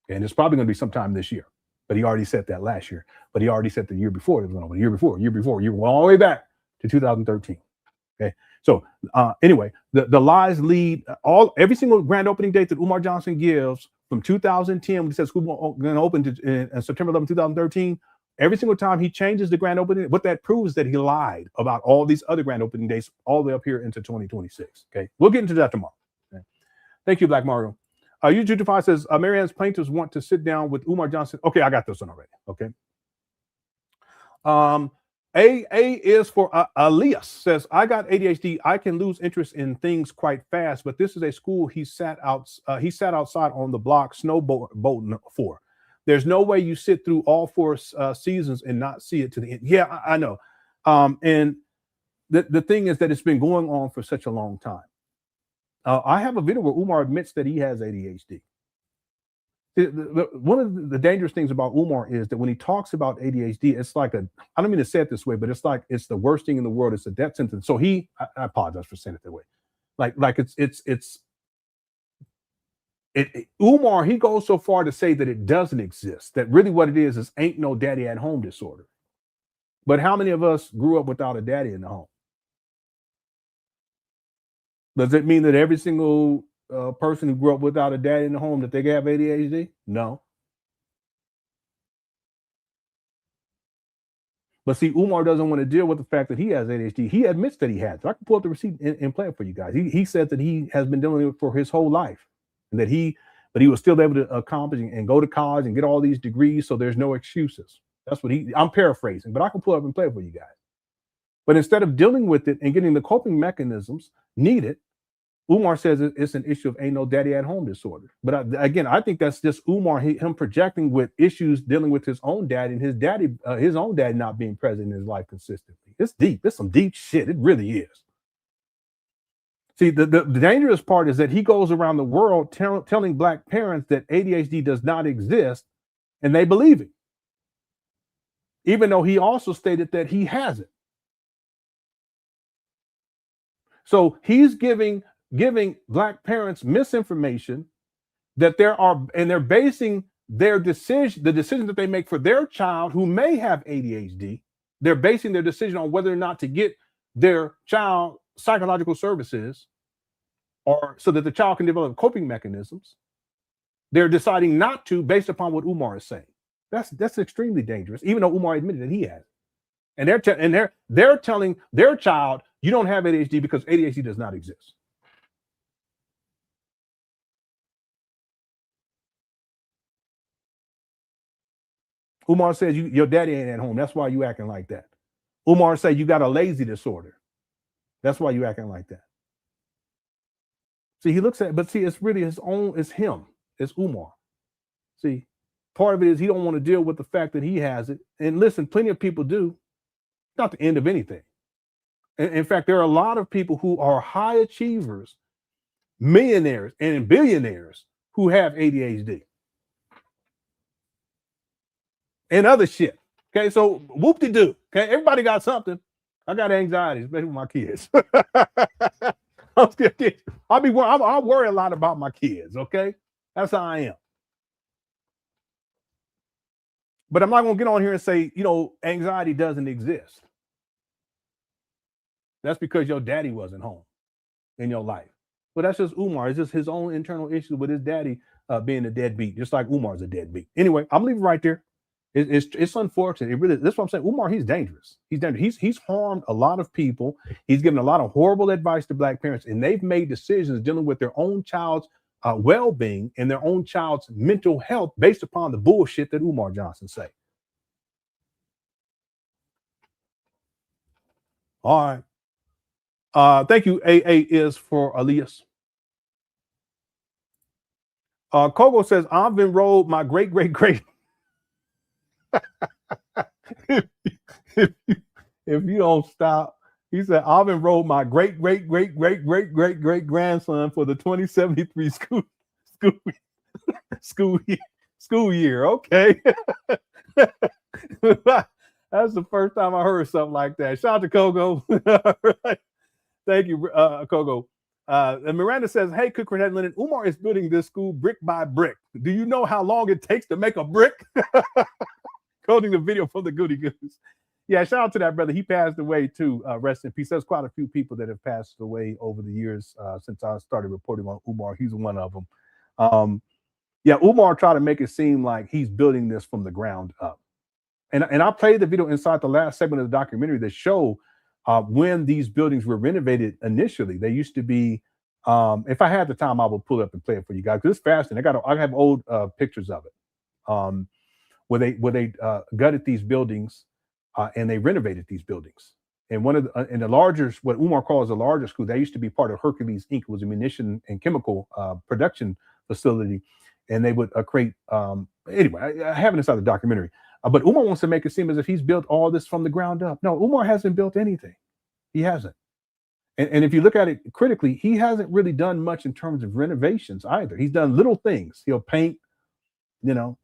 And it's probably going to be sometime this year. But he already said that last year. But he already said the year before it was going to open, all the way back to 2013. Okay. So anyway, the lies lead every single grand opening date that Umar Johnson gives from 2010, when he says school going to open in September 11, 2013. Every single time he changes the grand opening, what that proves is that he lied about all these other grand opening dates all the way up here into 2026. Okay. We'll get into that tomorrow. Okay? Thank you, Black Mario. U225 says, Marianne's plaintiffs want to sit down with Umar Johnson. Okay, I got this one already. Okay. A is for Elias, says, I got ADHD. I can lose interest in things quite fast, but this is a school he sat outside on the block snowboating for. There's no way you sit through all 4 seasons and not see it to the end. Yeah, I know. And the thing is that it's been going on for such a long time. I have a video where Umar admits that he has ADHD. One of the dangerous things about Umar is that when he talks about ADHD, it's like I don't mean to say it this way, but it's like it's the worst thing in the world. It's a death sentence. So I apologize for saying it that way. Umar, he goes so far to say that it doesn't exist, that really what it is ain't no daddy at home disorder. But how many of us grew up without a daddy in the home? Does it mean that every single person who grew up without a daddy in the home that they have ADHD? No. But see, Umar doesn't want to deal with the fact that he has ADHD. He admits that he has. I can pull up the receipt and play it for you guys. He said that he has been dealing with it for his whole life, and that he was still able to accomplish and go to college and get all these degrees. So there's no excuses. That's what I'm paraphrasing, but I can pull up and play it for you guys. But instead of dealing with it and getting the coping mechanisms needed, Umar says it's an issue of ain't no daddy at home disorder. But again, I think that's just Umar, him projecting with issues dealing with his own daddy and his own daddy not being present in his life consistently. It's deep. It's some deep shit. It really is. See, the dangerous part is that he goes around the world telling Black parents that ADHD does not exist, and they believe it. Even though he also stated that he has it. So he's giving Black parents misinformation that they're basing the decision that they make for their child who may have ADHD. They're basing their decision on whether or not to get their child psychological services or so that the child can develop coping mechanisms. They're deciding not to based upon what Umar is saying. That's extremely dangerous, even though Umar admitted that he has it. And they're telling their child, you don't have ADHD because ADHD does not exist. Umar says your daddy ain't at home. That's why you acting like that. Umar says you got a lazy disorder. That's why you acting like that. See, he looks at, but see, it's really his own, it's him. It's Umar. See, part of it is he don't want to deal with the fact that he has it. And listen, plenty of people do. Not the end of anything. In fact, there are a lot of people who are high achievers, millionaires and billionaires who have ADHD. And other shit. Okay, so whoop-de-doo. Okay, everybody got something. I got anxiety, especially with my kids. I worry a lot about my kids, okay? That's how I am. But I'm not going to get on here and say, anxiety doesn't exist. That's because your daddy wasn't home in your life. But that's just Umar. It's just his own internal issue with his daddy being a deadbeat, just like Umar's a deadbeat. Anyway, I'm leaving right there. It's unfortunate. It really. That's what I'm saying. Umar, he's dangerous. He's dangerous. He's harmed a lot of people. He's given a lot of horrible advice to Black parents, and they've made decisions dealing with their own child's well-being and their own child's mental health based upon the bullshit that Umar Johnson say. All right. Thank you. AA is for Elias. Kogo says, I've enrolled my great if you don't stop, He said, I've enrolled my great grandson for the 2073 school year. Okay. That's the first time I heard something like that. Shout out to Kogo. Right. Thank you, Kogo. And Miranda says, hey, Cook Cornette Lenon, Umar is building this school brick by brick. Do you know how long it takes to make a brick? Quoting the video from the Goody Goose. Yeah, shout out to that brother. He passed away too. Rest in peace. There's quite a few people that have passed away over the years since I started reporting on Umar. He's one of them. Yeah, Umar tried to make it seem like he's building this from the ground up. And I played the video inside the last segment of the documentary that show when these buildings were renovated initially. They used to be, if I had the time, I would pull it up and play it for you guys, because it's fascinating. I have old pictures of it where they gutted these buildings and they renovated these buildings. And one of the, in the larger, what Umar calls the larger school, that used to be part of Hercules Inc., was a munition and chemical production facility. And they would create, anyway, I have it inside the documentary. But Umar wants to make it seem as if he's built all this from the ground up. No, Umar hasn't built anything. He hasn't. And if you look at it critically, he hasn't really done much in terms of renovations either. He's done little things. He'll paint, he'll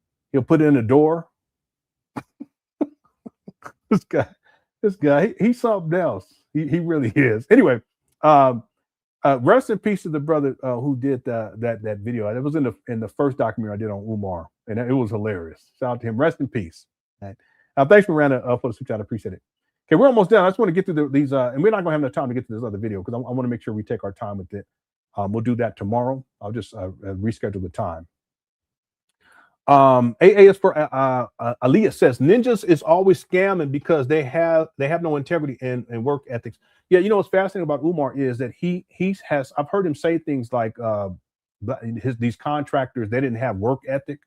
put in a door. This guy, he's something else. He really is. Anyway, rest in peace to the brother who did that video. It was in the first documentary I did on Umar, and it was hilarious. Shout out to him. Rest in peace. Right. Thanks, Miranda, for the super chat. I appreciate it. Okay, we're almost done. I just want to get through these, and we're not going to have enough time to get to this other video because I want to make sure we take our time with it. We'll do that tomorrow. I'll just reschedule the time. AA is for Aliyah says ninjas is always scamming because they have no integrity and work ethics. Yeah, you know what's fascinating about Umar is that he has, I've heard him say things like these contractors, they didn't have work ethic,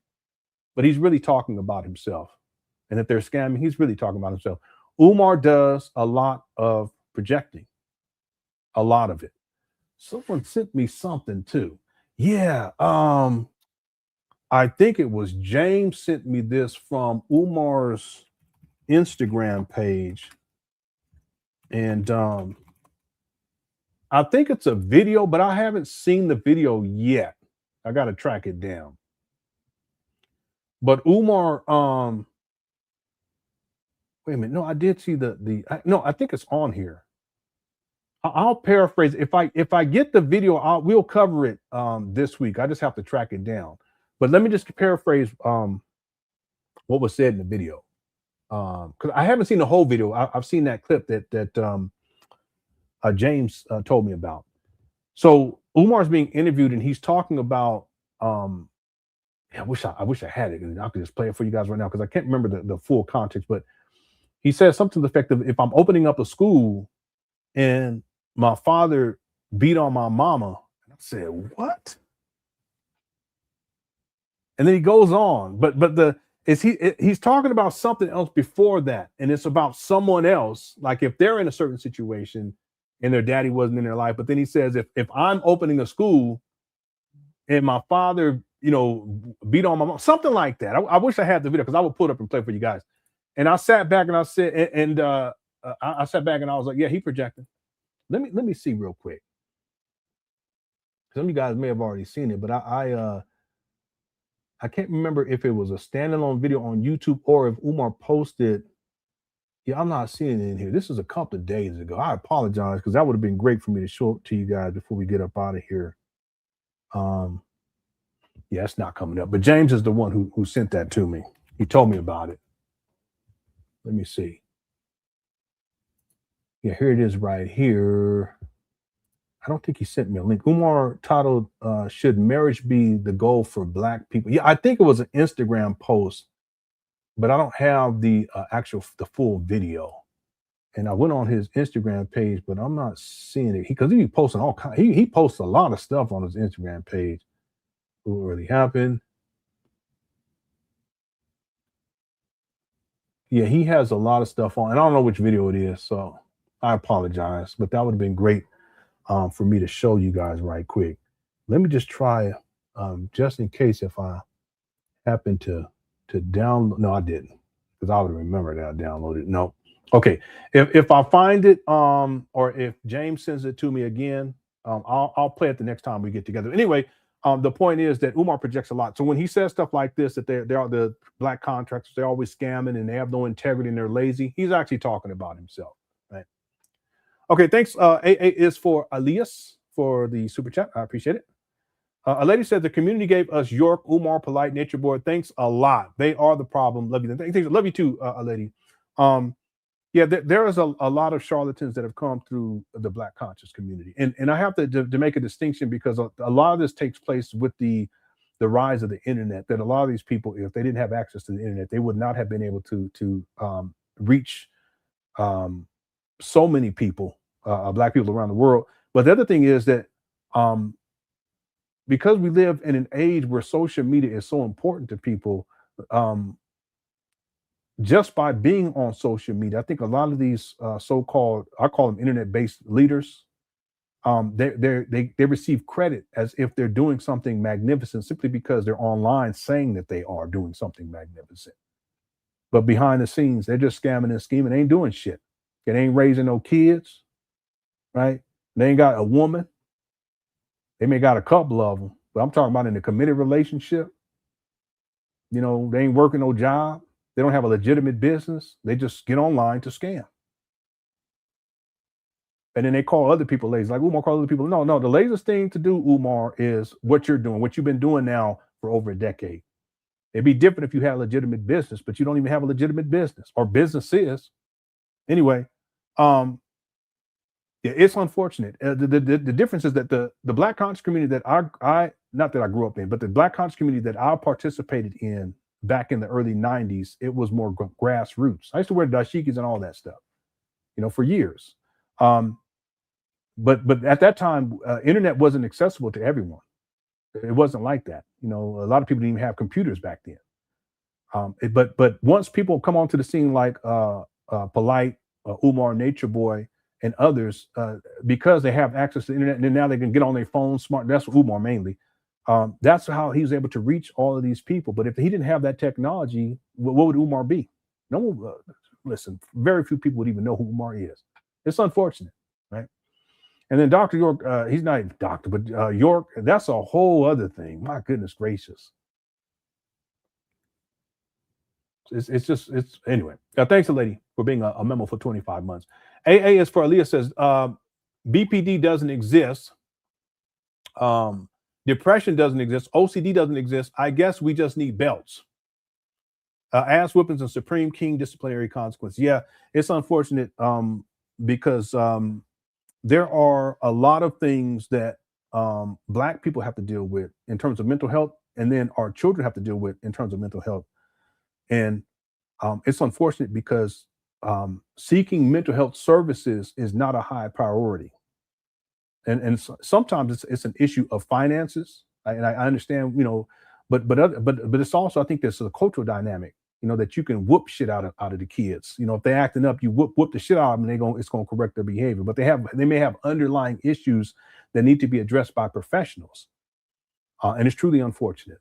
but he's really talking about himself. And if they're scamming, he's really talking about himself. Umar does a lot of projecting, a lot of it. Someone sent me something too. Yeah, I think it was James sent me this from Umar's Instagram page. And I think it's a video, but I haven't seen the video yet. I got to track it down. But Umar, wait a minute. No, I did see no, I think it's on here. I'll paraphrase. If I get the video, we'll cover it this week. I just have to track it down. But let me just paraphrase what was said in the video, because I haven't seen the whole video. I've seen that clip that James told me about. So Umar's being interviewed, and he's talking about. I wish I had it, and I could just play it for you guys right now because I can't remember the full context. But he says something to the effect of, "If I'm opening up a school, and my father beat on my mama," and I said, "What?" And then he goes on, but he's talking about something else before that, and it's about someone else. Like if they're in a certain situation and their daddy wasn't in their life, but then he says, if I'm opening a school and my father, beat on my mom, something like that. I wish I had the video because I would pull it up and play for you guys. And I sat back and I said, I sat back and I was like, yeah, he projected. Let me see real quick. Some of you guys may have already seen it, but I can't remember if it was a standalone video on YouTube or if Umar posted. Yeah, I'm not seeing it in here. This is a couple of days ago. I apologize because that would have been great for me to show it to you guys before we get up out of here. Yeah, it's not coming up. But James is the one who sent that to me. He told me about it. Let me see. Yeah, here it is right here. I don't think he sent me a link. Umar titled, "Should Marriage Be the Goal for Black People?" Yeah, I think it was an Instagram post, but I don't have the full video. And I went on his Instagram page, but I'm not seeing it because he posting all kinds. He posts a lot of stuff on his Instagram page. What really happened? Yeah, he has a lot of stuff on, and I don't know which video it is, so I apologize. But that would have been great for me to show you guys right quick. Let me just try, just in case if I happen to download. No, I didn't, because I would remember that I downloaded. No, Okay, if I find it, or if James sends it to me again, I'll play it the next time we get together. Anyway, the point is that Umar projects a lot. So when he says stuff like this, that they're the black contractors, they're always scamming and they have no integrity and they're lazy, he's actually talking about himself, right? Okay, thanks. AA is for Elias for the super chat. I appreciate it. A lady said the community gave us York, Umar, Polite, Nature Boy. Thanks a lot. They are the problem. Love you. Love you too, a lady. Yeah, there is a lot of charlatans that have come through the Black conscious community, and I have to make a distinction because a lot of this takes place with the rise of the internet. That a lot of these people, if they didn't have access to the internet, they would not have been able to reach so many people, Black people around the world. But the other thing is that because we live in an age where social media is so important to people, just by being on social media, I think a lot of these so-called, I call them internet-based leaders, they receive credit as if they're doing something magnificent simply because they're online saying that they are doing something magnificent. But behind the scenes, they're just scamming and scheming. They ain't doing shit. They ain't raising no kids, right? They ain't got a woman. They may got a couple of them, but I'm talking about in a committed relationship. You know, they ain't working no job. They don't have a legitimate business. They just get online to scam. And then they call other people lazy. Like Umar calls other people. No, the laziest thing to do, Umar, is what you're doing, what you've been doing now for over a decade. It'd be different if you had a legitimate business, but you don't even have a legitimate business or businesses. Anyway, yeah, it's unfortunate. The difference is that the Black conscious community that I not that I grew up in, but the Black conscious community that I participated in back in the early 90s, it was more grassroots. I used to wear dashikis and all that stuff, you know, for years. But at that time, internet wasn't accessible to everyone. It wasn't like that. You know, a lot of people didn't even have computers back then. But once people come onto the scene like Polite, Umar, Nature Boy, and others, because they have access to the internet, and then now they can get on their phone smart. That's Umar mainly. That's how he was able to reach all of these people. But if he didn't have that technology, what would Umar be? No one, listen, very few people would even know who Umar is. It's unfortunate, right? And then Dr. York, he's not even doctor, but York, that's a whole other thing. My goodness gracious. It's anyway. Thanks, lady, for being a memo for 25 months. AA is for Aaliyah says, BPD doesn't exist. Depression doesn't exist. OCD doesn't exist. I guess we just need belts. Ass whippings and Supreme King disciplinary consequence. Yeah, it's unfortunate because there are a lot of things that Black people have to deal with in terms of mental health, and then our children have to deal with in terms of mental health. And it's unfortunate because seeking mental health services is not a high priority. And sometimes it's an issue of finances, and I understand, you know, but it's also, I think there's a cultural dynamic, you know, that you can whoop shit out of the kids. You know, if they're acting up, you whoop the shit out of them, and it's gonna correct their behavior. But they may have underlying issues that need to be addressed by professionals, and it's truly unfortunate,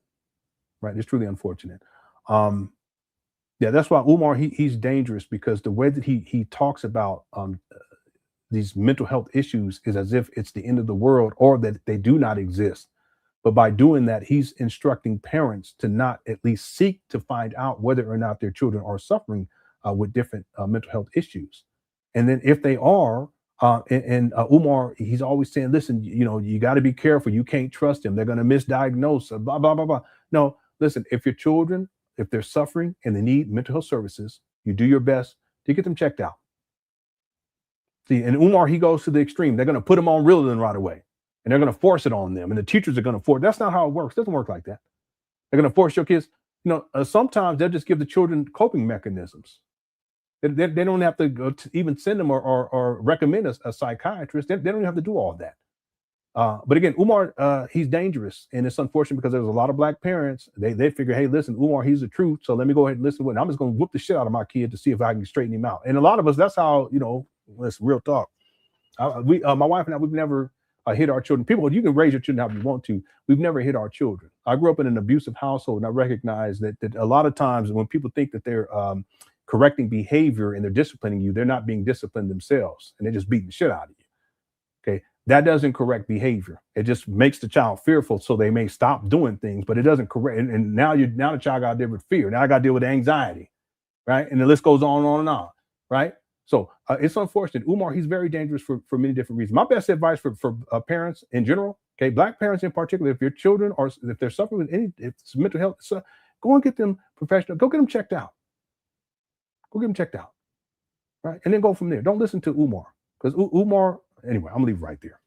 right? It's truly unfortunate. Yeah, that's why Umar he's dangerous, because the way that he talks about these mental health issues is as if it's the end of the world or that they do not exist. But by doing that, he's instructing parents to not at least seek to find out whether or not their children are suffering with different mental health issues. And then if they are, Umar, he's always saying, listen, you know, you got to be careful. You can't trust them. They're going to misdiagnose, blah, blah, blah, blah. No, listen, if your children, if they're suffering and they need mental health services, you do your best to get them checked out. See, and Umar, he goes to the extreme. They're going to put them on Ritalin right away, and they're going to force it on them, and the teachers are going to force. That's not how it works. It doesn't work like that. They're going to force your kids. You know, sometimes they'll just give the children coping mechanisms. They don't have to go to even send them or recommend a psychiatrist. They don't even have to do all that. But again, Umar, he's dangerous, and it's unfortunate because there's a lot of Black parents. They figure, hey, listen, Umar, he's the truth, so let me go ahead and listen to it. I'm just going to whoop the shit out of my kid to see if I can straighten him out. And a lot of us, that's how, you know, it's real talk. My wife and I, we've never hit our children. People, you can raise your children how you want to. We've never hit our children. I grew up in an abusive household, and I recognize that a lot of times when people think that they're correcting behavior and they're disciplining you, they're not being disciplined themselves and they're just beating the shit out of you. Okay, that doesn't correct behavior. It just makes the child fearful, so they may stop doing things, but it doesn't correct. And now the child got to deal with fear. Now I got to deal with anxiety, right? And the list goes on and on, right? So it's unfortunate. Umar, he's very dangerous for many different reasons. My best advice for parents in general, okay, Black parents in particular, if your children or if they're suffering with if it's mental health, go and get them professional. Go get them checked out. Go get them checked out, right? And then go from there. Don't listen to Umar because Umar. Anyway, I'm gonna leave it right there.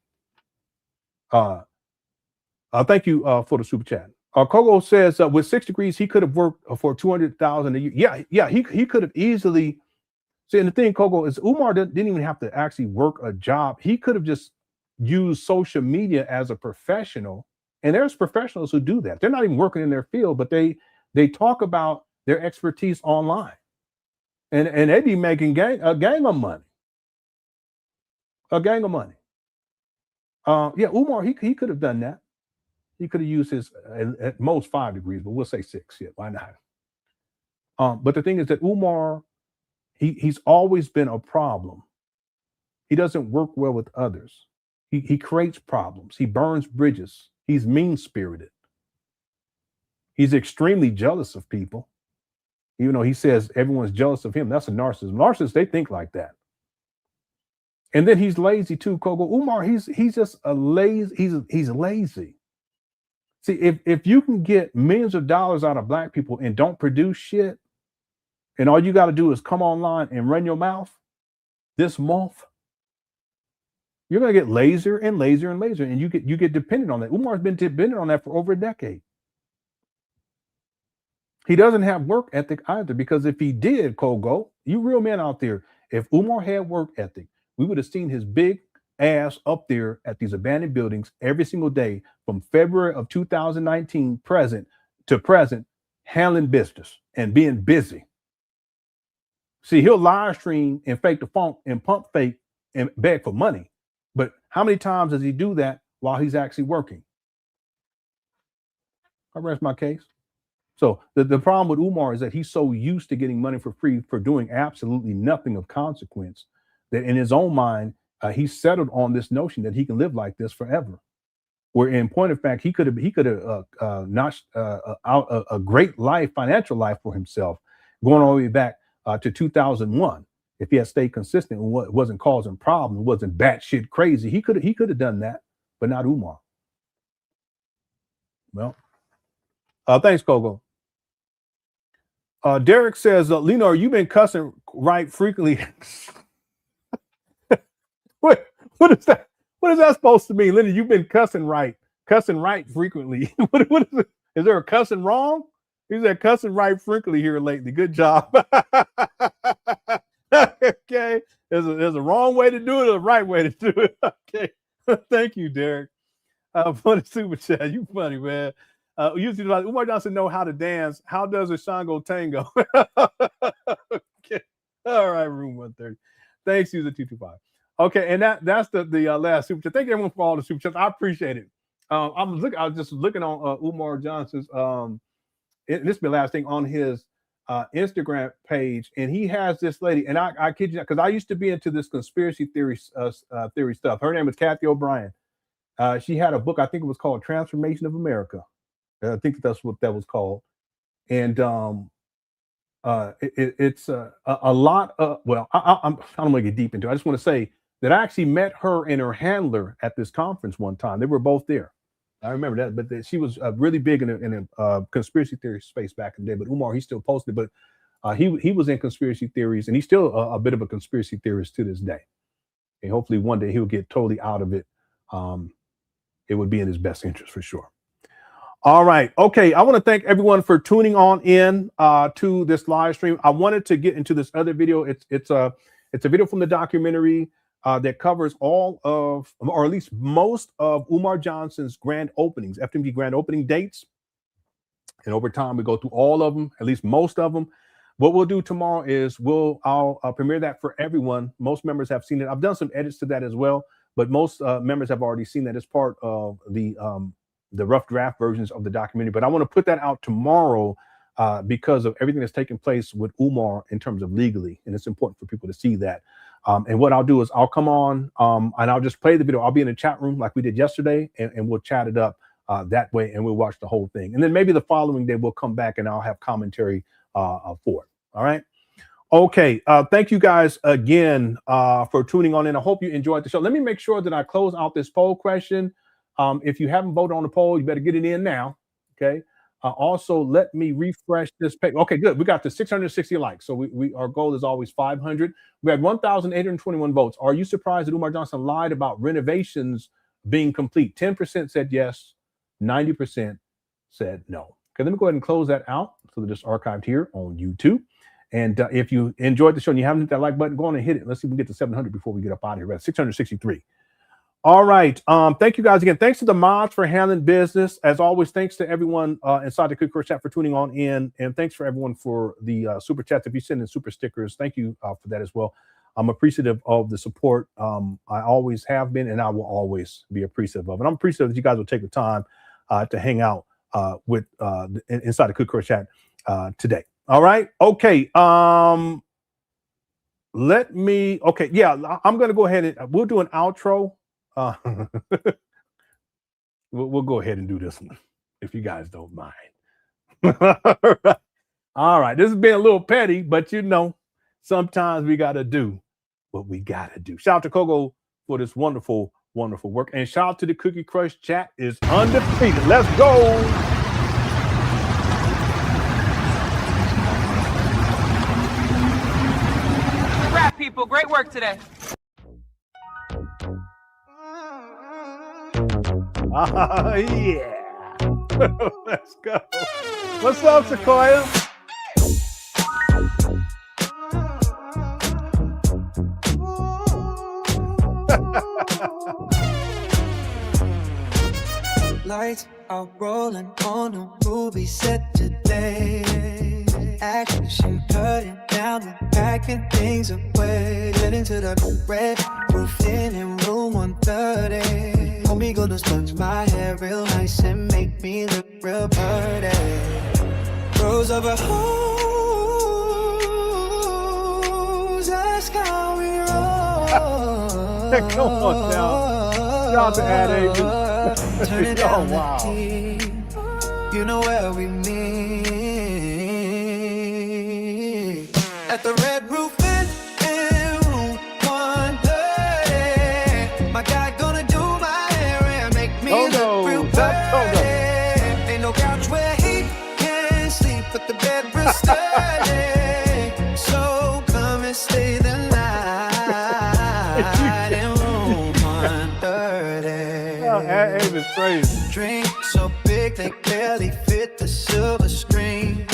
Thank you for the super chat. Kogo says with 6 degrees, he could have worked for $200,000 a year. Yeah, he could have easily. See, and the thing, Kogo, is Umar didn't even have to actually work a job. He could have just used social media as a professional. And there's professionals who do that. They're not even working in their field, but they talk about their expertise online, and they be making a gang of money. A gang of money. Yeah, Umar, he could have done that. He could have used his at most 5 degrees, but we'll say 6. Yeah, why not? But the thing is that Umar, he's always been a problem. He doesn't work well with others. He creates problems. He burns bridges. He's mean-spirited. He's extremely jealous of people. Even though he says everyone's jealous of him, that's a narcissist. Narcissists, they think like that. And then he's lazy too, Kogo. Umar, he's just a lazy, he's lazy. See, if you can get millions of dollars out of Black people and don't produce shit, and all you got to do is come online and run your mouth this month, you're gonna get lazier and lazier and lazier, and you get dependent on that. Umar's been dependent on that for over a decade. He doesn't have work ethic either, because if he did, Kogo, you real men out there, if Umar had work ethic, we would have seen his big ass up there at these abandoned buildings every single day from February of 2019 present, handling business and being busy. See, he'll live stream and fake the funk and pump fake and beg for money. But how many times does he do that while he's actually working? I rest my case. So the problem with Umar is that he's so used to getting money for free for doing absolutely nothing of consequence that in his own mind, he's settled on this notion that he can live like this forever. Where in point of fact, he could have notched out a great life, financial life for himself, going all the way back to 2001. If he had stayed consistent and wasn't causing problems, wasn't batshit crazy, he could have done that, but not Umar. Well, thanks, Kogo. Derek says, Lenon, you've been cussing right frequently. What is that? What is that supposed to mean, Lenon? You've been cussing right frequently. What is it? Is there a cussing wrong? He said cussing right frequently here lately. Good job. Okay, there's a wrong way to do it, a right way to do it. Okay, thank you, Derek. For the super chat. You funny, man. Usually like Umar Johnson know how to dance. How does a Shango tango? Okay. All right, room 130. Thanks, user 225. Okay, and that's the last super chat. Thank you everyone for all the super chats. I appreciate it. I was just looking on Umar Johnson's this is the last thing on his Instagram page, and he has this lady, and I kid you not, because I used to be into this conspiracy theory stuff. Her name is Kathy O'Brien. She had a book, I think it was called Transformation of America. I think that's what that was called. And it's a lot of, well, I don't want to get deep into it. I just want to say that I actually met her and her handler at this conference one time. They were both there. I remember that, but she was really big in a conspiracy theory space back in the day. But Umar, he still posted, but he was in conspiracy theories, and he's still a bit of a conspiracy theorist to this day. And hopefully one day he'll get totally out of it. It would be in his best interest for sure. All right. Okay. I want to thank everyone for tuning on in to this live stream. I wanted to get into this other video. It's a video from the documentary that covers all of, or at least most of Umar Johnson's grand openings, FDMG grand opening dates. And over time, we go through all of them, at least most of them. What we'll do tomorrow is I'll premiere that for everyone. Most members have seen it. I've done some edits to that as well, but most members have already seen that as part of the rough draft versions of the documentary. But I want to put that out tomorrow because of everything that's taking place with Umar in terms of legally. And it's important for people to see that. And what I'll do is I'll come on and I'll just play the video. I'll be in the chat room like we did yesterday, and we'll chat it up that way, and we'll watch the whole thing. And then maybe the following day we'll come back and I'll have commentary for it. All right. Okay. Thank you guys again for tuning on in. I hope you enjoyed the show. Let me make sure that I close out this poll question. If you haven't voted on the poll, you better get it in now. Okay. Also, let me refresh this page. Okay, good. We got to 660 likes. So we our goal is always 500. We had 1,821 votes. Are you surprised that Umar Johnson lied about renovations being complete? 10% said yes. 90% said no. Okay, let me go ahead and close that out so that it's archived here on YouTube. And if you enjoyed the show and you haven't hit that like button, go on and hit it. Let's see if we can get to 700 before we get up out of here. We're at 663. All right. Thank you guys again. Thanks to the mods for handling business. As always, thanks to everyone inside the Quick Course chat for tuning on in. And thanks for everyone for the super chats. If you send in super stickers, thank you for that as well. I'm appreciative of the support. I always have been, and I will always be appreciative of it. I'm appreciative that you guys will take the time to hang out with inside the Quick Course chat today. All right. Okay. Let me. Okay. Yeah, I'm going to go ahead and we'll do an outro. We'll go ahead and do this one if you guys don't mind. All right. This has been a little petty, but you know, sometimes we got to do what we got to do. Shout out to Kogo for this wonderful, wonderful work. And shout out to the Cookie Crush chat is undefeated. Let's go. Rap people, great work today. Yeah. Let's go. What's up, Sequoia? Lights are rolling on a movie set today. Action cutting down and packing things away. Heading to the red roof inn in room 130. Homie gonna sponge my hair real nice and make me look real pretty. Rose over hoes, that's how we roll. Come on now. Shout out to Ad Agent. Turn it down wow. the heat. You know where we meet. At the red roof inn in room 130. My guy gonna do my hair and make me look real pretty. Ain't no couch where he can sleep, but the bed real sturdy. So come and stay the night in room 130. Oh, Ad Agent is crazy. Drink so big they barely fit the silver screen.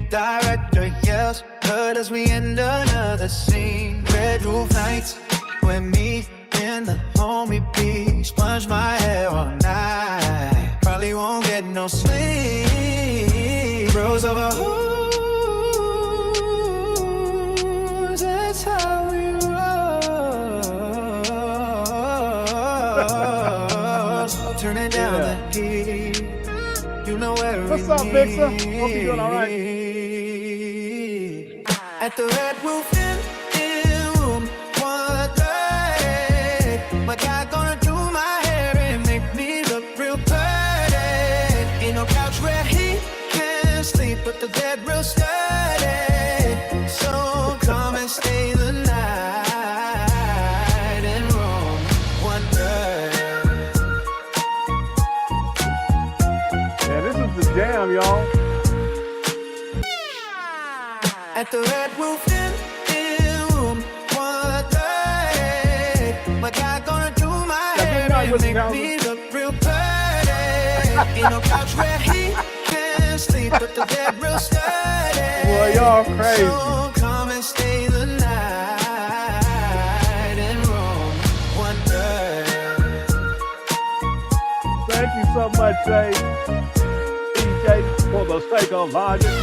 Director yells, heard as we end another scene. Red roof nights, with me and the homie B. Sponge my hair all night, probably won't get no sleep. Rose over hoes, that's how we roll. Turning down the heat, you know where What's we up, Mixer? Hope you're doing all right. At the red roof inn in room 130. My guy gonna do my hair and make me look real pretty. Ain't no couch where he can sleep, but the bed real sturdy. So come and stay the night in room 130. Yeah, this is the jam, y'all. At the red roof inn in room 130. My guy gonna do my hair and make me look real pretty. Ain't no couch where he can sleep, but the bed real sturdy. Boy, y'all crazy. So come and stay the night in room 130. Thank you so much, Jay. DJ, for the sake of logic.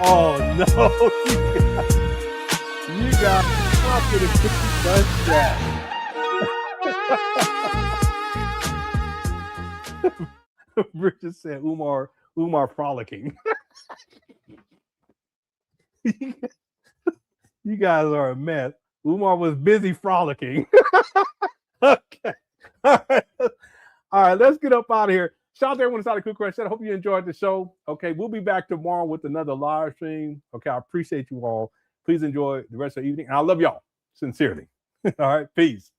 Oh no, you got up to the cookie crush chat. Bridget said Umar frolicking. You guys are a mess. Umar was busy frolicking. Okay. All right, let's get up out of here. Shout out to everyone inside the Cook Crush. I hope you enjoyed the show. Okay, we'll be back tomorrow with another live stream. Okay, I appreciate you all. Please enjoy the rest of the evening. And I love y'all sincerely. All right, peace.